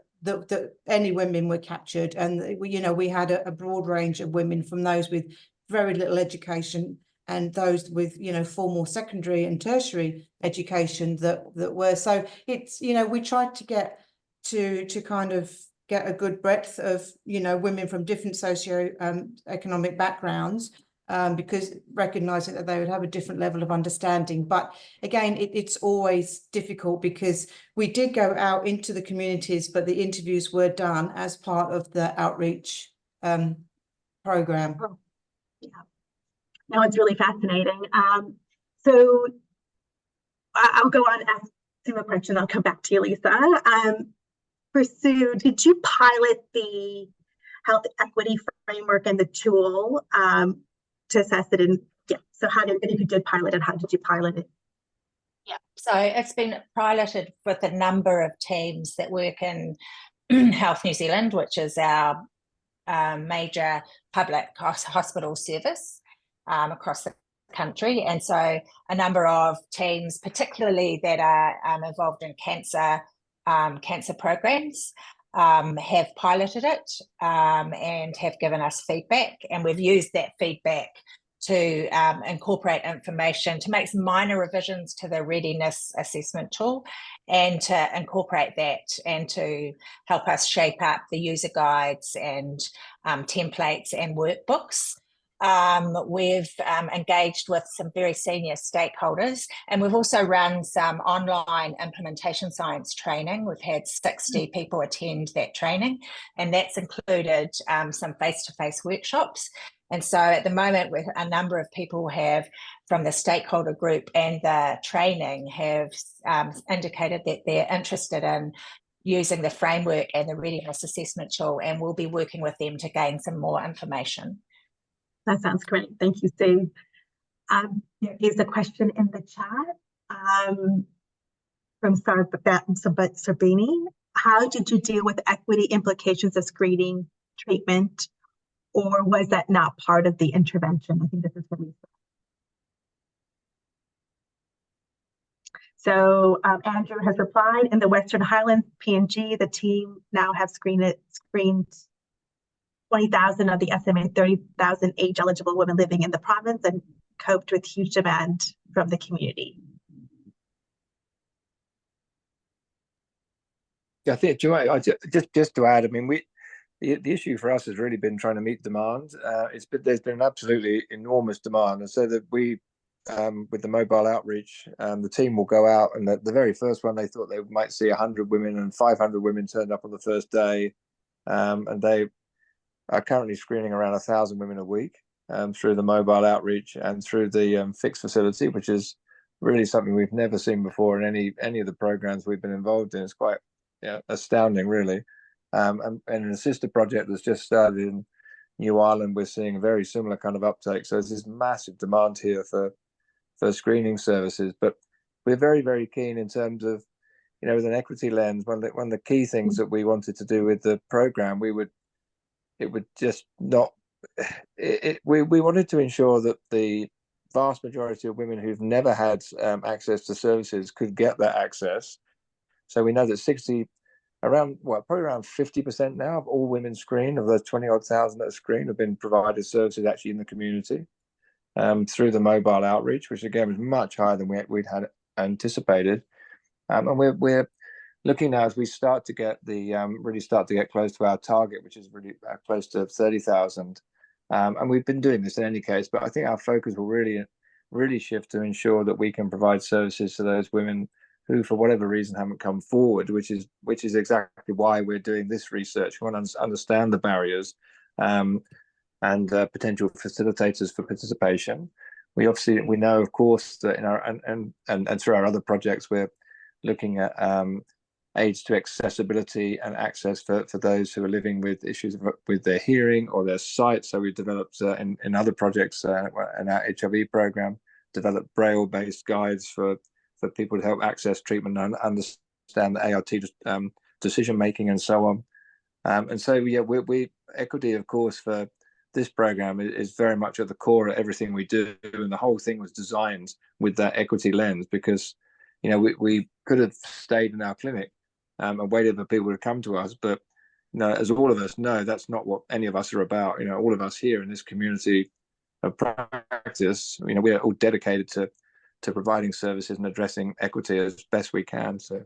P: any women were captured, and you know, we had a broad range of women, from those with very little education and those with, you know, formal secondary and tertiary education that were. So it's, you know, we tried to get to kind of get a good breadth of, you know, women from different socio-economic backgrounds, because recognizing that they would have a different level of understanding. But again, it's always difficult because we did go out into the communities, but the interviews were done as part of the outreach program.
N: Oh, yeah. No, it's really fascinating. So I'll go on and ask Sue a question. I'll come back to you, Lisa. For Sue, did you pilot the health equity framework and the tool to assess it? And yeah, so if you did pilot it, how did you pilot it?
O: Yeah, so it's been piloted with a number of teams that work in Health New Zealand, which is our major public hospital service across the country. And so a number of teams, particularly that are involved in cancer programs, have piloted it and have given us feedback, and we've used that feedback to incorporate information, to make some minor revisions to the readiness assessment tool, and to incorporate that and to help us shape up the user guides and templates and workbooks. We've engaged with some very senior stakeholders, and we've also run some online implementation science training. We've had 60 people attend that training, and that's included some face-to-face workshops. And so at the moment, with a number of people from the stakeholder group and the training have indicated that they're interested in using the framework and the readiness assessment tool, and we'll be working with them to gain some more information.
N: That sounds great. Thank you, Sue. There is a question in the chat from Sarbini. How did you deal with equity implications of screening treatment, or was that not part of the intervention? I think this is for Lisa. So Andrew has replied, in the Western Highlands PNG, the team now have screened 20,000 of the estimated 30,000 age-eligible women living in the province and coped with huge demand from the community.
Q: Yeah, I think, just to add, I mean, the issue for us has really been trying to meet demand. There's been absolutely enormous demand, and so that we, with the mobile outreach, the team will go out, and the very first one they thought they might see 100 women, and 500 women turned up on the first day, and they are currently screening around 1,000 women a week through the mobile outreach and through the fixed facility, which is really something we've never seen before in any of the programs we've been involved in. It's quite astounding, really. And a sister project that's just started in New Ireland, we're seeing a very similar kind of uptake. So there's this massive demand here for screening services. But we're very, very keen in terms of, with an equity lens. One of the key things that we wanted to do with the program, we wanted to ensure that the vast majority of women who've never had access to services could get that access. So we know that probably around 50% now of all women screened, of those 20-odd thousand that are screened, have been provided services actually in the community through the mobile outreach, which again was much higher than we'd had anticipated. And we're looking now, as we start to get really start to get close to our target, which is really close to 30,000. And we've been doing this in any case, but I think our focus will really shift to ensure that we can provide services to those women who, for whatever reason, haven't come forward, which is exactly why we're doing this research. We want to understand the barriers and potential facilitators for participation. We know, of course, that in our and through our other projects, we're looking at aids to accessibility and access for those who are living with issues with their hearing or their sight. So we've developed in other projects in our HIV program, developed Braille-based guides for people to help access treatment and understand the ART decision making and so on. And so we equity, of course, for this program is very much at the core of everything we do, and the whole thing was designed with that equity lens, because we could have stayed in our clinic and waited for people to come to us, but as all of us know, that's not what any of us are about. All of us here in this community of practice, we're all dedicated to providing services and addressing equity as best we can. So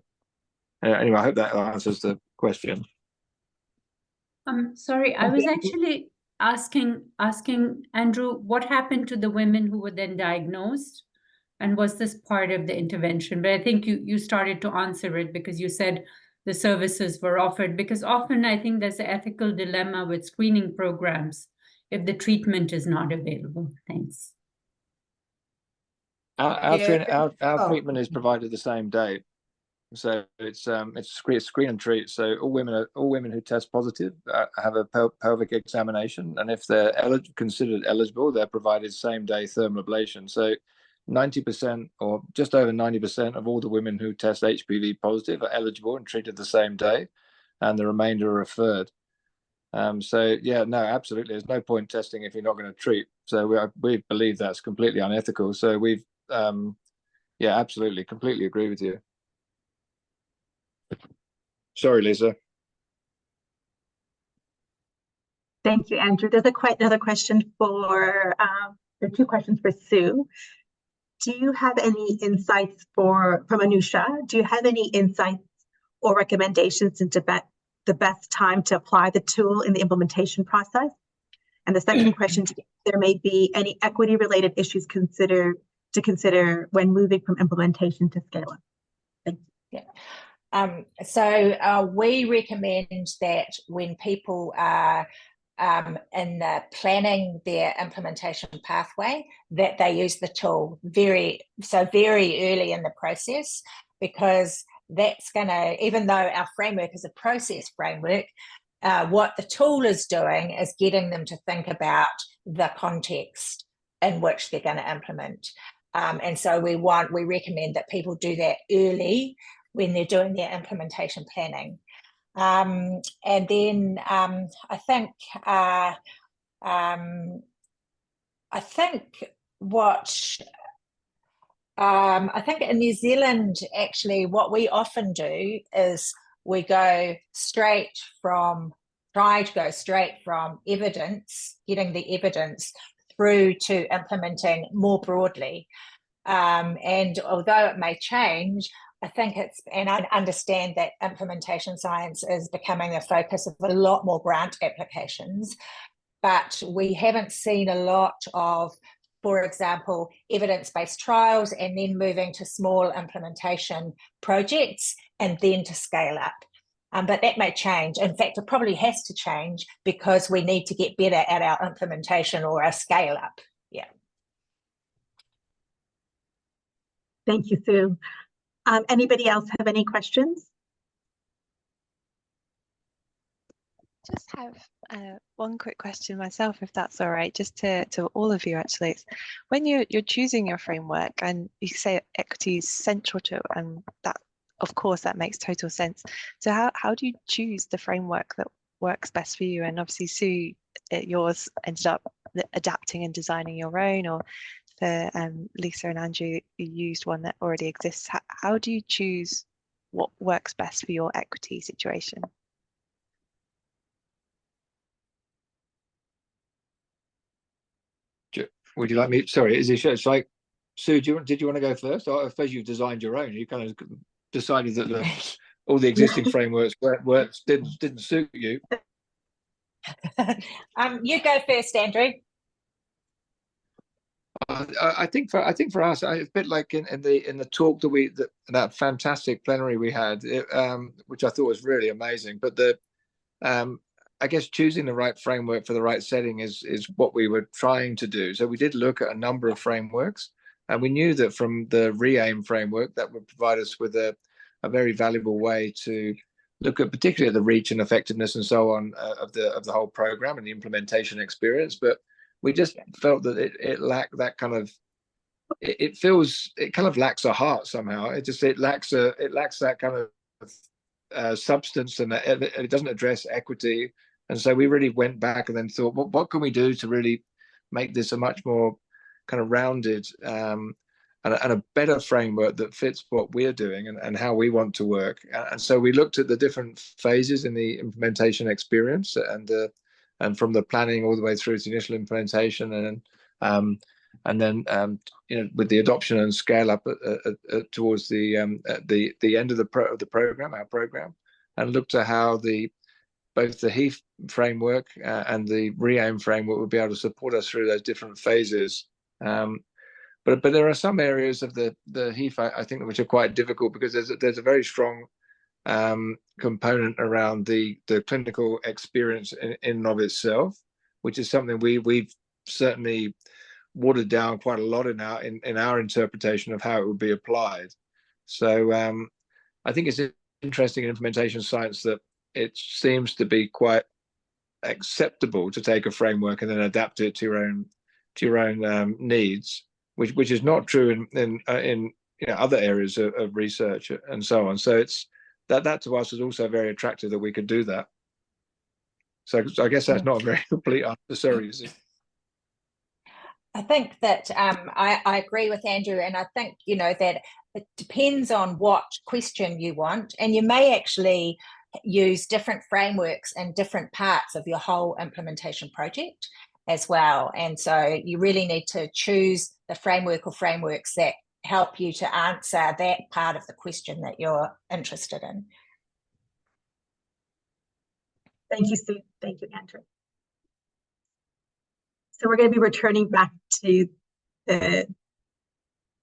Q: anyway, I hope that answers the question.
C: Sorry, I was actually asking Andrew, what happened to the women who were then diagnosed, and was this part of the intervention? But I think you started to answer it, because you said the services were offered, because often I think there's an ethical dilemma with screening programs if the treatment is not available. Thanks.
Q: Our treatment is provided the same day, so it's screen and treat. So all women who test positive have a pelvic examination, and if they're considered eligible, they're provided same day thermal ablation. So 90% or just over 90% of all the women who test HPV positive are eligible and treated the same day, and the remainder are referred. So yeah, no, absolutely, there's no point testing if you're not going to treat. So we believe that's completely unethical. So we've yeah, absolutely, completely agree with you. Sorry, Lisa.
N: Thank you, Andrew. There's another question there are two questions for Sue. Do you have any insights from Anusha? Do you have any insights or recommendations into the best time to apply the tool in the implementation process? And the second question, there may be any equity-related issues to consider when moving from implementation to scale-up. Thank you.
O: Yeah. So we recommend that when people are in the planning their implementation pathway, that they use the tool very early in the process, because that's going to, even though our framework is a process framework, what the tool is doing is getting them to think about the context in which they're going to implement. And so we recommend that people do that early when they're doing their implementation planning. And then I think in New Zealand, actually, what we often do is we try to go straight from evidence, getting the evidence, through to implementing more broadly. And although it may change, I think and I understand that implementation science is becoming the focus of a lot more grant applications, but we haven't seen a lot of, for example, evidence-based trials and then moving to small implementation projects and then to scale up. But that may change. In fact, it probably has to change because we need to get better at our implementation or our scale up. Yeah.
N: Thank you, Sue. Anybody else have any questions?
D: Just have one quick question myself, if that's all right, just to all of you actually. It's when you're choosing your framework and you say equity is central to it, and that, of course, that makes total sense. So how do you choose the framework that works best for you? And obviously, Sue, yours ended up adapting and designing your own, or for Lisa and Andrew, you used one that already exists. How do you choose what works best for your equity situation?
Q: Would you like me? Sorry, is it like, Sue, did you want to go first? I suppose you've designed your own. You kind of decided that all the existing frameworks didn't suit you.
O: You go first, Andrew.
Q: I think for us, it's a bit like in the talk that fantastic plenary we had, which I thought was really amazing. But I guess choosing the right framework for the right setting is what we were trying to do. So we did look at a number of frameworks, and we knew that from the REAIM framework that would provide us with a very valuable way to look at, particularly at the reach and effectiveness and so on of the whole program and the implementation experience. But we just felt that it lacked that kind of, it kind of lacks a heart somehow. It lacks that kind of substance, and it doesn't address equity. And so we really went back and then thought, what can we do to really make this a much more kind of rounded and a better framework that fits what we're doing and how we want to work. And so we looked at the different phases in the implementation experience, and from the planning all the way through to initial implementation, and then with the adoption and scale up towards the end of the program, our program, and looked at how both the HEAF framework and the REAIM framework would be able to support us through those different phases. But there are some areas of the HEAF, I think, which are quite difficult because there's a very strong component around the clinical experience in and of itself, which is something we've certainly watered down quite a lot in our interpretation of how it would be applied. So I think it's interesting in implementation science that it seems to be quite acceptable to take a framework and then adapt it to your own needs, which is not true in other areas of research and so on. So it's that to us is also very attractive that we could do that. So I guess that's not a very complete answer. Sorry.
O: I think that I agree with Andrew, and I think that it depends on what question you want, and you may actually use different frameworks in different parts of your whole implementation project as well. And so you really need to choose the framework or frameworks that help you to answer that part of the question that you're interested in.
N: Thank you, Sue. Thank you, Andrew. So we're going to be returning back to the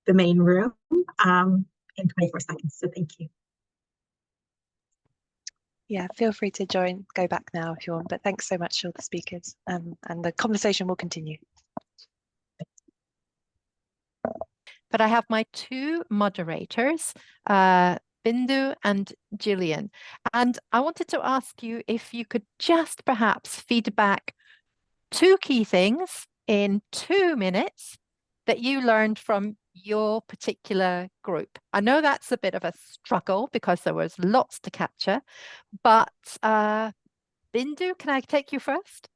N: main room in 24 seconds. So thank you.
D: Yeah, feel free to go back now if you want, but thanks so much to all the speakers, and the conversation will continue.
A: But I have my two moderators, Bindu and Gillian, and I wanted to ask you if you could just perhaps feedback two key things in 2 minutes that you learned from your particular group? I know that's a bit of a struggle because there was lots to capture, but Bindu, can I take you first?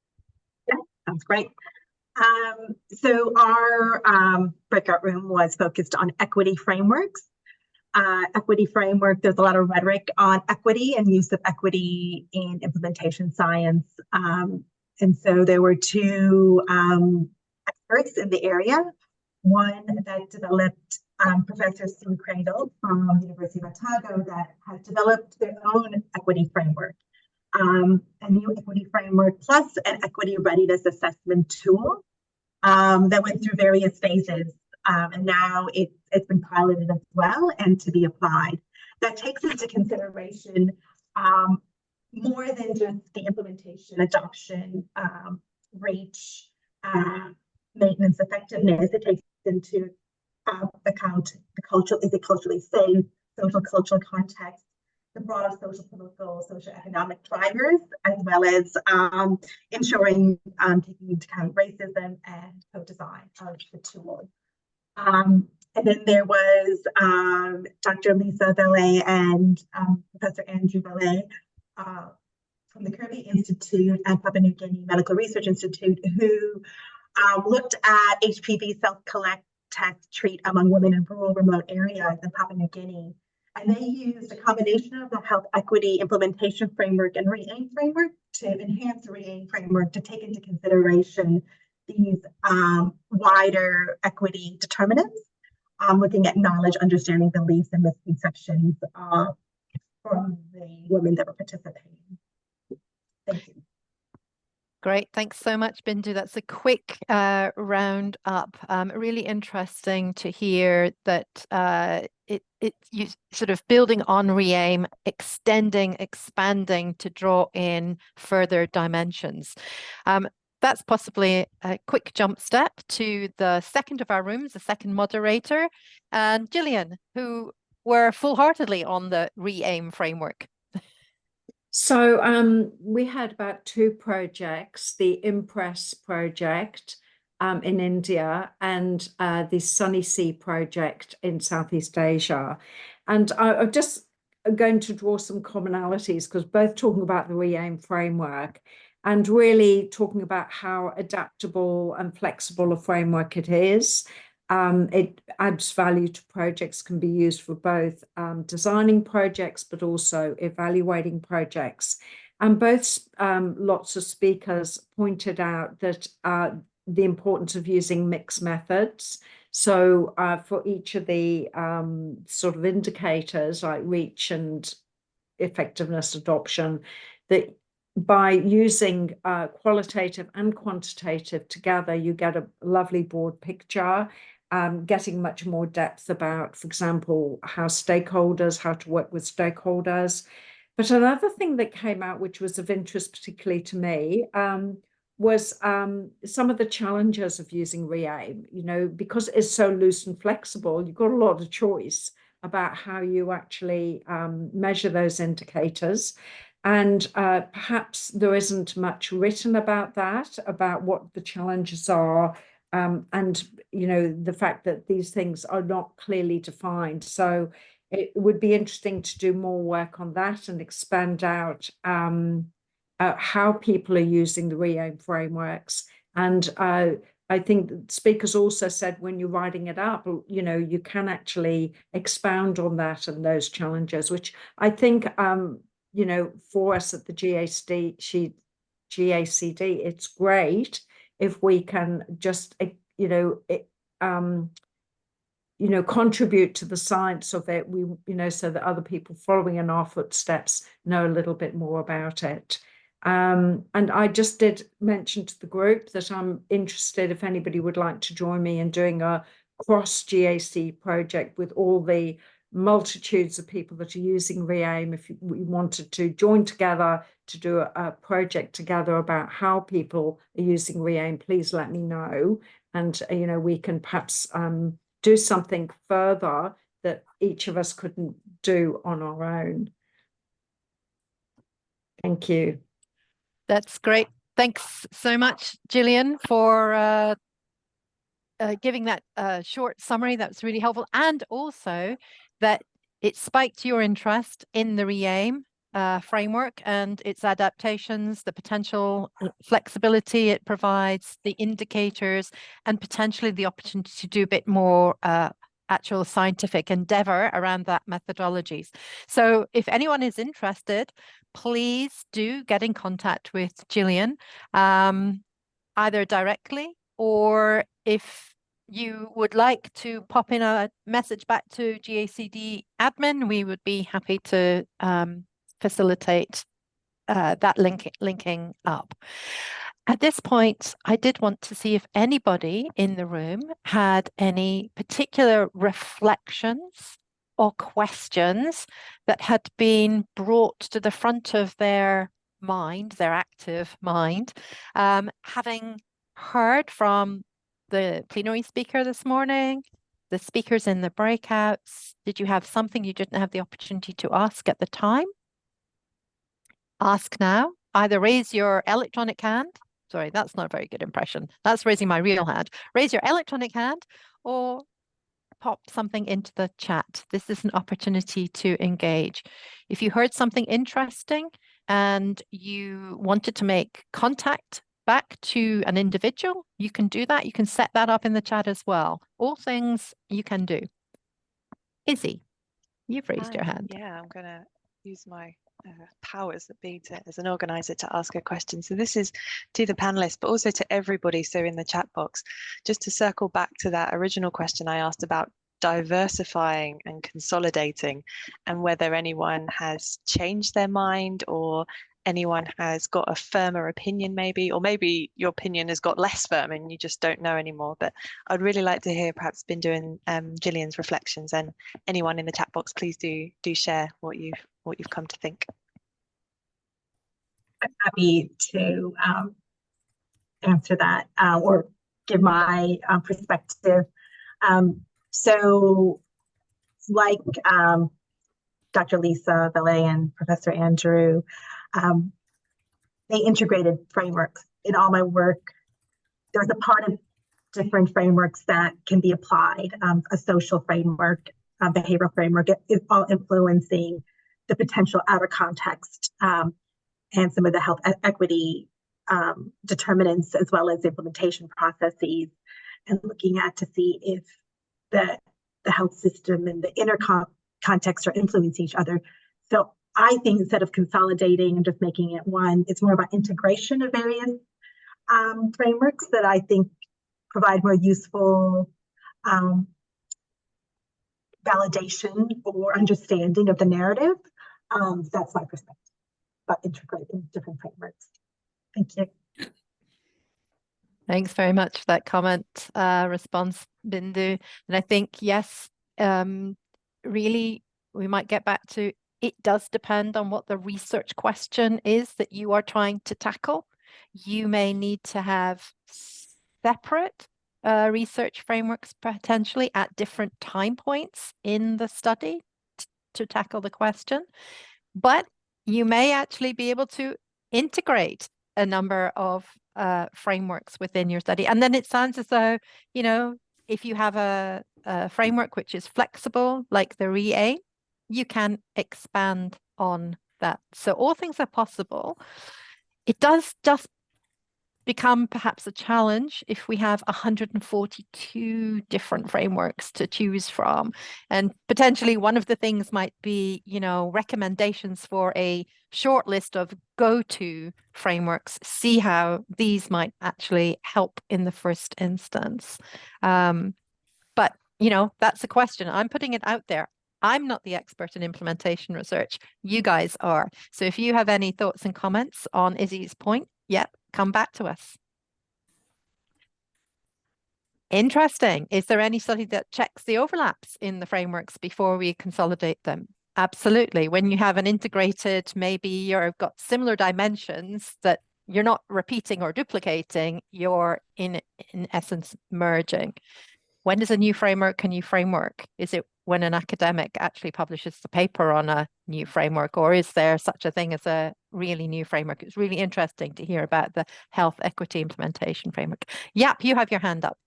N: Yeah, sounds great. So our breakout room was focused on equity frameworks. Equity framework, there's a lot of rhetoric on equity and use of equity in implementation science. And so there were two experts in the area. One that developed, Professor Sue Cradle from the University of Otago, that has developed their own equity framework. A new equity framework plus an equity readiness assessment tool that went through various phases. And now it's been piloted as well and to be applied. That takes into consideration more than just the implementation, adoption, reach, maintenance effectiveness. It takes into account the cultural, is it culturally safe, social cultural context, the broader social, political, socioeconomic drivers, as well as ensuring taking into account racism and co-design of the tool. And then there was Dr. Lisa Valet and Professor Andrew Valet from the Kirby Institute and Papua New Guinea Medical Research Institute, who looked at HPV self-collect, test, treat among women in rural, remote areas in Papua New Guinea. And they used a combination of the health equity implementation framework and RE-AIM framework to enhance the RE-AIM framework to take into consideration these wider equity determinants, looking at knowledge, understanding, beliefs, and misconceptions from the women that were participating. Thank you.
A: Great, thanks so much, Bindu. That's a quick round up. Really interesting to hear that you sort of building on RE-AIM, extending, expanding to draw in further dimensions. That's possibly a quick jump step to the second of our rooms, the second moderator, and Gillian, who were full-heartedly on the RE-AIM framework.
H: So we had about two projects, the Impress project in India and the Sunny Sea project in Southeast Asia. And I'm just going to draw some commonalities because both talking about the RE-AIM framework and really talking about how adaptable and flexible a framework it is. It adds value to projects, can be used for both designing projects, but also evaluating projects. And both lots of speakers pointed out that the importance of using mixed methods. So for each of the sort of indicators like reach and effectiveness adoption, that by using qualitative and quantitative together, you get a lovely broad picture, getting much more depth about, for example, how to work with stakeholders. But another thing that came out, which was of interest particularly to me, was some of the challenges of using RE-AIM. You know, because it's so loose and flexible, you've got a lot of choice about how you actually measure those indicators. And perhaps there isn't much written about that, about what the challenges are, and, you know, the fact that these things are not clearly defined. So it would be interesting to do more work on that and expand out how people are using the RE-AIM frameworks. And I think speakers also said when you're writing it up, you know, you can actually expound on that and those challenges, which I think, you know, for us at the GACD, it's great if we can just, you know, contribute to the science of it, you know, so that other people following in our footsteps know a little bit more about it. And I just did mention to the group that I'm interested if anybody would like to join me in doing a cross GAC project with all the multitudes of people that are using RE-AIM. If we wanted to join together to do a project together about how people are using RE-AIM, please let me know. And, you know, we can perhaps do something further that each of us couldn't do on our own. Thank you.
A: That's great. Thanks so much, Gillian, for giving that short summary. That's really helpful. And also that it spiked your interest in the REAIM framework and its adaptations, the potential flexibility it provides, the indicators, and potentially the opportunity to do a bit more actual scientific endeavor around that methodologies. So if anyone is interested, please do get in contact with Gillian, either directly, or if you would like to pop in a message back to GACD admin, we would be happy to facilitate that linking up. At this point, I did want to see if anybody in the room had any particular reflections or questions that had been brought to the front of their mind, their active mind, having heard from the plenary speaker this morning, the speakers in the breakouts. Did you have something you didn't have the opportunity to ask at the time? Ask now. Either raise your electronic hand. Sorry, that's not a very good impression. That's raising my real hand. Raise your electronic hand or pop something into the chat. This is an opportunity to engage. If you heard something interesting and you wanted to make contact back to an individual, you can do that. You can set that up in the chat as well. All things you can do. Izzy, you've raised your hand.
D: Yeah, I'm going to use my powers that be as an organizer to ask a question. So this is to the panelists, but also to everybody. So in the chat box, just to circle back to that original question I asked about diversifying and consolidating, and whether anyone has changed their mind or anyone has got a firmer opinion maybe, or maybe your opinion has got less firm and you just don't know anymore. But I'd really like to hear perhaps doing Gillian's reflections, and anyone in the chat box, please do share what you've come to think.
N: I'm happy to answer that or give my perspective. So like Dr. Lisa Valet and Professor Andrew, they integrated frameworks. In all my work, there's a part of different frameworks that can be applied, a social framework, a behavioral framework, is all influencing the potential outer context and some of the health equity determinants, as well as implementation processes, and looking at to see if the health system and the inner context are influencing each other. So I think instead of consolidating and just making it one, it's more about integration of various frameworks that I think provide more useful validation or understanding of the narrative. That's my perspective about integrating different frameworks. Thank you.
A: Thanks very much for that comment, response, Bindu. And I think, yes, really, we might get back to, it does depend on what the research question is that you are trying to tackle. You may need to have separate research frameworks potentially at different time points in the study to tackle the question. But you may actually be able to integrate a number of frameworks within your study. And then it sounds as though, you know, if you have a framework which is flexible, like the REAIM, you can expand on that. So all things are possible. It does just become perhaps a challenge if we have 142 different frameworks to choose from. And potentially one of the things might be, you know, recommendations for a short list of go-to frameworks, see how these might actually help in the first instance. But, you know, that's a question. I'm putting it out there. I'm not the expert in implementation research. You guys are. So if you have any thoughts and comments on Izzy's point, yep, come back to us. Interesting. Is there any study that checks the overlaps in the frameworks before we consolidate them? Absolutely. When you have an integrated, maybe you've got similar dimensions that you're not repeating or duplicating, you're in essence merging. When is a new framework a new framework? Is it when an academic actually publishes the paper on a new framework, or is there such a thing as a really new framework? It's really interesting to hear about the health equity implementation framework. Yep, you have your hand up.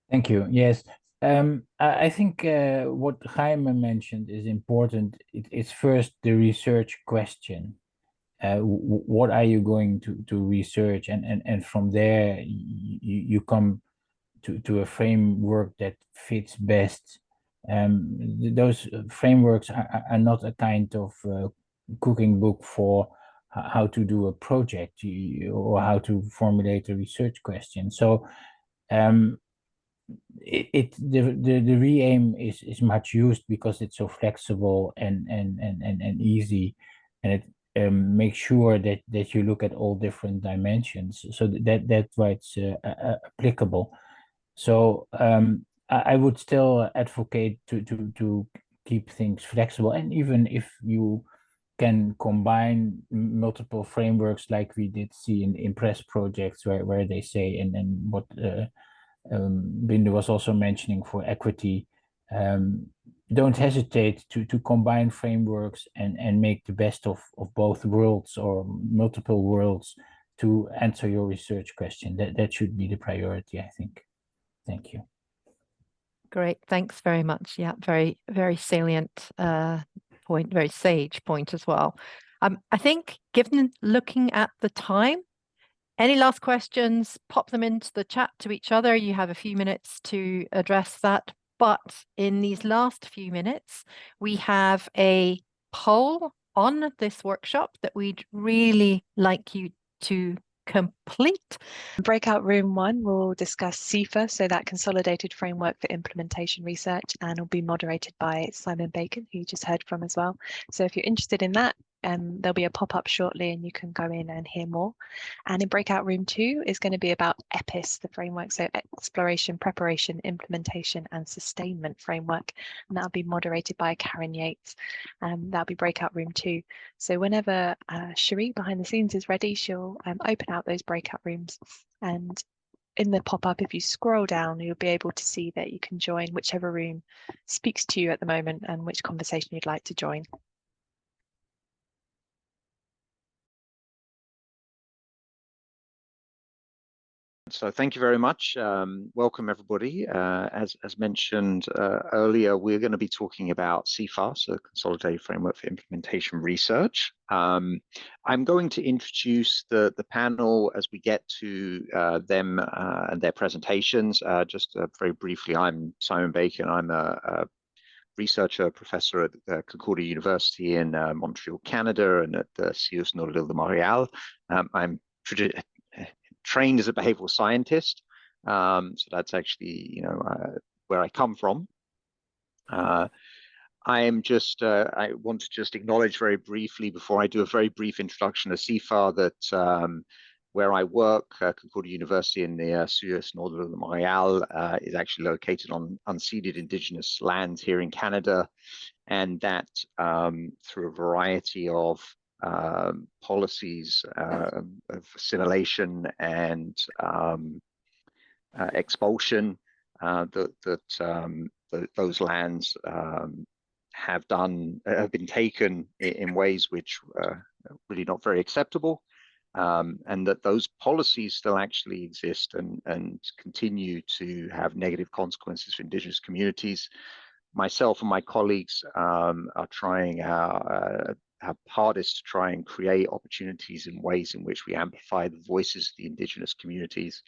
K: Thank you. Yes. I think what Jaime mentioned is important. It's first the research question. What are you going to research? And from there, you come to a framework that fits best. Those frameworks are not a kind of cooking book for how to do a project or how to formulate a research question. So the re-aim is much used because it's so flexible and easy, and it makes sure that you look at all different dimensions. So that's why it's applicable. So I would still advocate to keep things flexible, and even if you can combine multiple frameworks like we did see in press projects where they say and what Bindu was also mentioning for equity, don't hesitate to combine frameworks and make the best of both worlds or multiple worlds to answer your research question. That should be the priority, I think. Thank you.
A: Great, thanks very much. Yeah, very, very salient point, very sage point as well. I think given looking at the time, any last questions, pop them into the chat to each other. You have a few minutes to address that. But in these last few minutes, we have a poll on this workshop that we'd really like you to complete.
D: Breakout room 1 will discuss CFIR, so that Consolidated Framework for Implementation Research, and will be moderated by Simon Bacon, who you just heard from as well. So if you're interested in that, there'll be a pop-up shortly and you can go in and hear more. And in breakout room 2 is going to be about EPIS, the framework, so Exploration, Preparation, Implementation and Sustainment Framework, and that'll be moderated by Karen Yates. That'll be breakout room 2. So whenever Cherie behind the scenes is ready, she'll open out those breakout rooms, and in the pop-up, if you scroll down, you'll be able to see that you can join whichever room speaks to you at the moment and which conversation you'd like to join.
G: So thank you very much. Welcome everybody. As mentioned earlier, we're going to be talking about CFIR, so Consolidated Framework for Implementation Research. I'm going to introduce the panel as we get to them and their presentations. Just very briefly, I'm Simon Bacon. I'm a researcher, professor at Concordia University in Montreal, Canada, and at the CIUS Nordel de Montréal. I'm trained as a behavioral scientist, so that's actually where I come from. I want to just acknowledge very briefly before I do a very brief introduction to CFIR that where I work, Concordia University in the CIUS Nordel de Montréal, is actually located on unceded Indigenous lands here in Canada, and that through a variety of policies of assimilation and expulsion those lands have been taken in ways which are really not very acceptable, and that those policies still actually exist and continue to have negative consequences for Indigenous communities. Myself and my colleagues are trying our hardest to try and create opportunities in ways in which we amplify the voices of the Indigenous communities,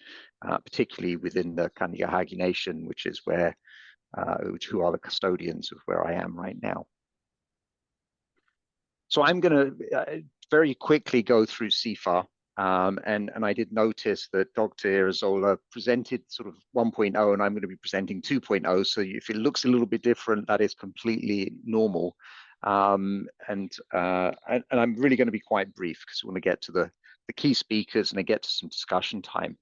G: particularly within the Kanien'kehá:ka Nation, which is who are the custodians of where I am right now. So I'm going to very quickly go through CFIR. And I did notice that Dr. Irazola presented sort of 1.0, and I'm going to be presenting 2.0. So if it looks a little bit different, that is completely normal. And I'm really going to be quite brief because we want to get to the key speakers and I get to some discussion time.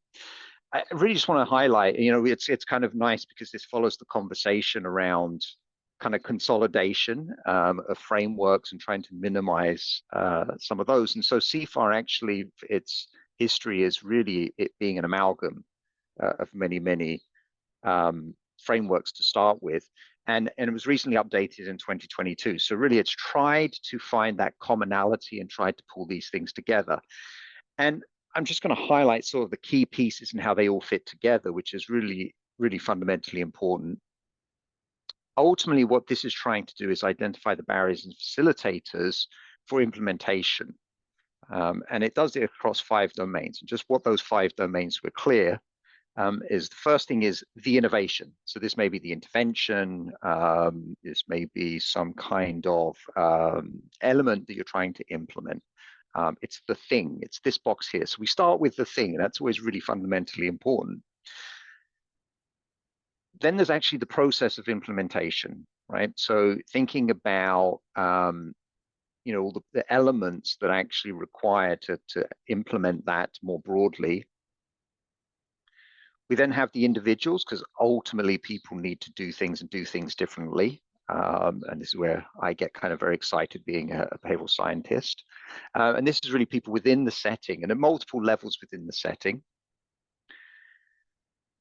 G: I really just want to highlight, it's kind of nice because this follows the conversation around kind of consolidation of frameworks and trying to minimize some of those. And so CFIR actually, its history is really it being an amalgam of many, many frameworks to start with. And it was recently updated in 2022. So really it's tried to find that commonality and tried to pull these things together. And I'm just going to highlight sort of the key pieces and how they all fit together, which is really really fundamentally important. Ultimately, what this is trying to do is identify the barriers and facilitators for implementation. And it does it across 5 domains. And just what those 5 domains were clear is the first thing is the innovation. So this may be the intervention, this may be some kind of element that you're trying to implement. It's the thing, it's this box here. So we start with the thing, and that's always really fundamentally important. Then there's actually the process of implementation, right? So thinking about you know, the elements that are actually required to implement that more broadly. We then have the individuals, because ultimately people need to do things and do things differently. And this is where I get kind of very excited being a behavioral scientist. And this is really people within the setting and at multiple levels within the setting.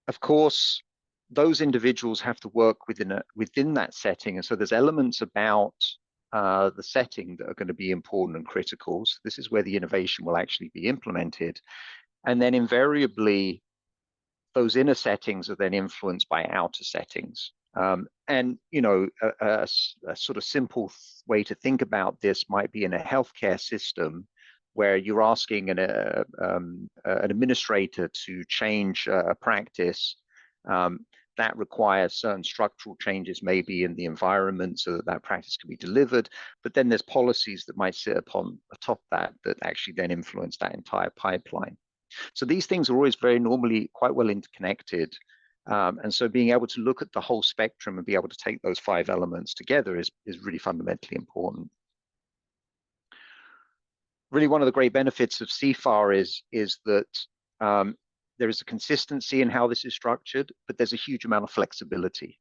G: Of course, those individuals have to work within that setting. And so there's elements about the setting that are going to be important and critical. So this is where the innovation will actually be implemented. And then invariably, those inner settings are then influenced by outer settings. And, you know, a sort of simple way to think about this might be in a healthcare system where you're asking an administrator to change a practice. That requires certain structural changes maybe in the environment so that that practice can be delivered. But then there's policies that might sit upon atop that actually then influence that entire pipeline. So these things are always very normally quite well interconnected. And so being able to look at the whole spectrum and be able to take those 5 elements together is really fundamentally important. Really, one of the great benefits of CFIR is that there is a consistency in how this is structured, but there's a huge amount of flexibility.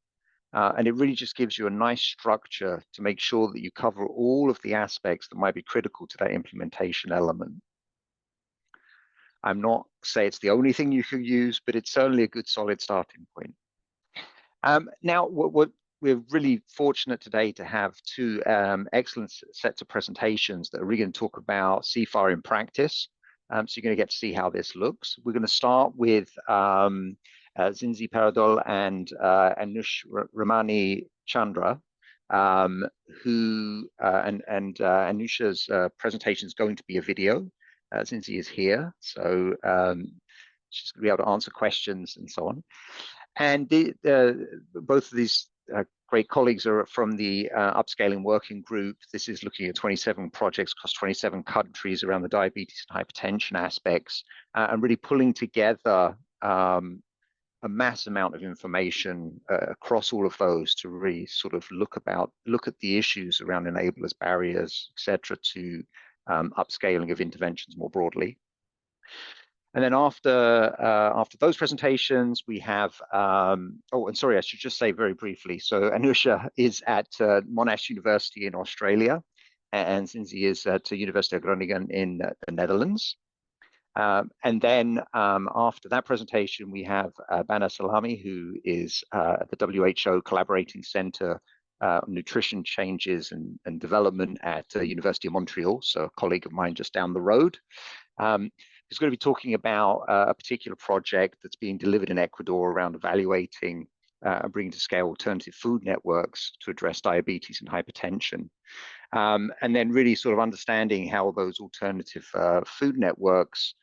G: And it really just gives you a nice structure to make sure that you cover all of the aspects that might be critical to that implementation element. I'm not saying it's the only thing you could use, but it's certainly a good solid starting point. Now, what we're really fortunate today to have 2 excellent sets of presentations that are really going to talk about CFIR in practice. So you're going to get to see how this looks. We're going to start with Zinzi Paradol and Anush Ramani Chandra, who Anusha's presentation is going to be a video. Zinzi is here, so she's going to be able to answer questions and so on. And both of these great colleagues are from the upscaling working group. This is looking at 27 projects across 27 countries around the diabetes and hypertension aspects, and really pulling together a mass amount of information across all of those to really sort of look at the issues around enablers, barriers, etc., to upscaling of interventions more broadly. And then after those presentations, we have, oh, and sorry, I should just say very briefly. So Anusha is at Monash University in Australia, and Zinzi is at University of Groningen in the Netherlands. And then after that presentation, we have Bana Salami, who is at the WHO Collaborating Center on Nutrition Changes and Development at University of Montreal, so a colleague of mine just down the road. He's going to be talking about a particular project that's being delivered in Ecuador around evaluating and bringing to scale alternative food networks to address diabetes and hypertension. And then really sort of understanding how those alternative food networks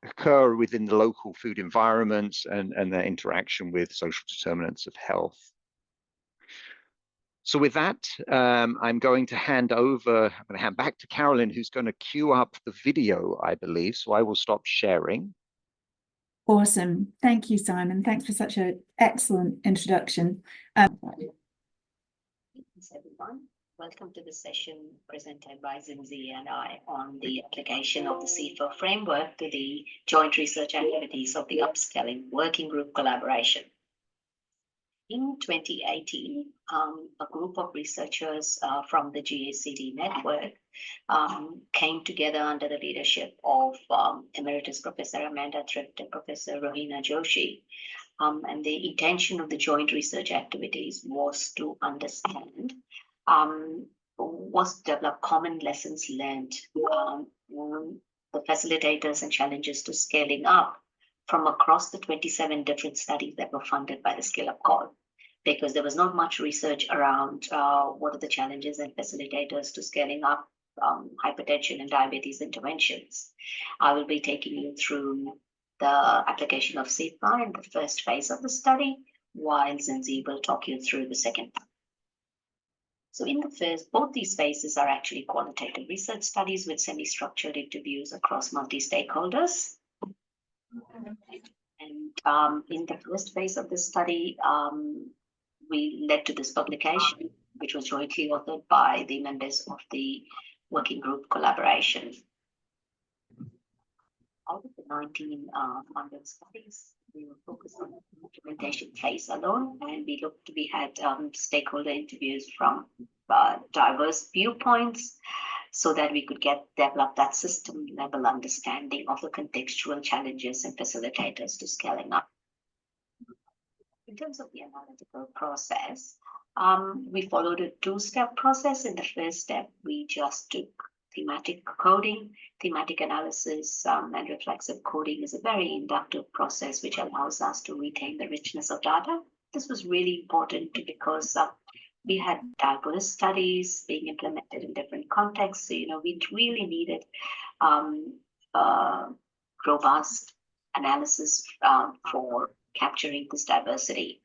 G: occur within the local food environments and their interaction with social determinants of health. So with that, I'm going to hand back to Carolyn, who's going to queue up the video, I believe. So I will stop sharing.
R: Awesome. Thank you, Simon. Thanks for such an excellent introduction.
S: Greetings, everyone. Welcome to the session presented by Zinzi and I on the application of the CFIR framework to the joint research activities of the Upscaling Working Group collaboration. In 2018, a group of researchers from the GACD network came together under the leadership of Emeritus Professor Amanda Thrift and Professor Rohina Joshi. And the intention of the joint research activities was to understand, was to develop common lessons learned, the facilitators and challenges to scaling up from across the 27 different studies that were funded by the Skill Up Call, because there was not much research around what are the challenges and facilitators to scaling up hypertension and diabetes interventions. I will be taking you through the application of CFIR in the first phase of the study, while Zinzi will talk you through the second. So in the first, both these phases are actually qualitative research studies with semi-structured interviews across multi-stakeholders. And in the first phase of the study, we led to this publication, which was jointly authored by the members of the working group collaboration. Out of the 19 funded studies, we were focused on the implementation phase alone, and we had stakeholder interviews from diverse viewpoints, so that we could develop that system level understanding of the contextual challenges and facilitators to scaling up. In terms of the analytical process, we followed a two-step process. In the first step, we just took thematic coding. Thematic analysis and reflexive coding is a very inductive process which allows us to retain the richness of data. This was really important because we had diverse studies being implemented in different contexts. So, we really needed robust analysis for capturing this diversity.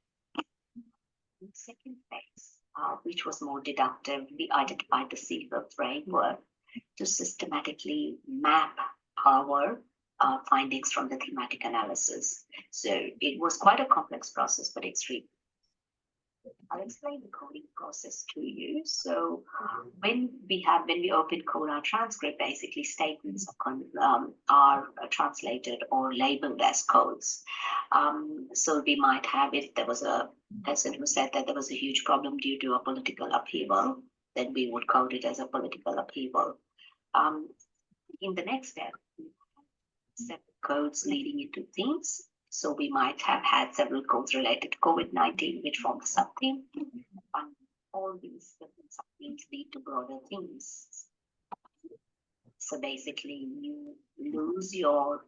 S: In the second phase, which was more deductive, we identified the CFIR framework to systematically map our findings from the thematic analysis. So it was quite a complex process, but extreme. I'll explain the coding process to you. So when we open code our transcript, basically statements are translated or labeled as codes. So we might have, if there was a person who said that there was a huge problem due to a political upheaval, then we would code it as a political upheaval. In the next step, separate codes leading into themes. So we might have had several codes related to COVID-19, which form a subtheme. And all these different subthemes lead to broader themes. So basically, you lose your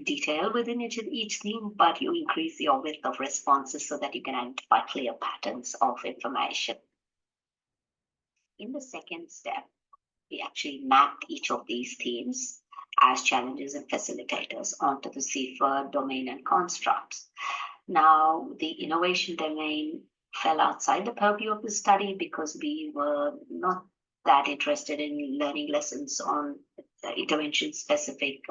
S: detail within each theme, but you increase your width of responses so that you can identify clear patterns of information. In the second step, we actually mapped each of these themes as challenges and facilitators onto the CFIR domain and constructs. Now, the innovation domain fell outside the purview of the study because we were not that interested in learning lessons on intervention-specific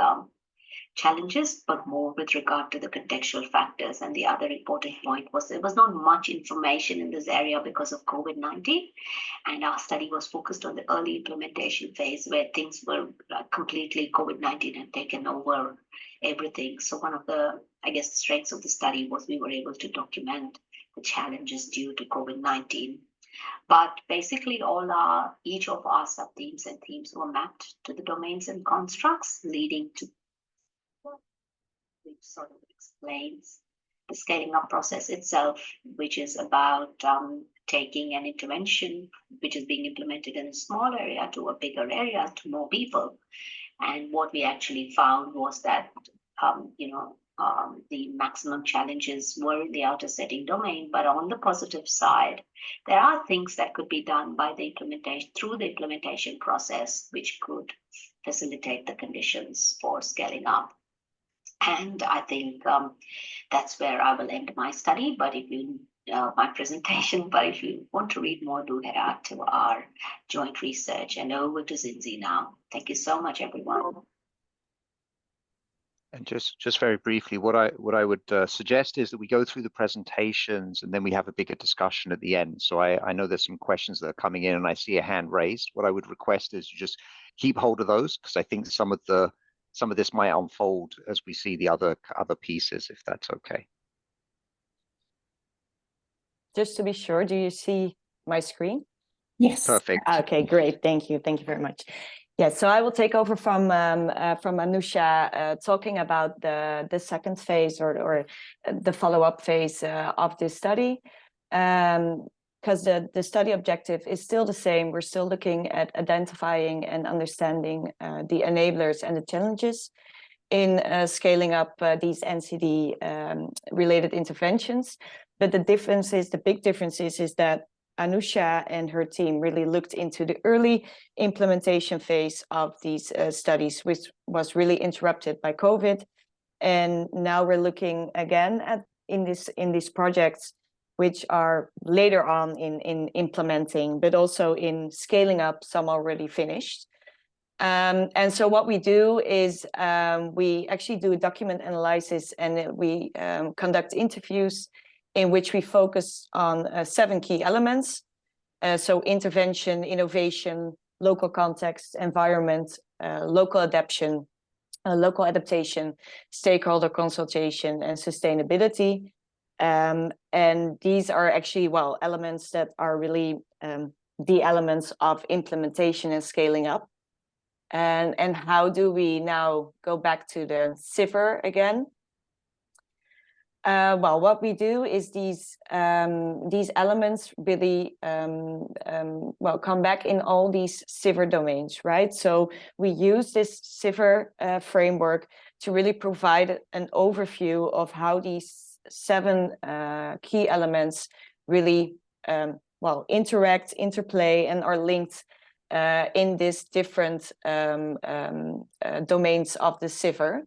S: challenges, but more with regard to the contextual factors. And the other important point was there was not much information in this area because of COVID-19. And our study was focused on the early implementation phase where things were completely COVID-19 had taken over everything. So one of the, strengths of the study was we were able to document the challenges due to COVID-19. But basically each of our sub-themes and themes were mapped to the domains and constructs, leading to which sort of explains the scaling up process itself, which is about taking an intervention which is being implemented in a small area to a bigger area to more people. And what we actually found was that the maximum challenges were in the outer setting domain, but on the positive side, there are things that could be done by the implementation process, which could facilitate the conditions for scaling up. And I think that's where I will end my study. But my presentation, but if you want to read more, do head out to our joint research. And over to Zinzi now. Thank you so much, everyone.
G: And just very briefly, what I would suggest is that we go through the presentations and then we have a bigger discussion at the end. So I know there's some questions that are coming in and I see a hand raised. What I would request is you just keep hold of those, because I think some of this might unfold as we see the other pieces, if that's okay.
T: Just to be sure, do you see my screen?
R: Yes.
G: Perfect.
T: Okay, great. Thank you. Thank you very much. Yeah, so I will take over from Anusha, talking about the second phase or the follow-up phase of this study. Because the study objective is still the same. We're still looking at identifying and understanding the enablers and the challenges. in scaling up these NCD related interventions. But the big difference is that Anusha and her team really looked into the early implementation phase of these studies, which was really interrupted by COVID. And now we're looking again at in these projects, which are later on in implementing, but also in scaling up, some already finished. And so what we do is we actually do a document analysis, and we conduct interviews in which we focus on 7 key elements. So intervention, innovation, local context, environment, local adaptation, stakeholder consultation, and sustainability. And these are actually, well, elements that are really the elements of implementation and scaling up. And how do we now go back to the CFIR again? Well, what we do is these elements really come back in all these CFIR domains, right? So we use this CFIR framework to really provide an overview of how these 7 key elements really interact, interplay, and are linked in these different domains of the CFIR.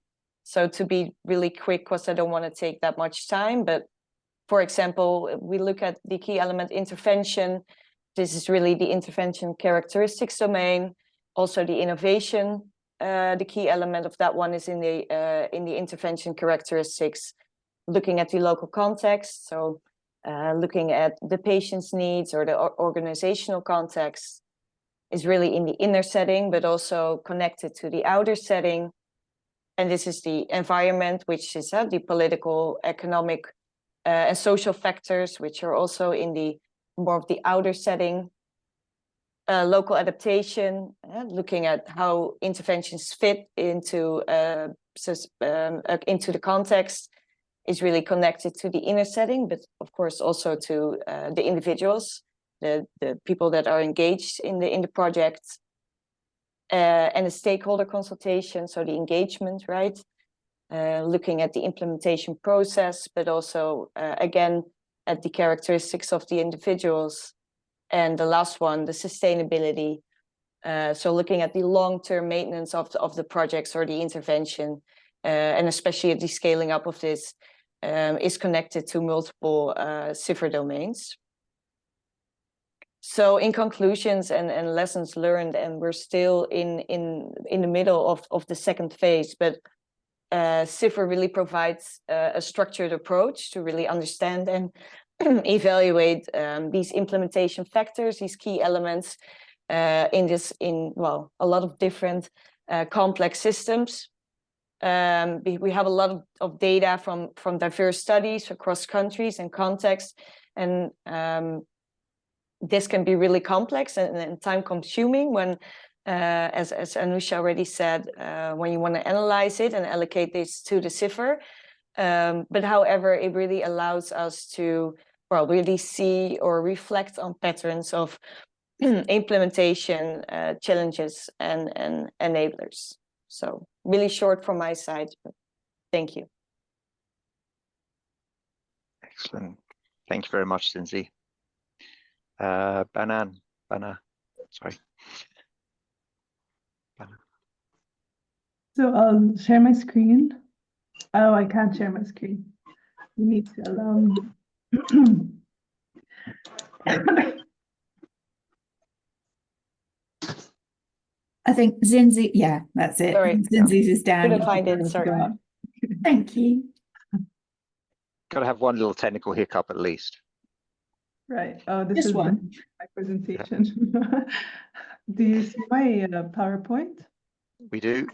T: So to be really quick, because I don't want to take that much time, but for example, we look at the key element intervention. This is really the intervention characteristics domain. Also the innovation, the key element of that one is in the intervention characteristics, looking at the local context. So looking at the patient's needs or the organizational context is really in the inner setting, but also connected to the outer setting. And this is the environment, which is the political, economic, and social factors, which are also in the more of the outer setting. Local adaptation, looking at how interventions fit into the context, is really connected to the inner setting, but of course also to the individuals, the people that are engaged in the project. And the stakeholder consultation, so the engagement, right? Looking at the implementation process, but also, again, at the characteristics of the individuals. And the last one, the sustainability. So looking at the long-term maintenance of the projects or the intervention, and especially the scaling up of this, is connected to multiple CFIR domains. So in conclusions and lessons learned, and we're still in the middle of the second phase, but CFIR really provides a structured approach to really understand and evaluate these implementation factors, these key elements in a lot of different complex systems. We have a lot of data from diverse studies across countries and contexts, and this can be really complex and time-consuming when, as Anusha already said, when you want to analyze it and allocate this to the CFIR. But however, it really allows us to really see or reflect on patterns of implementation challenges and enablers. So really short from my side, but thank you.
G: Excellent. Thank you very much, Cindy. Bana, sorry. Bana.
U: So I'll share my screen. Oh, I can't share my screen. You need to allow me.
R: I think Zinzi, yeah, that's it.
T: Sorry.
R: Zinzi's is down.
T: Couldn't find it, sorry.
R: Thank you.
G: Got to have one little technical hiccup at least.
U: Right. Oh, this
R: Just
U: is
R: one.
U: my presentation. Do you see my PowerPoint?
G: We do.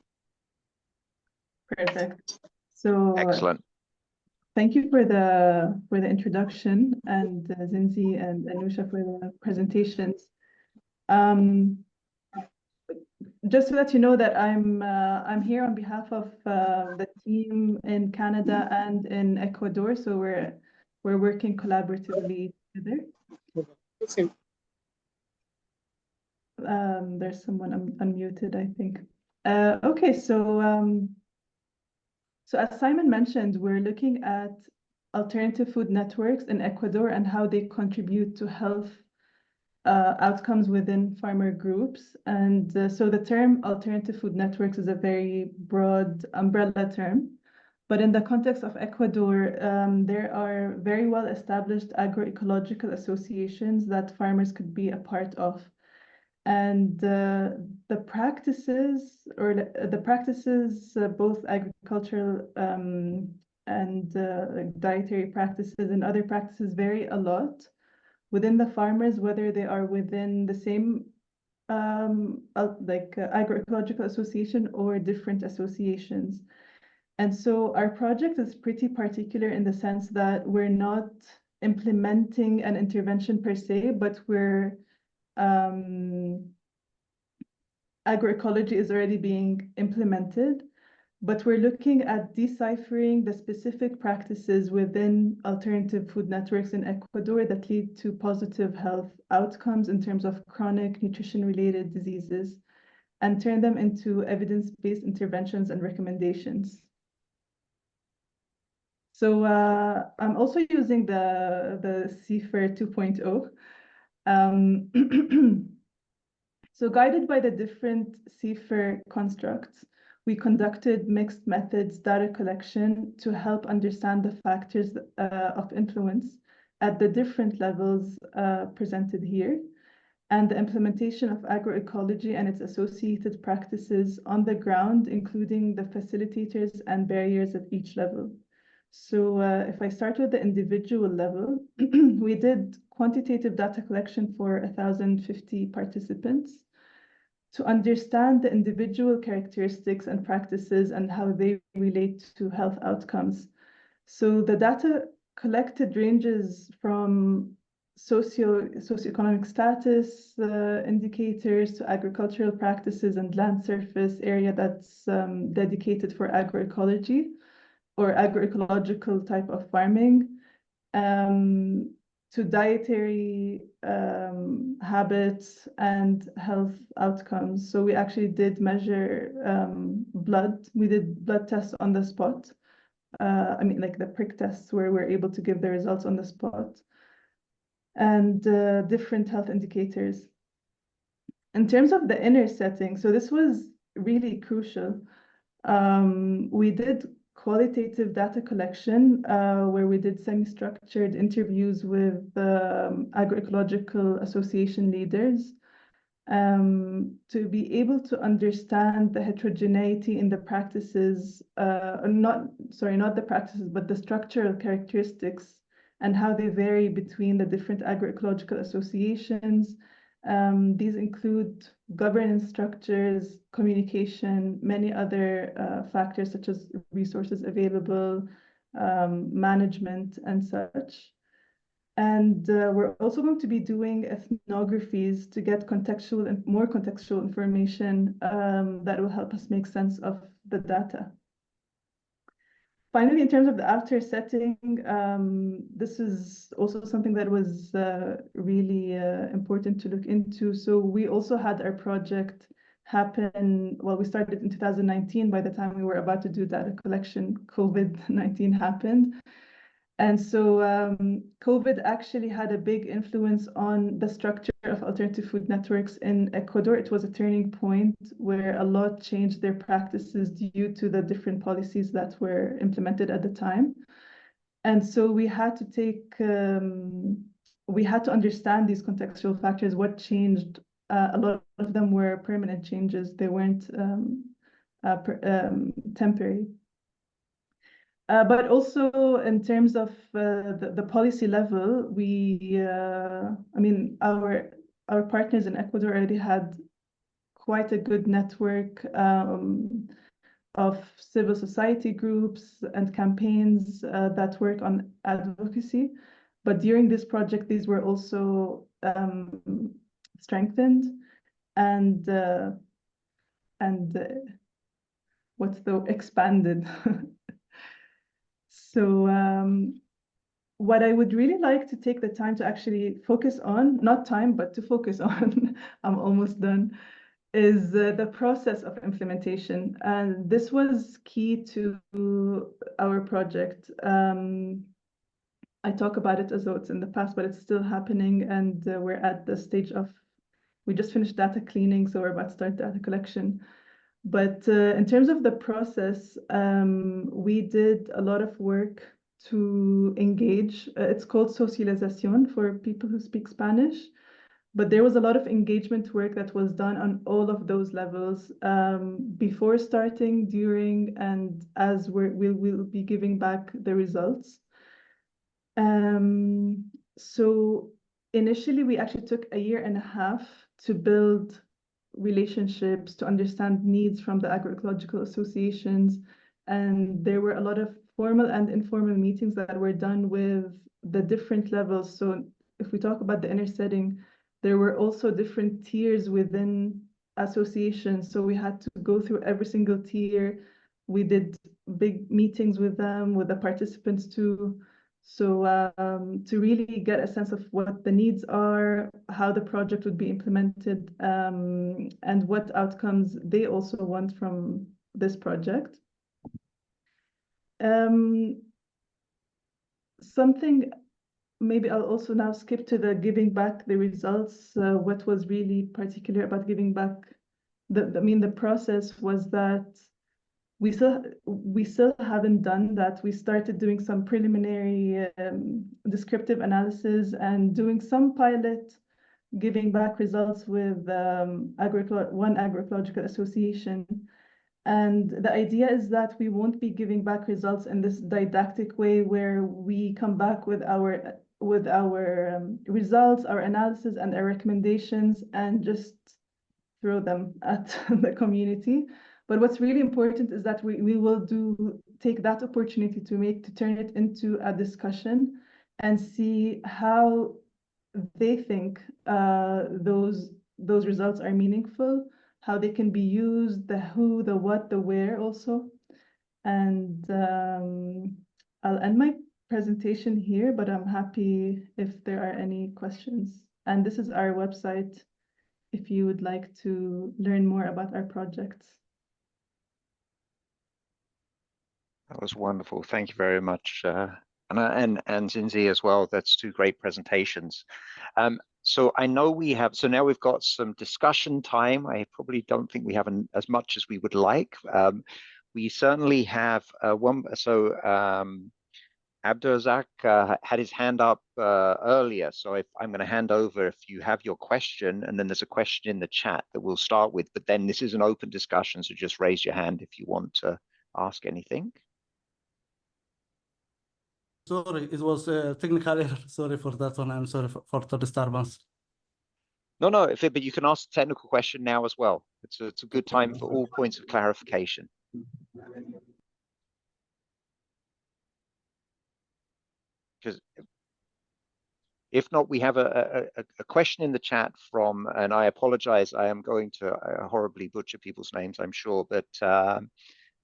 U: Perfect. So
G: Excellent.
U: thank you for the introduction, and Zinzi and Anusha for the presentations. Just to let you know that I'm here on behalf of the team in Canada and in Ecuador. So we're working collaboratively together. There's someone unmuted, I think. Okay, so So as Simon mentioned, we're looking at alternative food networks in Ecuador and how they contribute to health outcomes within farmer groups. And so the term alternative food networks is a very broad umbrella term. But in the context of Ecuador, there are very well established agroecological associations that farmers could be a part of. And the practices, both agricultural and dietary practices and other practices vary a lot within the farmers, whether they are within the same agroecological association or different associations. And so our project is pretty particular in the sense that we're not implementing an intervention per se, but we're agroecology is already being implemented, but we're looking at deciphering the specific practices within alternative food networks in Ecuador that lead to positive health outcomes in terms of chronic nutrition-related diseases and turn them into evidence-based interventions and recommendations. So I'm also using the CFIR 2.0. So guided by the different CFIR constructs, we conducted mixed methods data collection to help understand the factors of influence at the different levels presented here, and the implementation of agroecology and its associated practices on the ground, including the facilitators and barriers at each level. So if I start with the individual level, we did quantitative data collection for 1,050 participants to understand the individual characteristics and practices and how they relate to health outcomes. So the data collected ranges from socioeconomic status indicators to agricultural practices and land surface area that's dedicated for agroecology or agroecological type of farming, to dietary habits and health outcomes. So we actually did measure blood. We did blood tests on the spot. I mean, like the prick tests where we're able to give the results on the spot, and different health indicators. In terms of the inner setting, so this was really crucial. We did qualitative data collection where we did semi-structured interviews with agroecological association leaders to be able to understand the heterogeneity in the practices, not the practices, but the structural characteristics and how they vary between the different agroecological associations. These include governance structures, communication, many other factors such as resources available, management, and such. And we're also going to be doing ethnographies to get contextual and more contextual information that will help us make sense of the data. Finally, in terms of the outer setting, this is also something that was really important to look into. So we also had our project happen, well, we started in 2019. By the time we were about to do data collection, COVID-19 happened. And so COVID actually had a big influence on the structure of alternative food networks in Ecuador. It was a turning point where a lot changed their practices due to the different policies that were implemented at the time. And so we had to understand these contextual factors, what changed. A lot of them were permanent changes. They weren't temporary. But also in terms of the policy level, I mean, our partners in Ecuador already had quite a good network of civil society groups and campaigns that work on advocacy. But during this project, these were also strengthened and expanded. So what I would really like to take the time to actually focus on, not time, but to focus on, I'm almost done, is the process of implementation. And this was key to our project. I talk about it as though it's in the past, but it's still happening. And we're at the stage of, we just finished data cleaning, so we're about to start data collection. But in terms of the process, we did a lot of work to engage. It's called socialización for people who speak Spanish. But there was a lot of engagement work that was done on all of those levels before starting, during, and as we'll be giving back the results. So initially, we actually took a year and a half to build relationships, to understand needs from the agroecological associations. And there were a lot of formal and informal meetings that were done with the different levels. So if we talk about the inner setting, there were also different tiers within associations. So we had to go through every single tier. We did big meetings with them, with the participants too. So to really get a sense of what the needs are, how the project would be implemented, and what outcomes they also want from this project. Something, maybe I'll also now skip to the giving back the results. What was really particular about giving back, the process was that we still haven't done that. We started doing some preliminary descriptive analysis and doing some pilot giving back results with one agroecological association. And the idea is that we won't be giving back results in this didactic way where we come back with our results, our analysis, and our recommendations and just throw them at the community. But what's really important is that we will take that opportunity to turn it into a discussion and see how they think those results are meaningful, how they can be used, the who, the what, the where also. And I'll end my presentation here, but I'm happy if there are any questions. And this is our website if you would like to learn more about our projects.
G: That was wonderful. Thank you very much, and Zinzi as well. That's two great presentations. So I know so now we've got some discussion time. I probably don't think we have as much as we would like. We certainly have one. So Abdurazak had his hand up earlier. So I'm going to hand over if you have your question, and then there's a question in the chat that we'll start with. But then this is an open discussion, so just raise your hand if you want to ask anything.
B: Sorry, it was a technical error. Sorry for that one. I'm sorry for the disturbance.
G: No, but you can ask a technical question now as well. It's a good time for all points of clarification. Because if not, we have a question in the chat from, and I apologize, I am going to horribly butcher people's names, I'm sure, but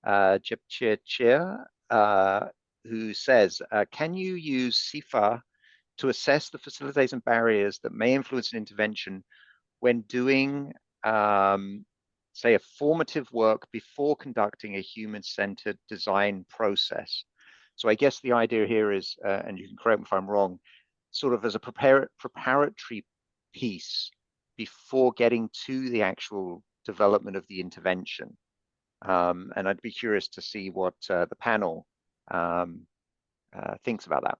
G: Jepchir, who says, can you use CFIR to assess the facilitators and barriers that may influence an intervention when doing, say, a formative work before conducting a human-centered design process? So I guess the idea here is, and you can correct me if I'm wrong, sort of as a preparatory piece before getting to the actual development of the intervention. And I'd be curious to see what the panel thinks about that.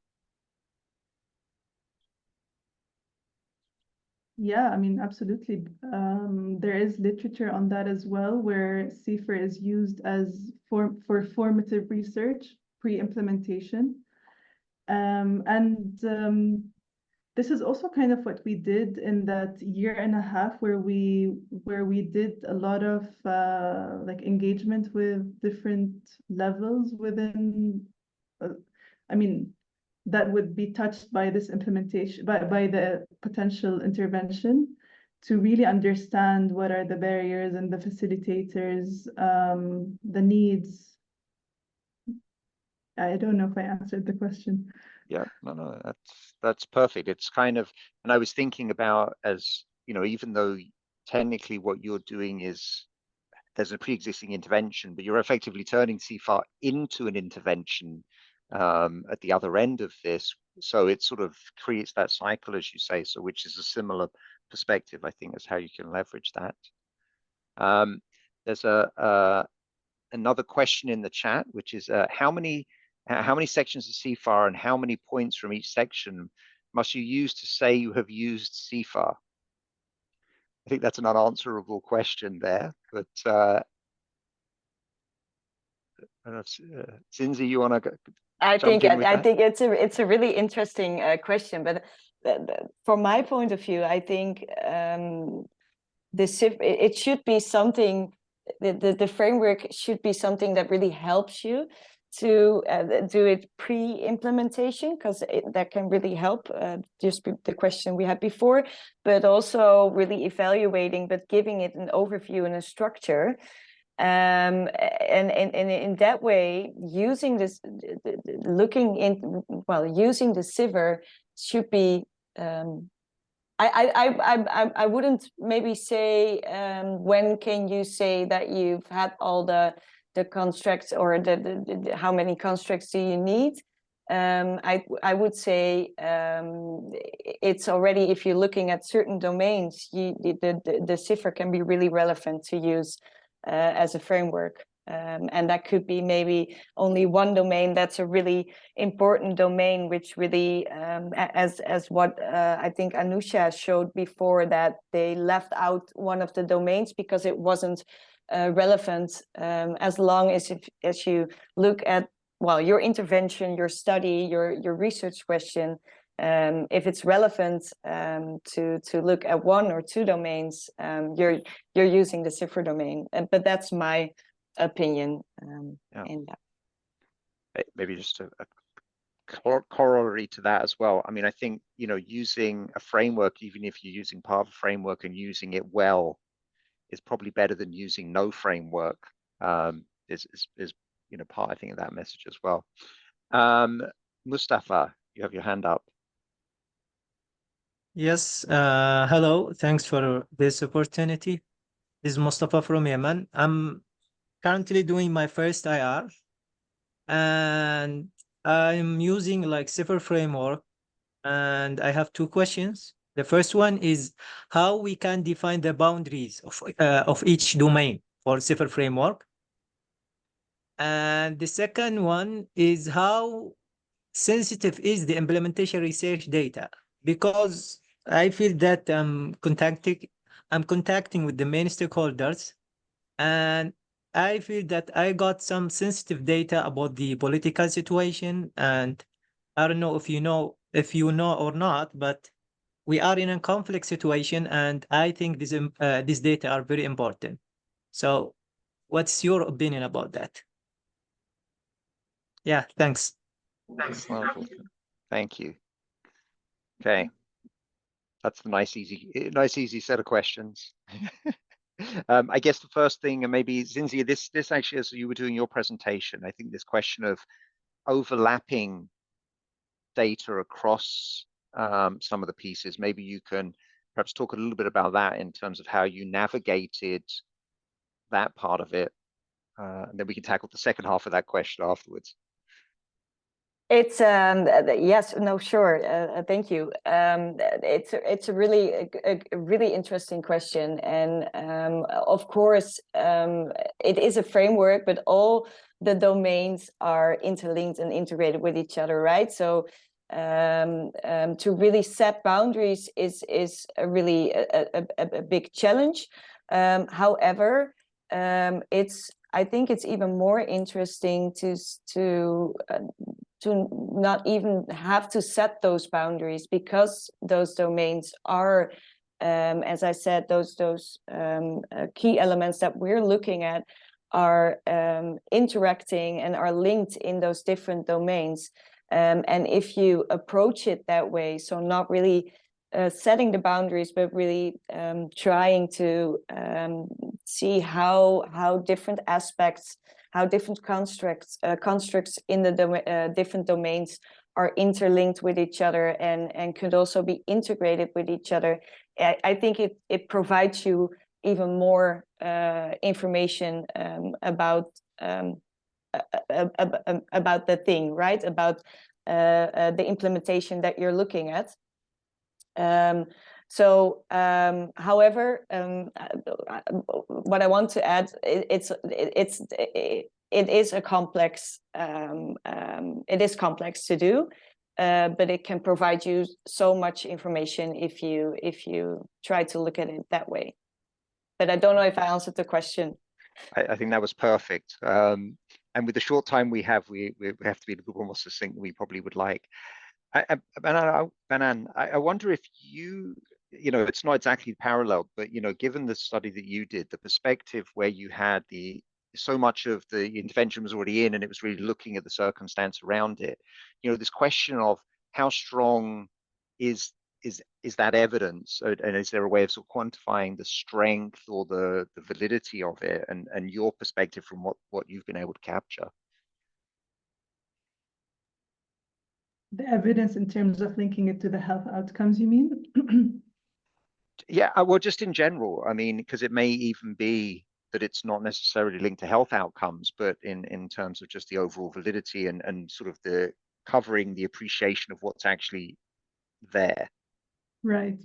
U: Yeah, I mean, absolutely. There is literature on that as well, where CFIR is used as for formative research, pre-implementation. This is also kind of what we did in that year and a half where we did a lot of like engagement with different levels within, I mean, that would be touched by this implementation, by the potential intervention, to really understand what are the barriers and the facilitators, the needs. I don't know if I answered the question.
G: Yeah, no, that's perfect. It's kind of, and I was thinking about, as you know, even though technically what you're doing is there's a pre-existing intervention, but you're effectively turning CFIR into an intervention at the other end of this. So it sort of creates that cycle, as you say, so which is a similar perspective, I think, is how you can leverage that. There's another question in the chat, which is how many sections of CFIR and how many points from each section must you use to say you have used CFIR? I think that's an unanswerable question there, but Zinzi, you want to
T: I
G: jump
T: think
G: in with
T: I
G: that?
T: think it's a really interesting question, but from my point of view, I think it should be something. The framework should be something that really helps you to do it pre-implementation, because that can really help. Just the question we had before, but also really evaluating, but giving it an overview and a structure. And in that way, using this, using the CFIR should be. I wouldn't maybe say when can you say that you've had all the constructs, or the how many constructs do you need. I would say it's already, if you're looking at certain domains, the CFIR can be really relevant to use as a framework. And that could be maybe only one domain that's a really important domain, which really, as what I think Anusha showed before, that they left out one of the domains because it wasn't relevant. As long as you look at, well, your intervention, your study, your research question, if it's relevant to look at one or two domains, you're using the CFIR domain. But that's my opinion in that.
G: Maybe just a corollary to that as well. I mean, I think, you know, using a framework, even if you're using part of a framework and using it well, is probably better than using no framework. Is you know, part, I think, of that message as well. Mustafa, you have your hand up.
F: Yes, hello, thanks for this opportunity. This is Mustafa from Yemen. I'm currently doing my first IR, and I'm using like CFIR framework, and I have two questions. The first one is how we can define the boundaries of each domain for CFIR framework. And the second one is how sensitive is the implementation research data? Because I feel that I'm contacting with the main stakeholders, and I feel that I got some sensitive data about the political situation, and I don't know if you know or not, but we are in a conflict situation, and I think these data are very important. So what's your opinion about that? Yeah, thanks.
G: Wonderful. Thank you. Okay. That's a nice, easy set of questions. I guess the first thing, and maybe Zinzia, this actually, as you were doing your presentation, I think this question of overlapping data across some of the pieces, maybe you can perhaps talk a little bit about that in terms of how you navigated that part of it. And then we can tackle the second half of that question afterwards.
T: It's yes, no, sure. Thank you. It's a really interesting question, and of course, it is a framework, but all the domains are interlinked and integrated with each other, right? So to really set boundaries is a really a big challenge. However, I think it's even more interesting to not even have to set those boundaries, because those domains are, as I said, those key elements that we're looking at are interacting and are linked in those different domains. And if you approach it that way, so not really setting the boundaries, but really trying to see how different aspects, how different constructs in the different domains are interlinked with each other and could also be integrated with each other, I think it provides you even more information about the thing, right? About the implementation that you're looking at. However, what I want to add, it is a complex. It is complex to do, but it can provide you so much information if you try to look at it that way. But I don't know if I answered the question.
G: I think that was perfect. And with the short time we have, we have to be a little more succinct than we probably would like. Banan, I wonder if you know, it's not exactly parallel, but, you know, given the study that you did, the perspective where you had so much of the intervention was already in and it was really looking at the circumstance around it, you know, this question of how strong is that evidence, and is there a way of sort of quantifying the strength or the validity of it, and your perspective from what you've been able to capture?
U: The evidence in terms of linking it to the health outcomes, you mean?
G: Yeah, well, just in general, I mean, because it may even be that it's not necessarily linked to health outcomes, but in terms of just the overall validity and sort of the covering the appreciation of what's actually there.
U: Right.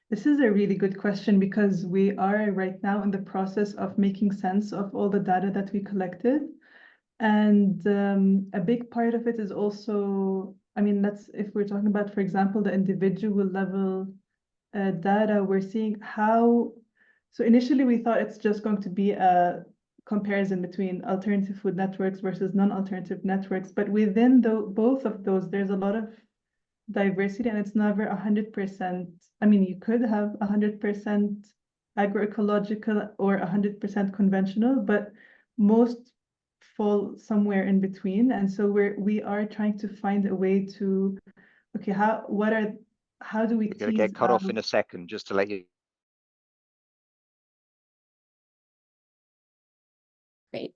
U: This is a really good question because we are right now in the process of making sense of all the data that we collected. And a big part of it is also, I mean, if we're talking about, for example, the individual level data, we're seeing how, so initially we thought it's just going to be a comparison between alternative food networks versus non-alternative networks, but within both of those, there's a lot of diversity, and it's never 100%. I mean, you could have 100% agroecological or 100% conventional, but most fall somewhere in between. And so we are trying to find a way to, okay, how do we
G: We're going to get cut off in a second, just to let you.
E: Great.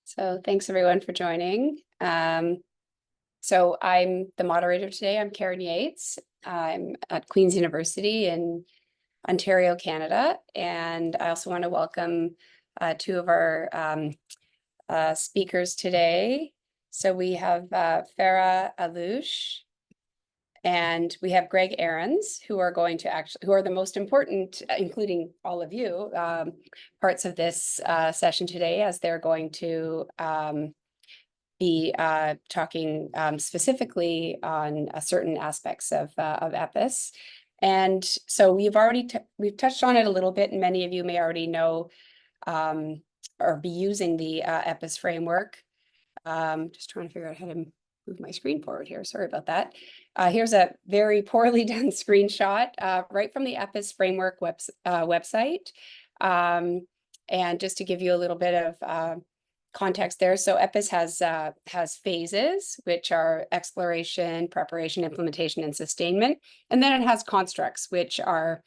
E: So thanks everyone for joining. So I'm the moderator today. I'm Karen Yates. I'm at Queen's University in Ontario, Canada. And I also want to welcome two of our speakers today. So we have Farah Alouche and we have Greg Ahrens, who are going to who are the most important, including all of you, parts of this session today, as they're going to be talking specifically on certain aspects of EPIS. And so we've touched on it a little bit, and many of you may already know or be using the EPIS framework. Just trying to figure out how to move my screen forward here. Sorry about that. Here's a very poorly done screenshot right from the EPIS framework website. And just to give you a little bit of context there. So EPIS has phases, which are exploration, preparation, implementation, and sustainment. And then it has constructs, which are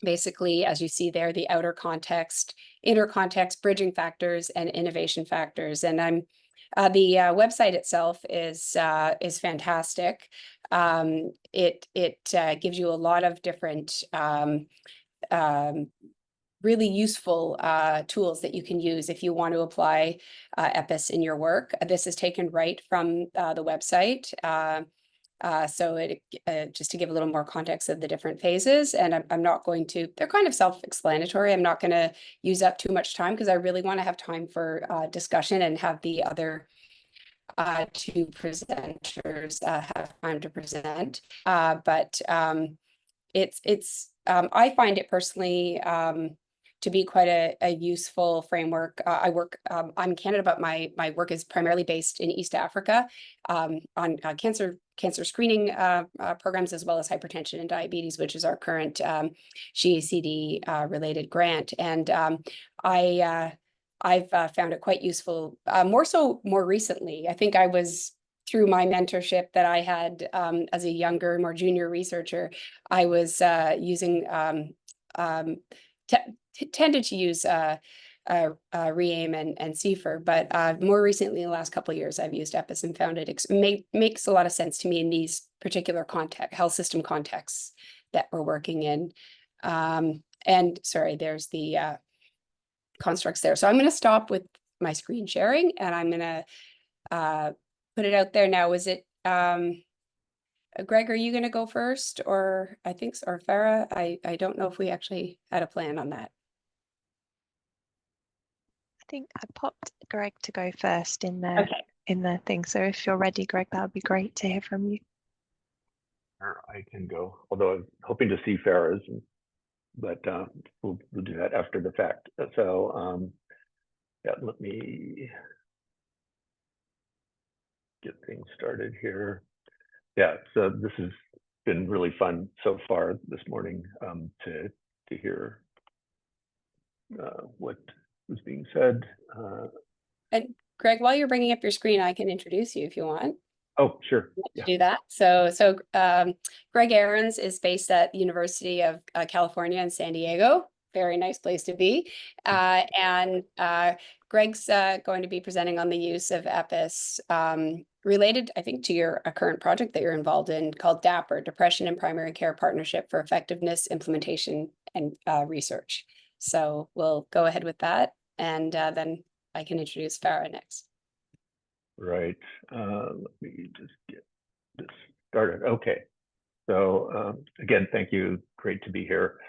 E: basically, as you see there, the outer context, inner context, bridging factors, and innovation factors. And the website itself is fantastic. It gives you a lot of different really useful tools that you can use if you want to apply EPIS in your work. This is taken right from the website. So just to give a little more context of the different phases, and I'm not going to, they're kind of self-explanatory. I'm not going to use up too much time because I really want to have time for discussion and have the other two presenters have time to present. But I find it personally to be quite a useful framework. I'm in Canada, but my work is primarily based in East Africa on cancer screening programs, as well as hypertension and diabetes, which is our current GACD related grant. And I've found it quite useful, more recently. I think I was through my mentorship that I had as a younger, more junior researcher, I was using tended to use REAIM and CFIR, but more recently, in the last couple of years, I've used EPIS and found it makes a lot of sense to me in these particular health system contexts that we're working in. And sorry, there's the constructs there. So I'm going to stop with my screen sharing, and I'm going to put it out there now. Is it Greg, are you going to go first, or or Farah? I don't know if we actually had a plan on that.
D: I think I popped Greg to go first in the thing. So if you're ready, Greg, that would be great to hear from you.
L: Sure, I can go. Although I'm hoping to see Farah's, but we'll do that after the fact. So yeah, let me get things started here. Yeah, so this has been really fun so far this morning to hear what was being said.
E: And Greg, while you're bringing up your screen, I can introduce you if you want.
L: Oh, sure.
E: Yeah. Do that. So Greg Ahrens is based at the University of California in San Diego. Very nice place to be. And Greg's going to be presenting on the use of EPIS related, I think, to your current project that you're involved in called DAPR, Depression and Primary Care Partnership for Effectiveness, Implementation, and Research. So we'll go ahead with that. And then I can introduce Farah next.
L: Right. Let me just get this started. Okay. So again, thank you. Great to be here.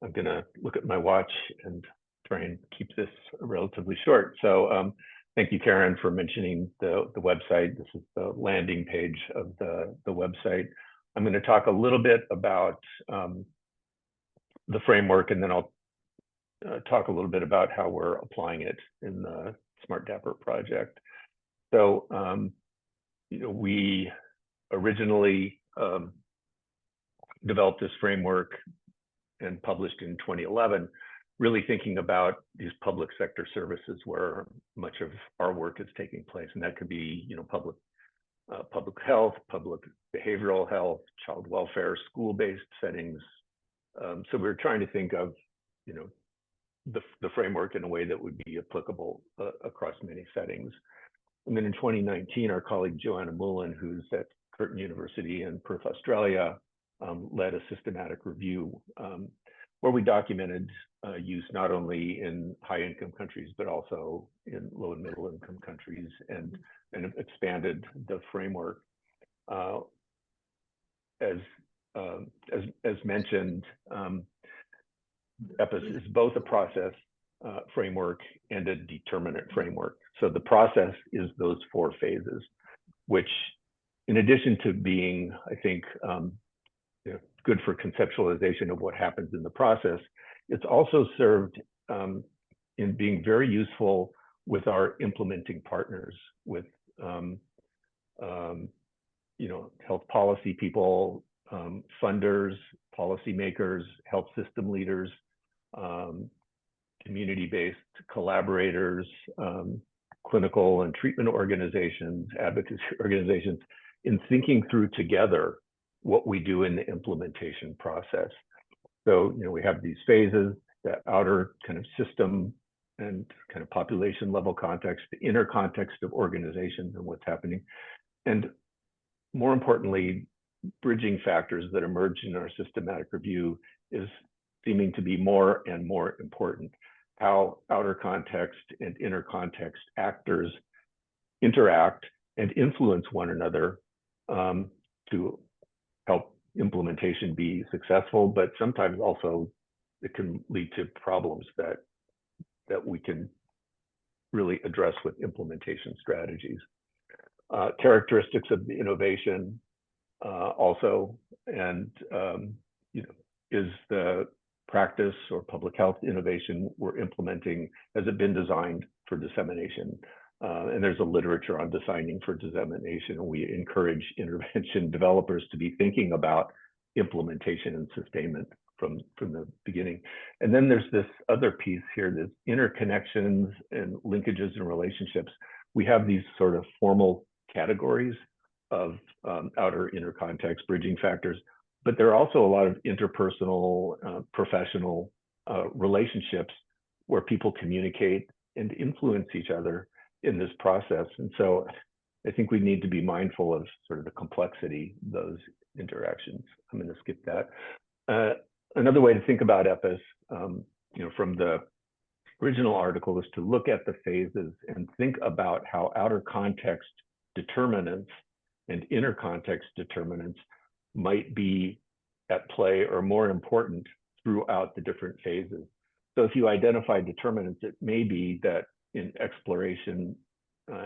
L: I'm going to look at my watch and try and keep this relatively short. So thank you, Karen, for mentioning the website. This is the landing page of the website. I'm going to talk a little bit about the framework, and then I'll talk a little bit about how we're applying it in the Smart DAPR project. So, we originally developed this framework and published in 2011, really thinking about these public sector services where much of our work is taking place. And that could be, public health, public behavioral health, child welfare, school-based settings. So we're trying to think of, the framework in a way that would be applicable across many settings. And then in 2019, our colleague Joanna Mullen, who's at Curtin University in Perth, Australia, led a systematic review where we documented use not only in high-income countries, but also in low and middle-income countries, and expanded the framework. As mentioned, EPIS is both a process framework and a determinant framework. So the process is those 4 phases, which, in addition to being, I think, good for conceptualization of what happens in the process, it's also served in being very useful with our implementing partners, with health policy people, funders, policymakers, health system leaders, community-based collaborators, clinical and treatment organizations, advocacy organizations, in thinking through together what we do in the implementation process. So, we have these phases, the outer kind of system and kind of population level context, the inner context of organizations and what's happening. And more importantly, bridging factors that emerge in our systematic review is seeming to be more and more important. How outer context and inner context actors interact and influence one another to help implementation be successful, but sometimes also it can lead to problems that we can really address with implementation strategies. Characteristics of the innovation also, and is the practice or public health innovation we're implementing, has it been designed for dissemination? And there's a literature on designing for dissemination, and we encourage intervention developers to be thinking about implementation and sustainment from the beginning. And then there's this other piece here, this interconnections and linkages and relationships. We have these sort of formal categories of outer inner context, bridging factors, but there are also a lot of interpersonal, professional relationships where people communicate and influence each other in this process. And so I think we need to be mindful of sort of the complexity of those interactions. I'm going to skip that. Another way to think about EPIS, from the original article, is to look at the phases and think about how outer context determinants and inner context determinants might be at play or more important throughout the different phases. So if you identify determinants, it may be that in exploration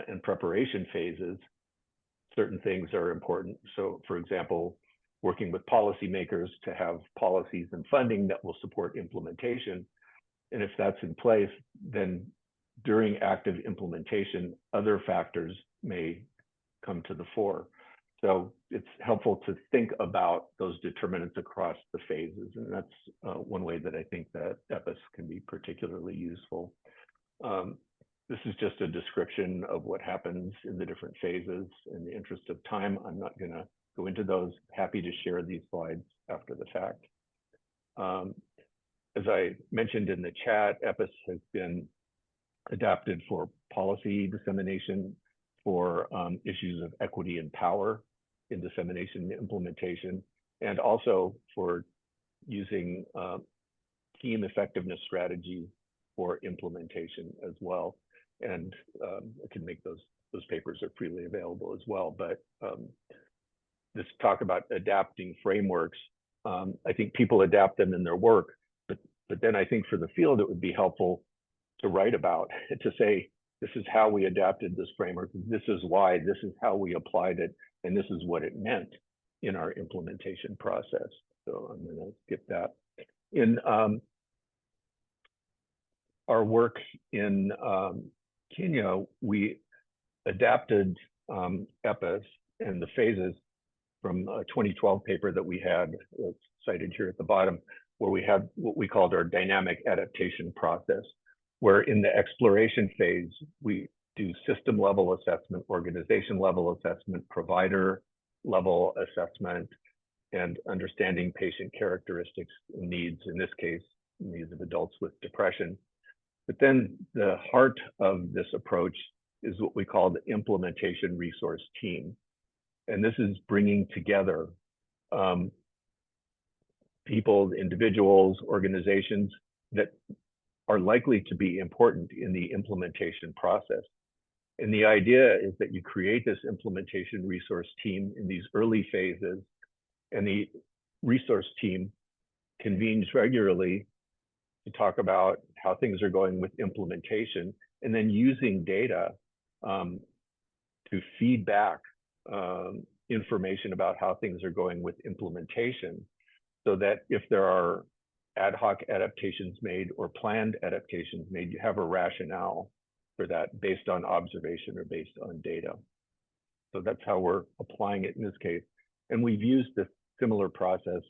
L: and preparation phases, certain things are important. So for example, working with policymakers to have policies and funding that will support implementation. And if that's in place, then during active implementation, other factors may come to the fore. So it's helpful to think about those determinants across the phases. And that's one way that I think that EPIS can be particularly useful. This is just a description of what happens in the different phases. In the interest of time, I'm not going to go into those. Happy to share these slides after the fact. As I mentioned in the chat, EPIS has been adapted for policy dissemination, for issues of equity and power in dissemination and implementation, and also for using team effectiveness strategies for implementation as well. And I can make those papers are freely available as well. But this talk about adapting frameworks, I think people adapt them in their work, but then I think for the field, it would be helpful to write about, to say, this is how we adapted this framework, this is why, this is how we applied it, and this is what it meant in our implementation process. So I'm going to skip that. In our work in Kenya, we adapted EPIS and the phases from a 2012 paper that we had cited here at the bottom, where we had what we called our dynamic adaptation process, where in the exploration phase, we do system level assessment, organization level assessment, provider level assessment, and understanding patient characteristics and needs, in this case, needs of adults with depression. But then the heart of this approach is what we call the implementation resource team. And this is bringing together people, individuals, organizations that are likely to be important in the implementation process. And the idea is that you create this implementation resource team in these early phases, and the resource team convenes regularly to talk about how things are going with implementation, and then using data to feed back information about how things are going with implementation, so that if there are ad hoc adaptations made or planned adaptations made, you have a rationale for that based on observation or based on data. So that's how we're applying it in this case. And we've used this similar process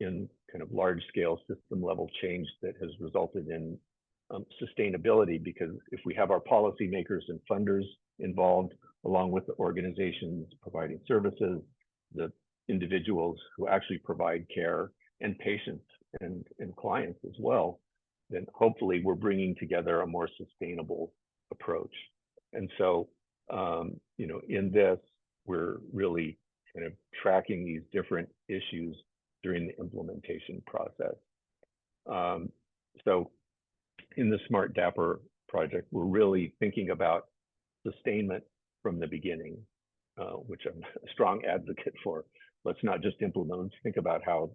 L: in kind of large scale system level change that has resulted in sustainability, because if we have our policymakers and funders involved, along with the organizations providing services, the individuals who actually provide care, and patients and clients as well, then hopefully we're bringing together a more sustainable approach. And so, in this, we're really kind of tracking these different issues during the implementation process. So in the Smart Dapper project, we're really thinking about sustainment from the beginning, which I'm a strong advocate for. Let's not just implement, let's think about how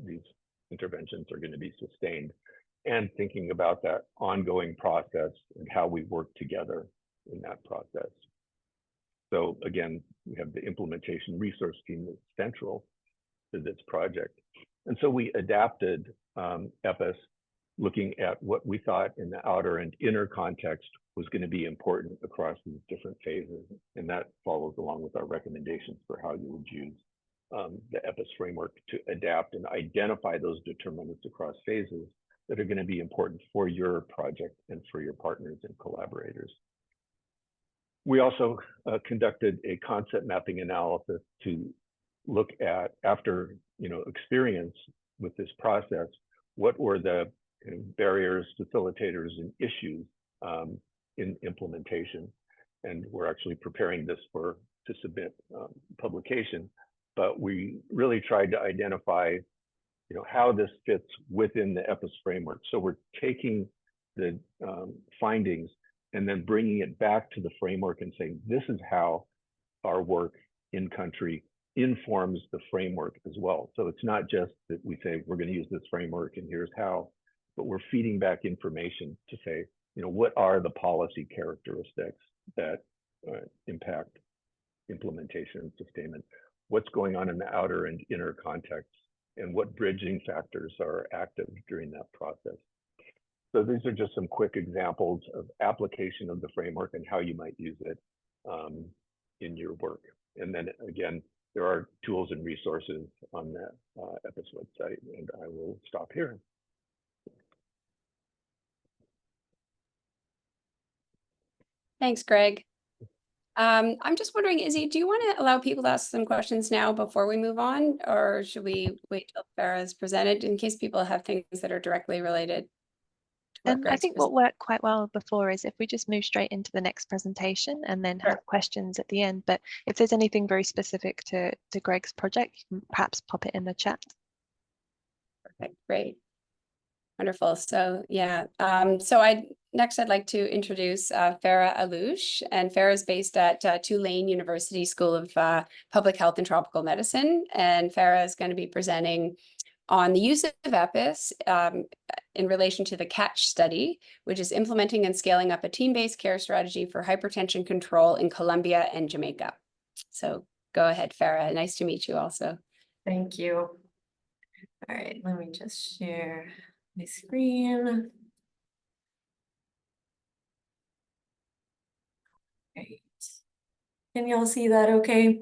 L: these interventions are going to be sustained, and thinking about that ongoing process and how we work together in that process. So again, we have the implementation resource team that's central to this project. And so we adapted EPIS, looking at what we thought in the outer and inner context was going to be important across these different phases. And that follows along with our recommendations for how you would use the EPIS framework to adapt and identify those determinants across phases that are going to be important for your project and for your partners and collaborators. We also conducted a concept mapping analysis to look at, after experience with this process, what were the barriers, facilitators, and issues in implementation. And we're actually preparing this to submit publication. But we really tried to identify, how this fits within the EPIS framework. So we're taking the findings and then bringing it back to the framework and saying, this is how our work in country informs the framework as well. So it's not just that we say, we're going to use this framework and here's how, but we're feeding back information to say, what are the policy characteristics that impact implementation and sustainment? What's going on in the outer and inner context, and what bridging factors are active during that process? So these are just some quick examples of application of the framework and how you might use it in your work. And then again, there are tools and resources on that EPIS website, and I will stop here.
E: Thanks, Greg. I'm just wondering, Izzy, do you want to allow people to ask some questions now before we move on, or should we wait till Farah is presented in case people have things that are directly related?
D: I think what worked quite well before is if we just move straight into the next presentation and then have questions at the end. But if there's anything very specific to Greg's project, you can perhaps pop it in the chat.
E: Perfect, great. Wonderful. So yeah, next I'd like to introduce Farah Alouche, and Farah is based at Tulane University School of Public Health and Tropical Medicine, and Farah is going to be presenting on the use of EPIS in relation to the CATCH study, which is implementing and scaling up a team-based care strategy for hypertension control in Colombia and Jamaica. So go ahead, Farah. Nice to meet you also.
I: Thank you. All right, let me just share my screen. Great. Can you all see that okay?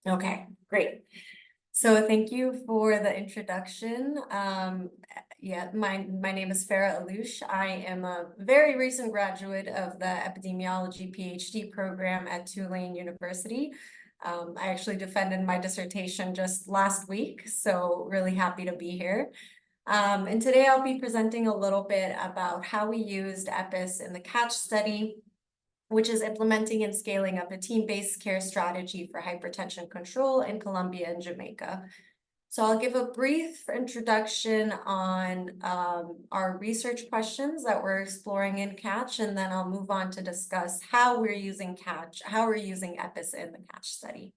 I: Okay, great. So thank you for the introduction. Yeah, my name is Farah Alouche. I am a very recent graduate of the epidemiology PhD program at Tulane University. I actually defended my dissertation just last week, so really happy to be here. And today I'll be presenting a little bit about how we used EPIS in the CATCH study, which is implementing and scaling up a team-based care strategy for hypertension control in Colombia and Jamaica. So I'll give a brief introduction on our research questions that we're exploring in CATCH, and then I'll move on to discuss how we're using CATCH, how we're using EPIS in the CATCH study.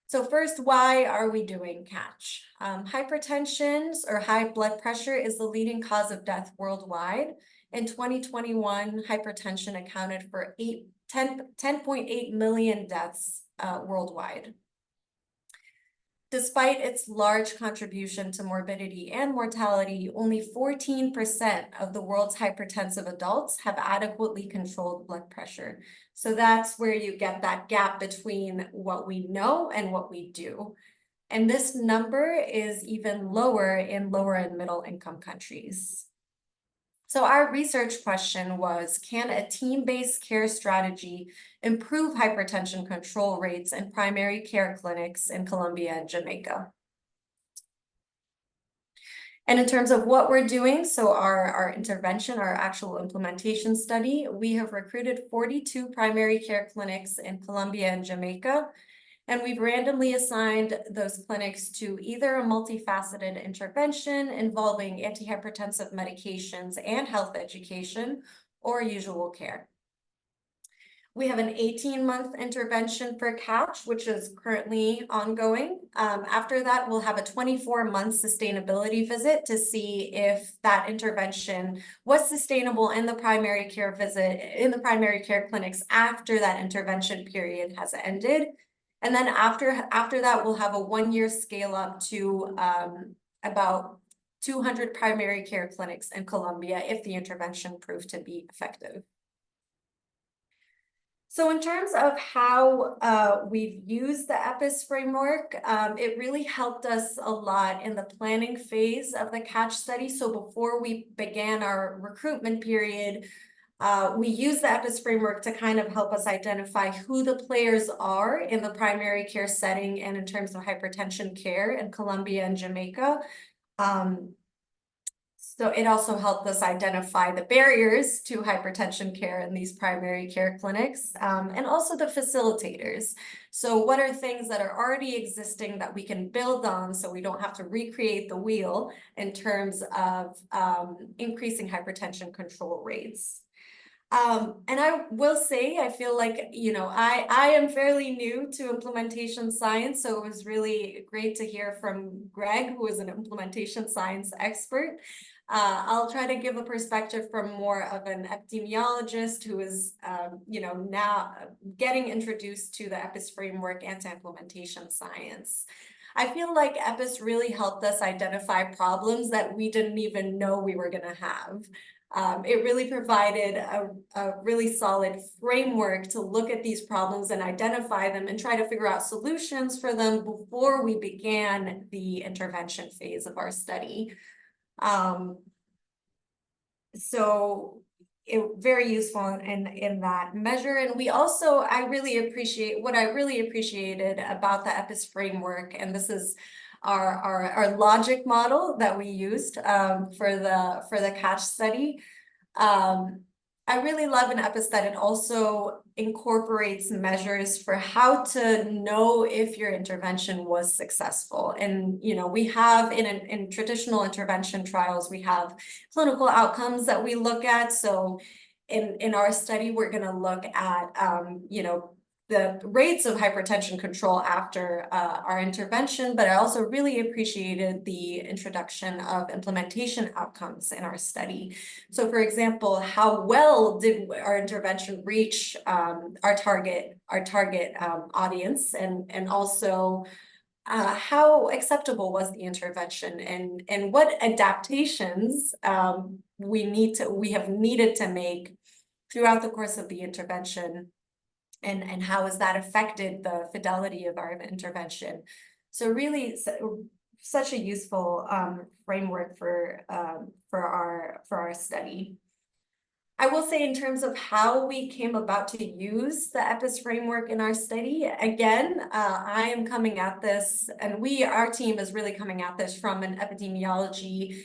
I: So first, why are we doing CATCH? Hypertension or high blood pressure is the leading cause of death worldwide. In 2021, hypertension accounted for 10.8 million deaths worldwide. Despite its large contribution to morbidity and mortality, only 14% of the world's hypertensive adults have adequately controlled blood pressure. So that's where you get that gap between what we know and what we do. And this number is even lower in lower and middle income countries. So our research question was, can a team-based care strategy improve hypertension control rates in primary care clinics in Colombia and Jamaica? And in terms of what we're doing, so our intervention, our actual implementation study, we have recruited 42 primary care clinics in Colombia and Jamaica. And we've randomly assigned those clinics to either a multifaceted intervention involving antihypertensive medications and health education, or usual care. We have an 18-month intervention for CATCH, which is currently ongoing. After that, we'll have a 24-month sustainability visit to see if that intervention was sustainable in the primary care visit, in the primary care clinics after that intervention period has ended. And then after that, we'll have a 1-year scale up to about 200 primary care clinics in Colombia if the intervention proved to be effective. So in terms of how we've used the EPIS framework, it really helped us a lot in the planning phase of the CATCH study. So before we began our recruitment period, we use the EPIS framework to kind of help us identify who the players are in the primary care setting and in terms of hypertension care in Colombia and Jamaica. So it also helped us identify the barriers to hypertension care in these primary care clinics, and also the facilitators. So what are things that are already existing that we can build on so we don't have to recreate the wheel in terms of increasing hypertension control rates? And I will say, I feel like, you know, I am fairly new to implementation science, so it was really great to hear from Greg, who is an implementation science expert. I'll try to give a perspective from more of an epidemiologist who is, you know, now getting introduced to the EPIS framework and to implementation science. I feel like EPIS really helped us identify problems that we didn't even know we were going to have. It really provided a really solid framework to look at these problems and identify them and try to figure out solutions for them before we began the intervention phase of our study. So it very useful in that measure. And we also, what I really appreciated about the EPIS framework, and this is our logic model that we used for the CATCH study. I really love in EPIS that it also incorporates measures for how to know if your intervention was successful. And, you know, we have in traditional intervention trials, we have clinical outcomes that we look at. So in our study, we're going to look at, you know, the rates of hypertension control after our intervention, but I also really appreciated the introduction of implementation outcomes in our study. So for example, how well did our intervention reach our target audience, and also how acceptable was the intervention, and what adaptations we have needed to make throughout the course of the intervention. And how has that affected the fidelity of our intervention? So really, such a useful framework for our study. I will say, in terms of how we came about to use the EPIS framework in our study, again, I am coming at this, and our team is really coming at this from an epidemiology,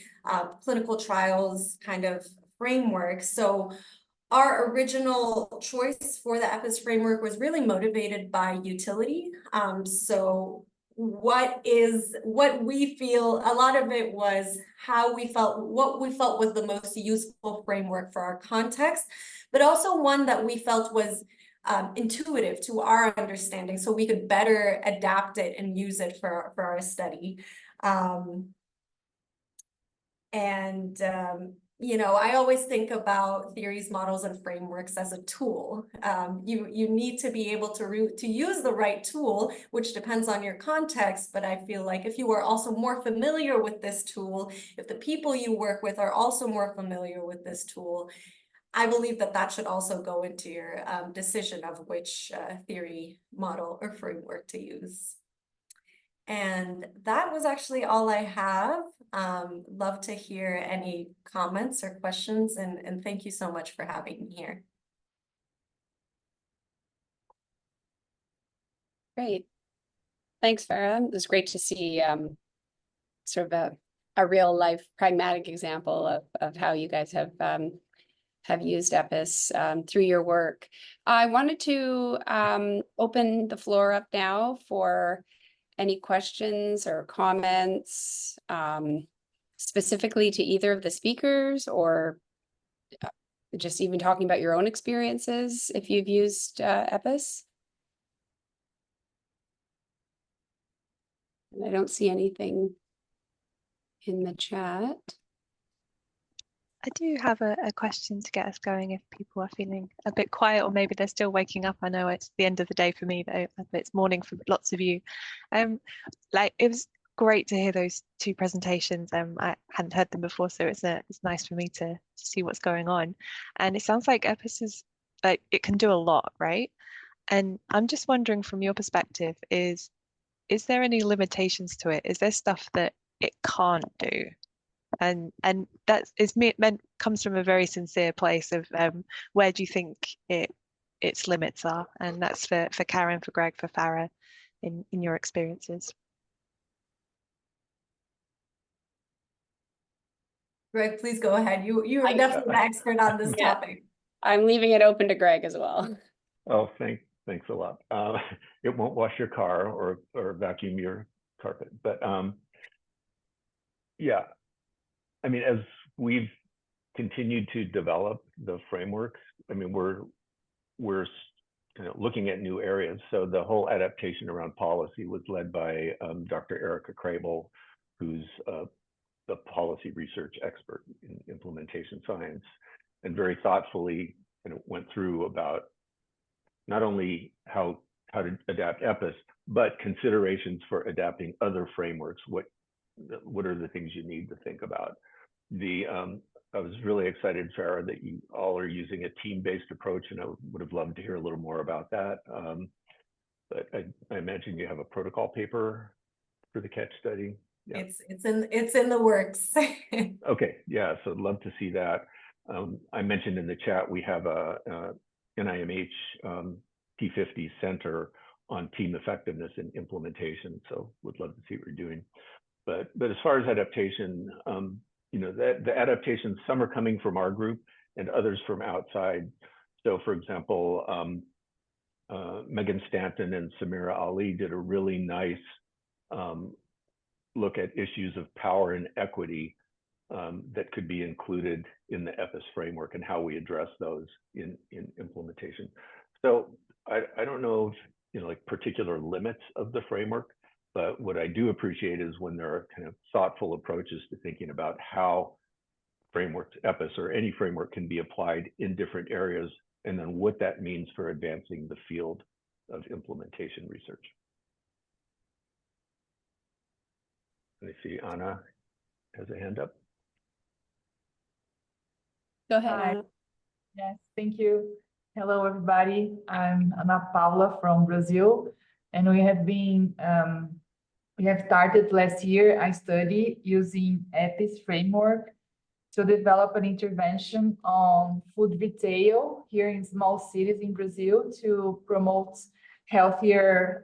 I: clinical trials kind of framework. So our original choice for the EPIS framework was really motivated by utility. So what we feel, a lot of it was what we felt was the most useful framework for our context, but also one that we felt was intuitive to our understanding, so we could better adapt it and use it for our study. You know, I always think about theories, models, and frameworks as a tool. You need to be able to use the right tool, which depends on your context. But I feel like if you are also more familiar with this tool, if the people you work with are also more familiar with this tool, I believe that should also go into your decision of which theory, model, or framework to use. And that was actually all I have. Love to hear any comments or questions, and thank you so much for having me here.
E: Great. Thanks, Farah. It was great to see sort of a real life pragmatic example of how you guys have used EPIS through your work. I wanted to open the floor up now for any questions or comments, specifically to either of the speakers, or just even talking about your own experiences if you've used EPIS. And I don't see anything in the chat.
D: I do have a question to get us going if people are feeling a bit quiet, or maybe they're still waking up. I know it's the end of the day for me, but it's morning for lots of you. Like, it was great to hear those two presentations. I hadn't heard them before, so it's nice for me to see what's going on. And it sounds like EPIS is, like, it can do a lot, right? And I'm just wondering, from your perspective, is there any limitations to it? Is there stuff that it can't do? And that is comes from a very sincere place of where do you think its limits are? And that's for Karen, for Greg, for Farah, in your experiences.
I: Greg, please go ahead. You are definitely the expert on this topic.
E: I'm leaving it open to Greg as well.
L: Oh, thanks a lot. It won't wash your car or vacuum your carpet, but yeah, I mean, as we've continued to develop the frameworks, I mean, we're kind of looking at new areas. So the whole adaptation around policy was led by Dr. Erica Crable, who's the policy research expert in implementation science, and very thoughtfully went through about not only how to adapt EPIS, but considerations for adapting other frameworks. What are the things you need to think about? I was really excited, Farah, that you all are using a team-based approach, and I would have loved to hear a little more about that. But I imagine you have a protocol paper for the CATCH study. Yeah.
I: It's in the works.
L: Okay, yeah, so I'd love to see that. I mentioned in the chat we have a NIMH T50 Center on team effectiveness and implementation, so would love to see what you're doing. But as far as adaptation, you know, the adaptations, some are coming from our group and others from outside. So for example, Megan Stanton and Samira Ali did a really nice look at issues of power and equity that could be included in the EPIS framework and how we address those in implementation. So I don't know if, you know, like particular limits of the framework, but what I do appreciate is when there are kind of thoughtful approaches to thinking about how frameworks, EPIS or any framework, can be applied in different areas, and then what that means for advancing the field of implementation research. Let me see, Anna has a hand up.
E: Go ahead,
M: Hi.
E: Anna.
M: Yes, thank you. Hello, everybody. I'm Ana Paula from Brazil, and we have started last year a study using EPIS framework to develop an intervention on food retail here in small cities in Brazil to promote healthier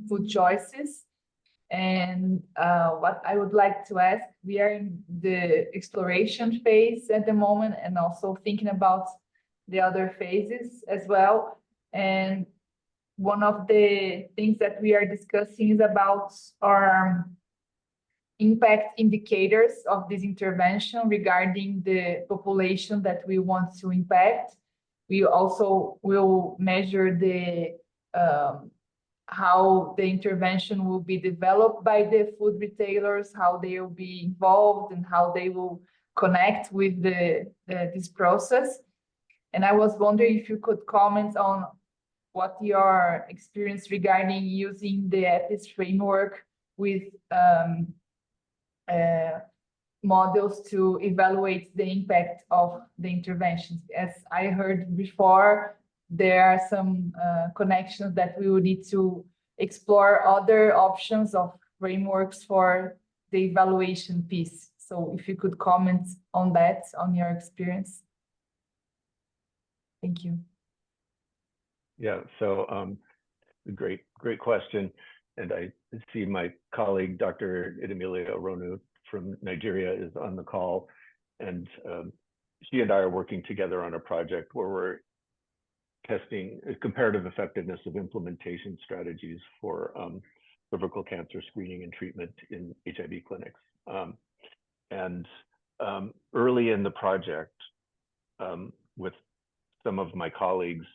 M: food choices. And what I would like to ask, we are in the exploration phase at the moment and also thinking about the other phases as well. And one of the things that we are discussing is about our impact indicators of this intervention regarding the population that we want to impact. We also will measure the how the intervention will be developed by the food retailers, how they will be involved, and how they will connect with this process. And I was wondering if you could comment on what your experience regarding using the EPIS framework with models to evaluate the impact of the interventions. As I heard before, there are some connections that we will need to explore other options of frameworks for the evaluation piece. So if you could comment on that, on your experience. Thank you.
L: Yeah, so great question. And I see my colleague, Dr. Idemilia Oronu from Nigeria is on the call. And she and I are working together on a project where we're testing comparative effectiveness of implementation strategies for cervical cancer screening and treatment in HIV clinics. Early in the project, with some of my colleagues,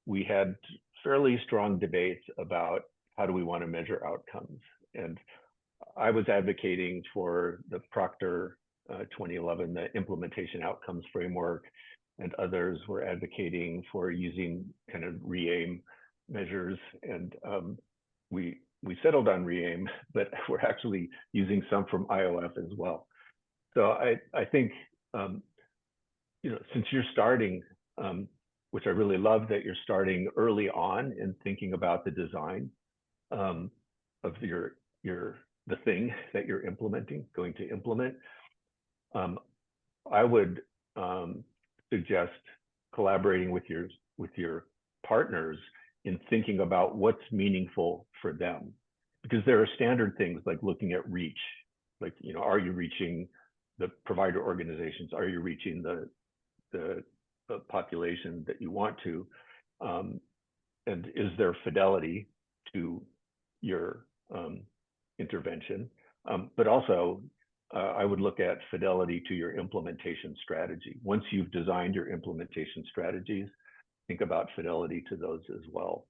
L: we had fairly strong debates about how do we want to measure outcomes. And I was advocating for the Proctor 2011, the implementation outcomes framework, and others were advocating for using kind of re-aim measures. And we settled on re-aim, but we're actually using some from IOF as well. So I think, you know, since you're starting, which I really love that you're starting early on in thinking about the design of the thing that you're going to implement, I would suggest collaborating with your partners in thinking about what's meaningful for them, because there are standard things like looking at reach, like, you know, are you reaching the provider organizations, are you reaching the population that you want to? And is there fidelity to your intervention? But also, I would look at fidelity to your implementation strategy. Once you've designed your implementation strategies, think about fidelity to those as well.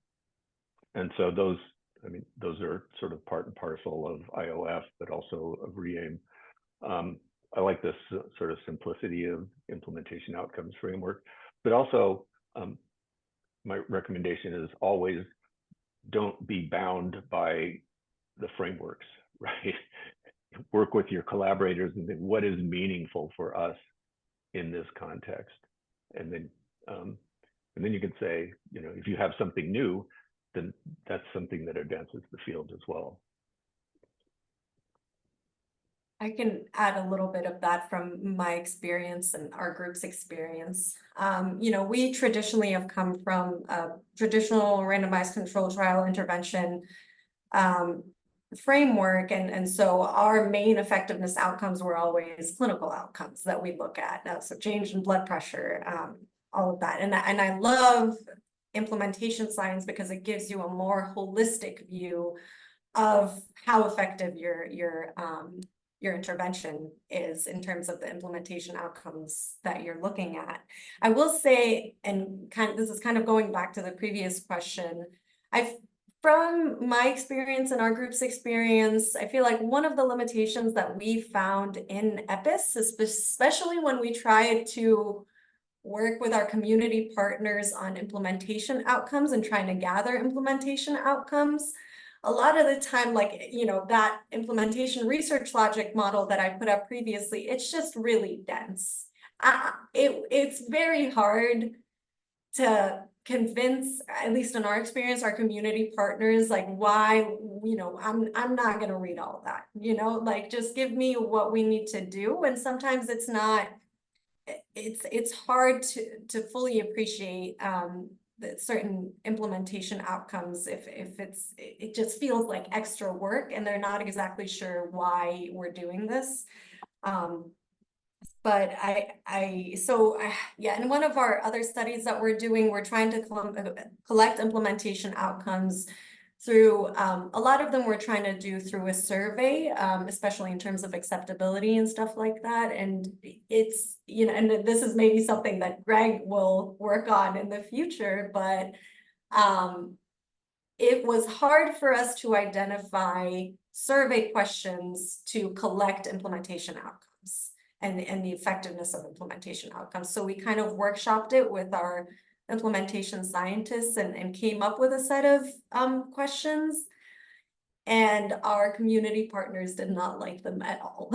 L: And so those, I mean, those are sort of part and parcel of IOF, but also of REAIM. I like this sort of simplicity of implementation outcomes framework, but also my recommendation is always don't be bound by the frameworks, right? Work with your collaborators and think, what is meaningful for us in this context? And then you can say, you know, if you have something new, then that's something that advances the field as well.
I: I can add a little bit of that from my experience and our group's experience. You know, we traditionally have come from a traditional randomized control trial intervention framework. And so our main effectiveness outcomes were always clinical outcomes that we look at. So change in blood pressure, all of that. And I love implementation science because it gives you a more holistic view of how effective your intervention is in terms of the implementation outcomes that you're looking at. I will say, and this is kind of going back to the previous question, from my experience and our group's experience, I feel like one of the limitations that we found in EPIS, especially when we tried to work with our community partners on implementation outcomes and trying to gather implementation outcomes, a lot of the time, like, you know, that implementation research logic model that I put up previously, it's just really dense. It's very hard to convince, at least in our experience, our community partners, like why, you know, I'm not going to read all that, you know, like just give me what we need to do. And sometimes it's not, it's hard to fully appreciate certain implementation outcomes if it just feels like extra work and they're not exactly sure why we're doing this. But yeah, in one of our other studies that we're doing, we're trying to collect implementation outcomes through, a lot of them we're trying to do through a survey, especially in terms of acceptability and stuff like that. And it's, you know, and this is maybe something that Greg will work on in the future, but it was hard for us to identify survey questions to collect implementation outcomes and the effectiveness of implementation outcomes. So we kind of workshopped it with our implementation scientists and came up with a set of questions, and our community partners did not like them at all.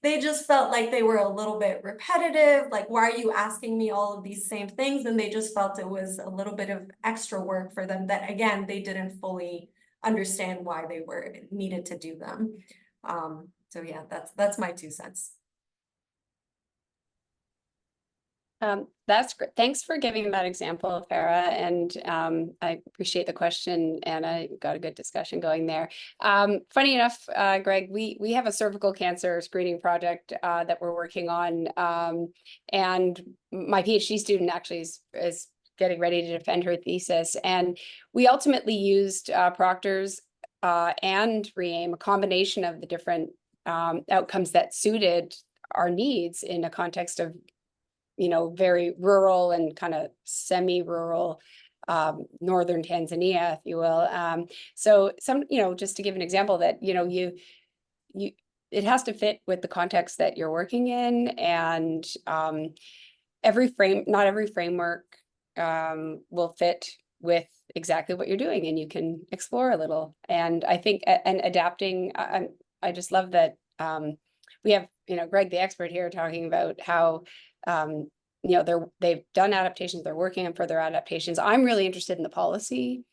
I: They just felt like they were a little bit repetitive, like, why are you asking me all of these same things? And they just felt it was a little bit of extra work for them that, again, they didn't fully understand why they were needed to do them. So yeah, that's my 2 cents.
E: That's great. Thanks for giving that example, Farah. And I appreciate the question, and I got a good discussion going there. Funny enough, Greg, we have a cervical cancer screening project that we're working on. And my PhD student actually is getting ready to defend her thesis. And we ultimately used Proctor's and REAIM, a combination of the different outcomes that suited our needs in a context of, you know, very rural and kind of semi-rural northern Tanzania, if you will. So you know, just to give an example that, you know, it has to fit with the context that you're working in, and not every framework will fit with exactly what you're doing, and you can explore a little. And I think, and adapting, I just love that we have, you know, Greg, the expert here, talking about how, you know, they've done adaptations, they're working on further adaptations. I'm really interested in the policy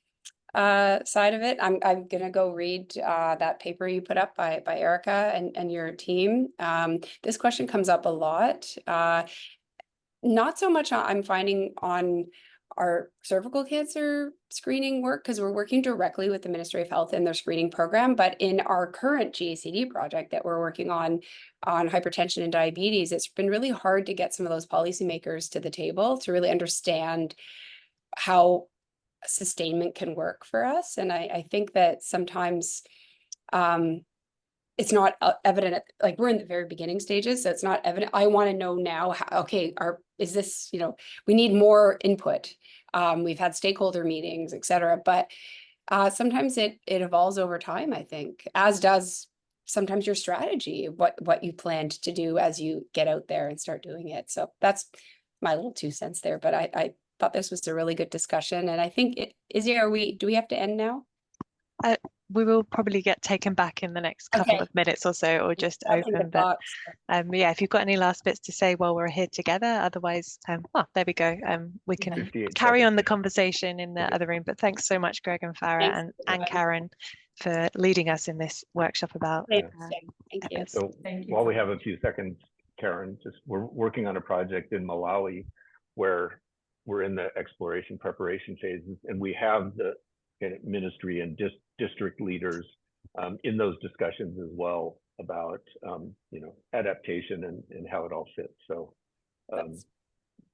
E: side of it. I'm gonna go read that paper you put up by Erica and your team. This question comes up a lot. Not so much I'm finding on our cervical cancer screening work, because we're working directly with the Ministry of Health in their screening program. But in our current GACD project that we're working on hypertension and diabetes, it's been really hard to get some of those policymakers to the table to really understand how sustainment can work for us. And I think that sometimes it's not evident, like we're in the very beginning stages, so it's not evident. I want to know now, how, okay, is this, we need more input. We've had stakeholder meetings, et cetera, but sometimes it evolves over time, I think, as does sometimes your strategy, what you planned to do as you get out there and start doing it. So that's my little 2 cents there, but I thought this was a really good discussion. And I think do we have to end now?
D: We will probably get taken back in the next couple of minutes or so, or just open. But yeah, if you've got any last bits to say while we're here together, otherwise, there we go. We can carry on the conversation in the other room. But thanks so much, Greg and Farah and Karen, for leading us in this workshop about.
E: Thank you.
L: So while we have a few seconds, Karen, we're working on a project in Malawi where we're in the exploration preparation phases, and we have the ministry and district leaders in those discussions as well about adaptation and how it all fits. So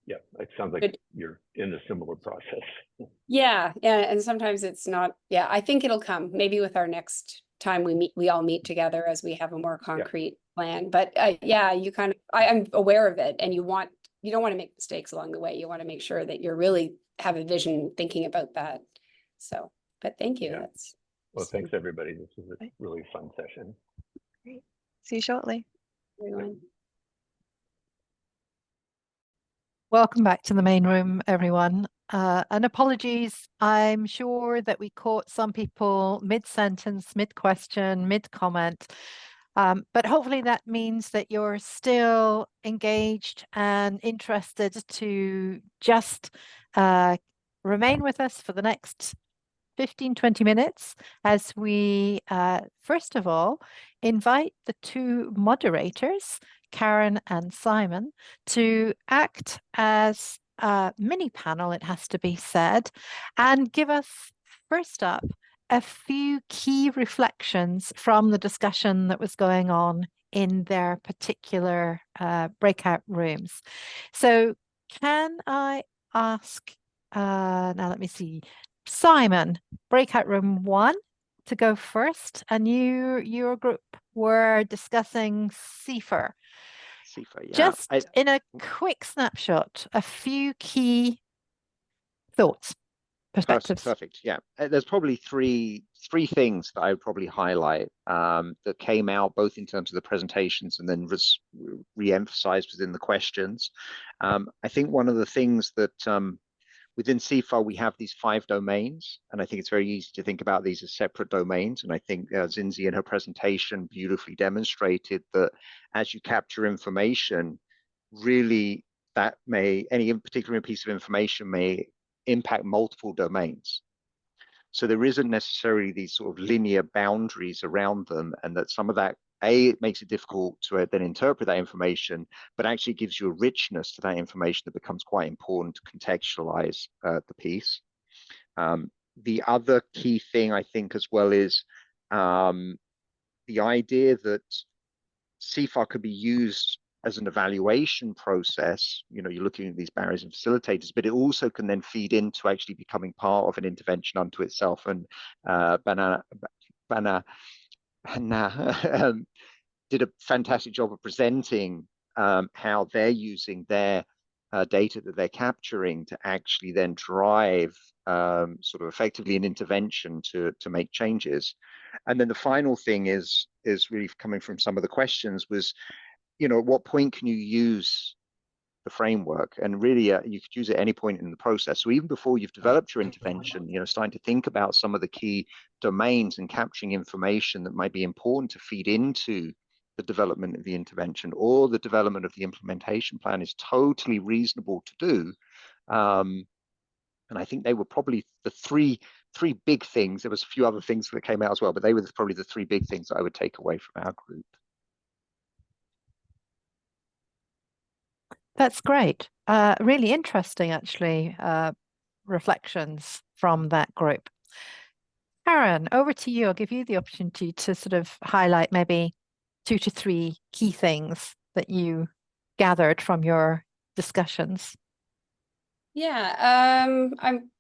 L: yeah, it sounds like you're in a similar process.
E: Yeah, and sometimes it's not. Yeah, I think it'll come maybe with our next time we all meet together as we have a more concrete plan. But yeah, you kind of I'm aware of it, and you don't want to make mistakes along the way. You want to make sure that you're really have a vision thinking about that. So, but thank you.
L: Yeah. Well, thanks everybody. This was a really fun session.
D: Great. See you shortly.
E: Everyone.
A: Welcome back to the main room, everyone. And apologies, I'm sure that we caught some people mid-sentence, mid-question, mid-comment. But hopefully that means that you're still engaged and interested to just remain with us for the next 15-20 minutes as we first of all invite the 2 moderators, Karen and Simon, to act as a mini panel, it has to be said, and give us first up a few key reflections from the discussion that was going on in their particular breakout rooms. So can I ask, now let me see, Simon, breakout room 1 to go first, and your group were discussing CFIR.
G: CFIR, yeah.
A: Just in a quick snapshot, a few key thoughts, perspectives.
G: Perfect. Yeah, there's probably three things that I would probably highlight that came out both in terms of the presentations and then re-emphasized within the questions. I think one of the things that within CFIR, we have these 5 domains, and I think it's very easy to think about these as separate domains. And I think Zinzi in her presentation beautifully demonstrated that as you capture information, really any particular piece of information may impact multiple domains. So there isn't necessarily these sort of linear boundaries around them, and that some of that, it makes it difficult to then interpret that information, but actually gives you a richness to that information that becomes quite important to contextualize the piece. The other key thing I think as well is the idea that CFIR could be used as an evaluation process. You're looking at these barriers and facilitators, but it also can then feed into actually becoming part of an intervention unto itself. And Bana did a fantastic job of presenting how they're using their data that they're capturing to actually then drive sort of effectively an intervention to make changes. And then the final thing is really coming from some of the questions was, at what point can you use the framework? And really, you could use it at any point in the process. So even before you've developed your intervention, starting to think about some of the key domains and capturing information that might be important to feed into the development of the intervention or the development of the implementation plan is totally reasonable to do. And I think they were probably the three big things. There was a few other things that came out as well, but they were probably the 3 big things that I would take away from our group.
A: That's great. Really interesting, actually, reflections from that group. Karen, over to you. I'll give you the opportunity to sort of highlight maybe 2 to 3 key things that you gathered from your discussions.
E: Yeah, I'm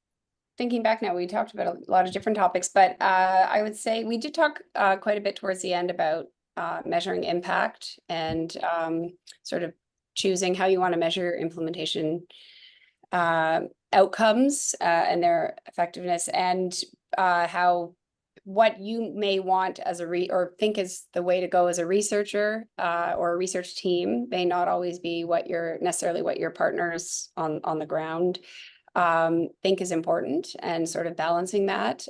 E: thinking back now, we talked about a lot of different topics, but I would say we did talk quite a bit towards the end about measuring impact and sort of choosing how you want to measure implementation outcomes and their effectiveness, and how what you may want as a or think is the way to go as a researcher or a research team may not always be what necessarily what your partners on the ground think is important, and sort of balancing that.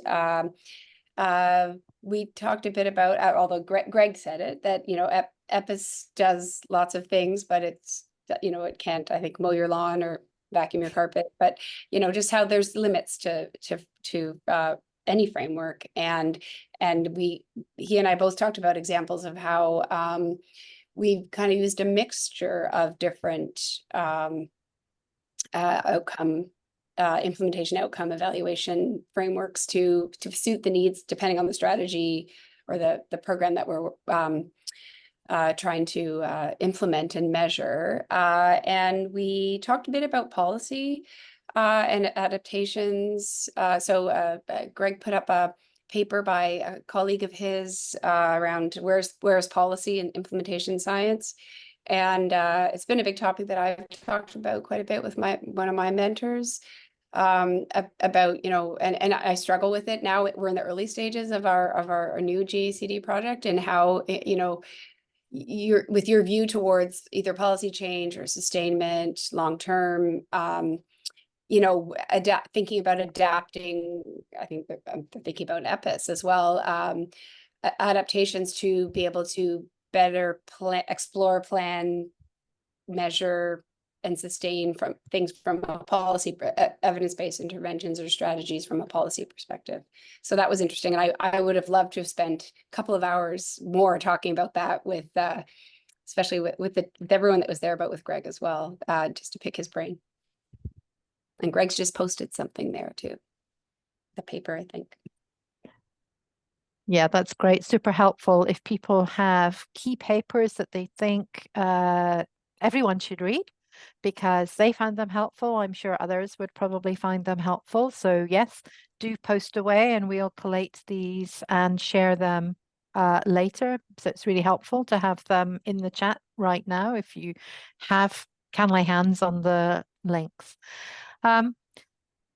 E: We talked a bit about, although Greg said it, that EPIS does lots of things, but it's it can't, I think, mow your lawn or vacuum your carpet, but just how there's limits to any framework, and he and I both talked about examples of how we've kind of used a mixture of different implementation outcome evaluation frameworks to suit the needs depending on the strategy or the program that we're trying to implement and measure. And we talked a bit about policy and adaptations. So Greg put up a paper by a colleague of his around where's policy and implementation science. And it's been a big topic that I've talked about quite a bit with one of my mentors about, and I struggle with it now. We're in the early stages of our new GACD project, and how, with your view towards either policy change or sustainment long-term, thinking about adapting. I think that I'm thinking about EPIS as well, adaptations to be able to better explore, plan, measure, and sustain from things from a policy, evidence-based interventions or strategies from a policy perspective. So that was interesting, and I would have loved to have spent a couple of hours more talking about that with, especially with everyone that was there, but with Greg as well, just to pick his brain. And Greg's just posted something there too, the paper, I think.
A: Yeah, that's great. Super helpful. If people have key papers that they think everyone should read because they found them helpful, I'm sure others would probably find them helpful. So yes, do post away and we'll collate these and share them later. So it's really helpful to have them in the chat right now if you can lay hands on the links.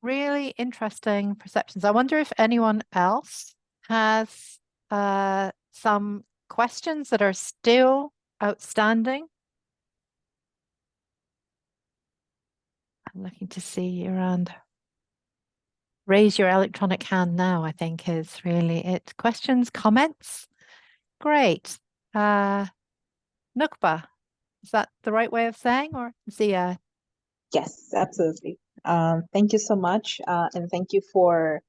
A: Really interesting perceptions. I wonder if anyone else has some questions that are still outstanding. I'm looking to see around. Raise your electronic hand now, I think is really it. Questions, comments? Great. Nukba, is that the right way of saying, or Zia?
J: Yes, absolutely. Thank you so much. And thank you for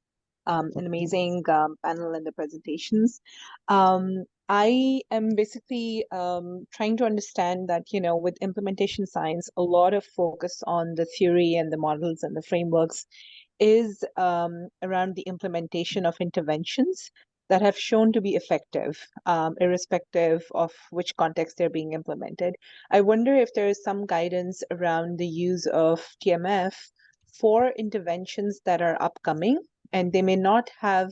J: an amazing panel and the presentations. I am basically trying to understand that, with implementation science, a lot of focus on the theory and the models and the frameworks is around the implementation of interventions that have shown to be effective, irrespective of which context they're being implemented. I wonder if there is some guidance around the use of TMF for interventions that are upcoming, and they may not have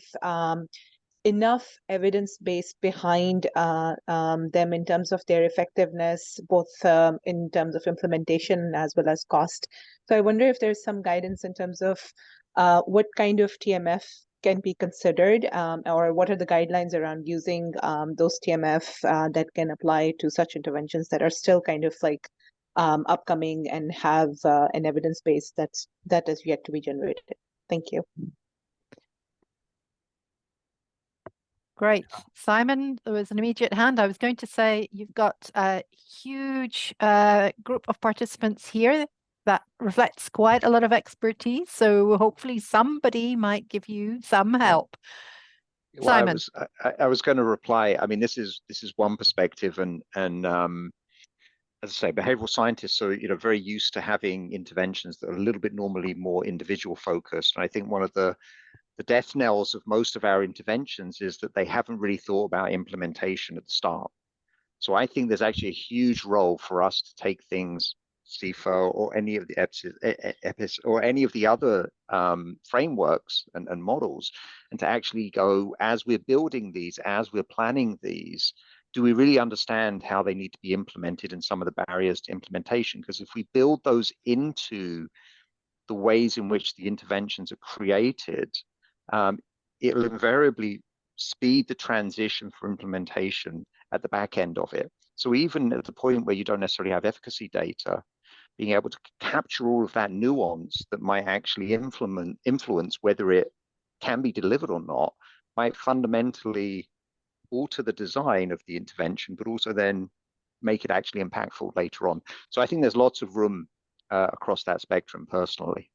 J: enough evidence base behind them in terms of their effectiveness, both in terms of implementation as well as cost. So I wonder if there's some guidance in terms of what kind of TMF can be considered, or what are the guidelines around using those TMF that can apply to such interventions that are still kind of like upcoming and have an evidence base that is yet to be generated. Thank you.
A: Great. Simon, there was an immediate hand. I was going to say you've got a huge group of participants here that reflects quite a lot of expertise. So hopefully somebody might give you some help.
G: Well,
A: Simon.
G: I was going to reply. I mean, this is one perspective, and as I say, behavioral scientists are, very used to having interventions that are a little bit normally more individual focused. And I think one of the death knells of most of our interventions is that they haven't really thought about implementation at the start. So I think there's actually a huge role for us to take things, CFIR or any of the EPIS or any of the other frameworks and models, and to actually go, as we're building these, as we're planning these, do we really understand how they need to be implemented and some of the barriers to implementation? Because if we build those into the ways in which the interventions are created, it'll invariably speed the transition for implementation at the back end of it. So even at the point where you don't necessarily have efficacy data, being able to capture all of that nuance that might actually influence whether it can be delivered or not, might fundamentally alter the design of the intervention, but also then make it actually impactful later on. So I think there's lots of room across that spectrum personally.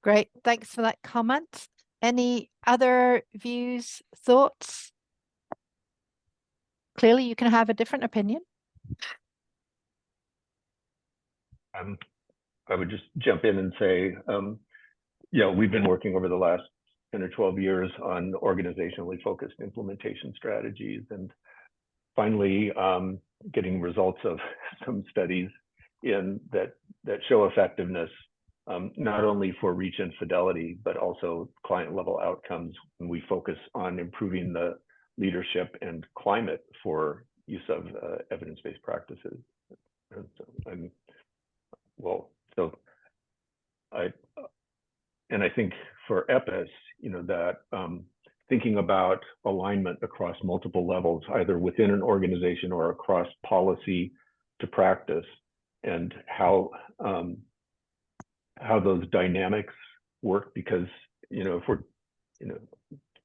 A: Great, thanks for that comment. Any other views, thoughts? Clearly, you can have a different opinion.
L: I would just jump in and say, we've been working over the last 10 or 12 years on organizationally focused implementation strategies, and finally getting results of some studies that show effectiveness, not only for reach and fidelity, but also client level outcomes when we focus on improving the leadership and climate for use of evidence-based practices. I think for EPIS, that thinking about alignment across multiple levels, either within an organization or across policy to practice, and how those dynamics work, because if we're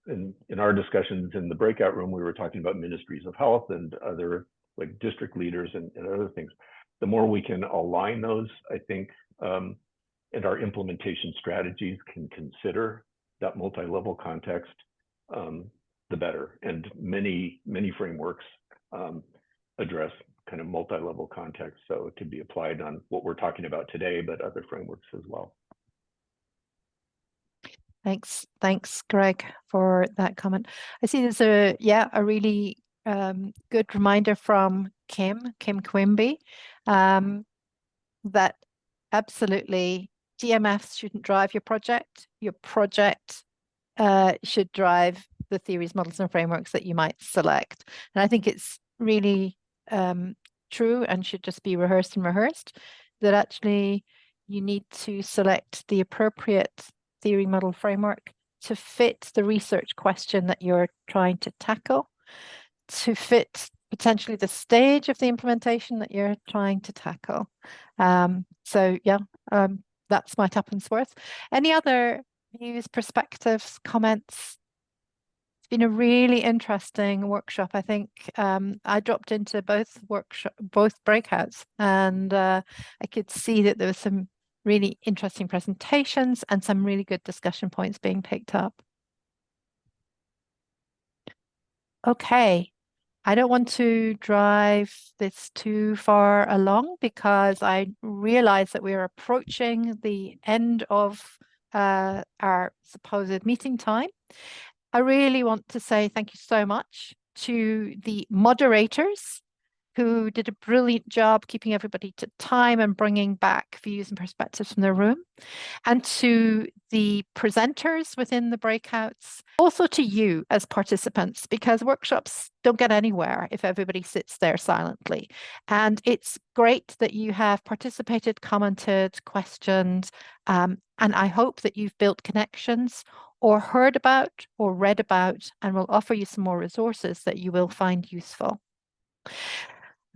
L: in our discussions in the breakout room, we were talking about ministries of health and other like district leaders and other things. The more we can align those, I think, and our implementation strategies can consider that multi-level context, the better. And many frameworks address kind of multi-level context, so it can be applied on what we're talking about today, but other frameworks as well.
A: Thanks, Greg, for that comment. I see there's a really good reminder from Kim Quimby, that absolutely DMFs shouldn't drive your project. Your project should drive the theories, models, and frameworks that you might select. And I think it's really true and should just be rehearsed, that actually you need to select the appropriate theory, model, framework to fit the research question that you're trying to tackle, to fit potentially the stage of the implementation that you're trying to tackle. That's my tuppence-worth. Any other views, perspectives, comments? It's been a really interesting workshop. I think I dropped into both breakouts, and I could see that there was some really interesting presentations and some really good discussion points being picked up. Okay, I don't want to drive this too far along because I realize that we're approaching the end of our supposed meeting time. I really want to say thank you so much to the moderators who did a brilliant job keeping everybody to time and bringing back views and perspectives from the room, and to the presenters within the breakouts, also to you as participants, because workshops don't get anywhere if everybody sits there silently. And it's great that you have participated, commented, questioned, and I hope that you've built connections or heard about or read about, and will offer you some more resources that you will find useful.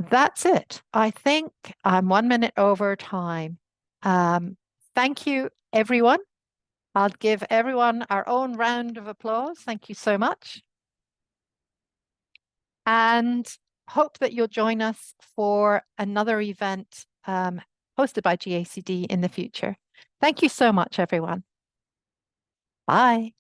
A: That's it. I think I'm 1 minute over time. Thank you, everyone. I'll give everyone our own round of applause. Thank you so much. And hope that you'll join us for another event hosted by GACD in the future. Thank you so much, everyone. Bye.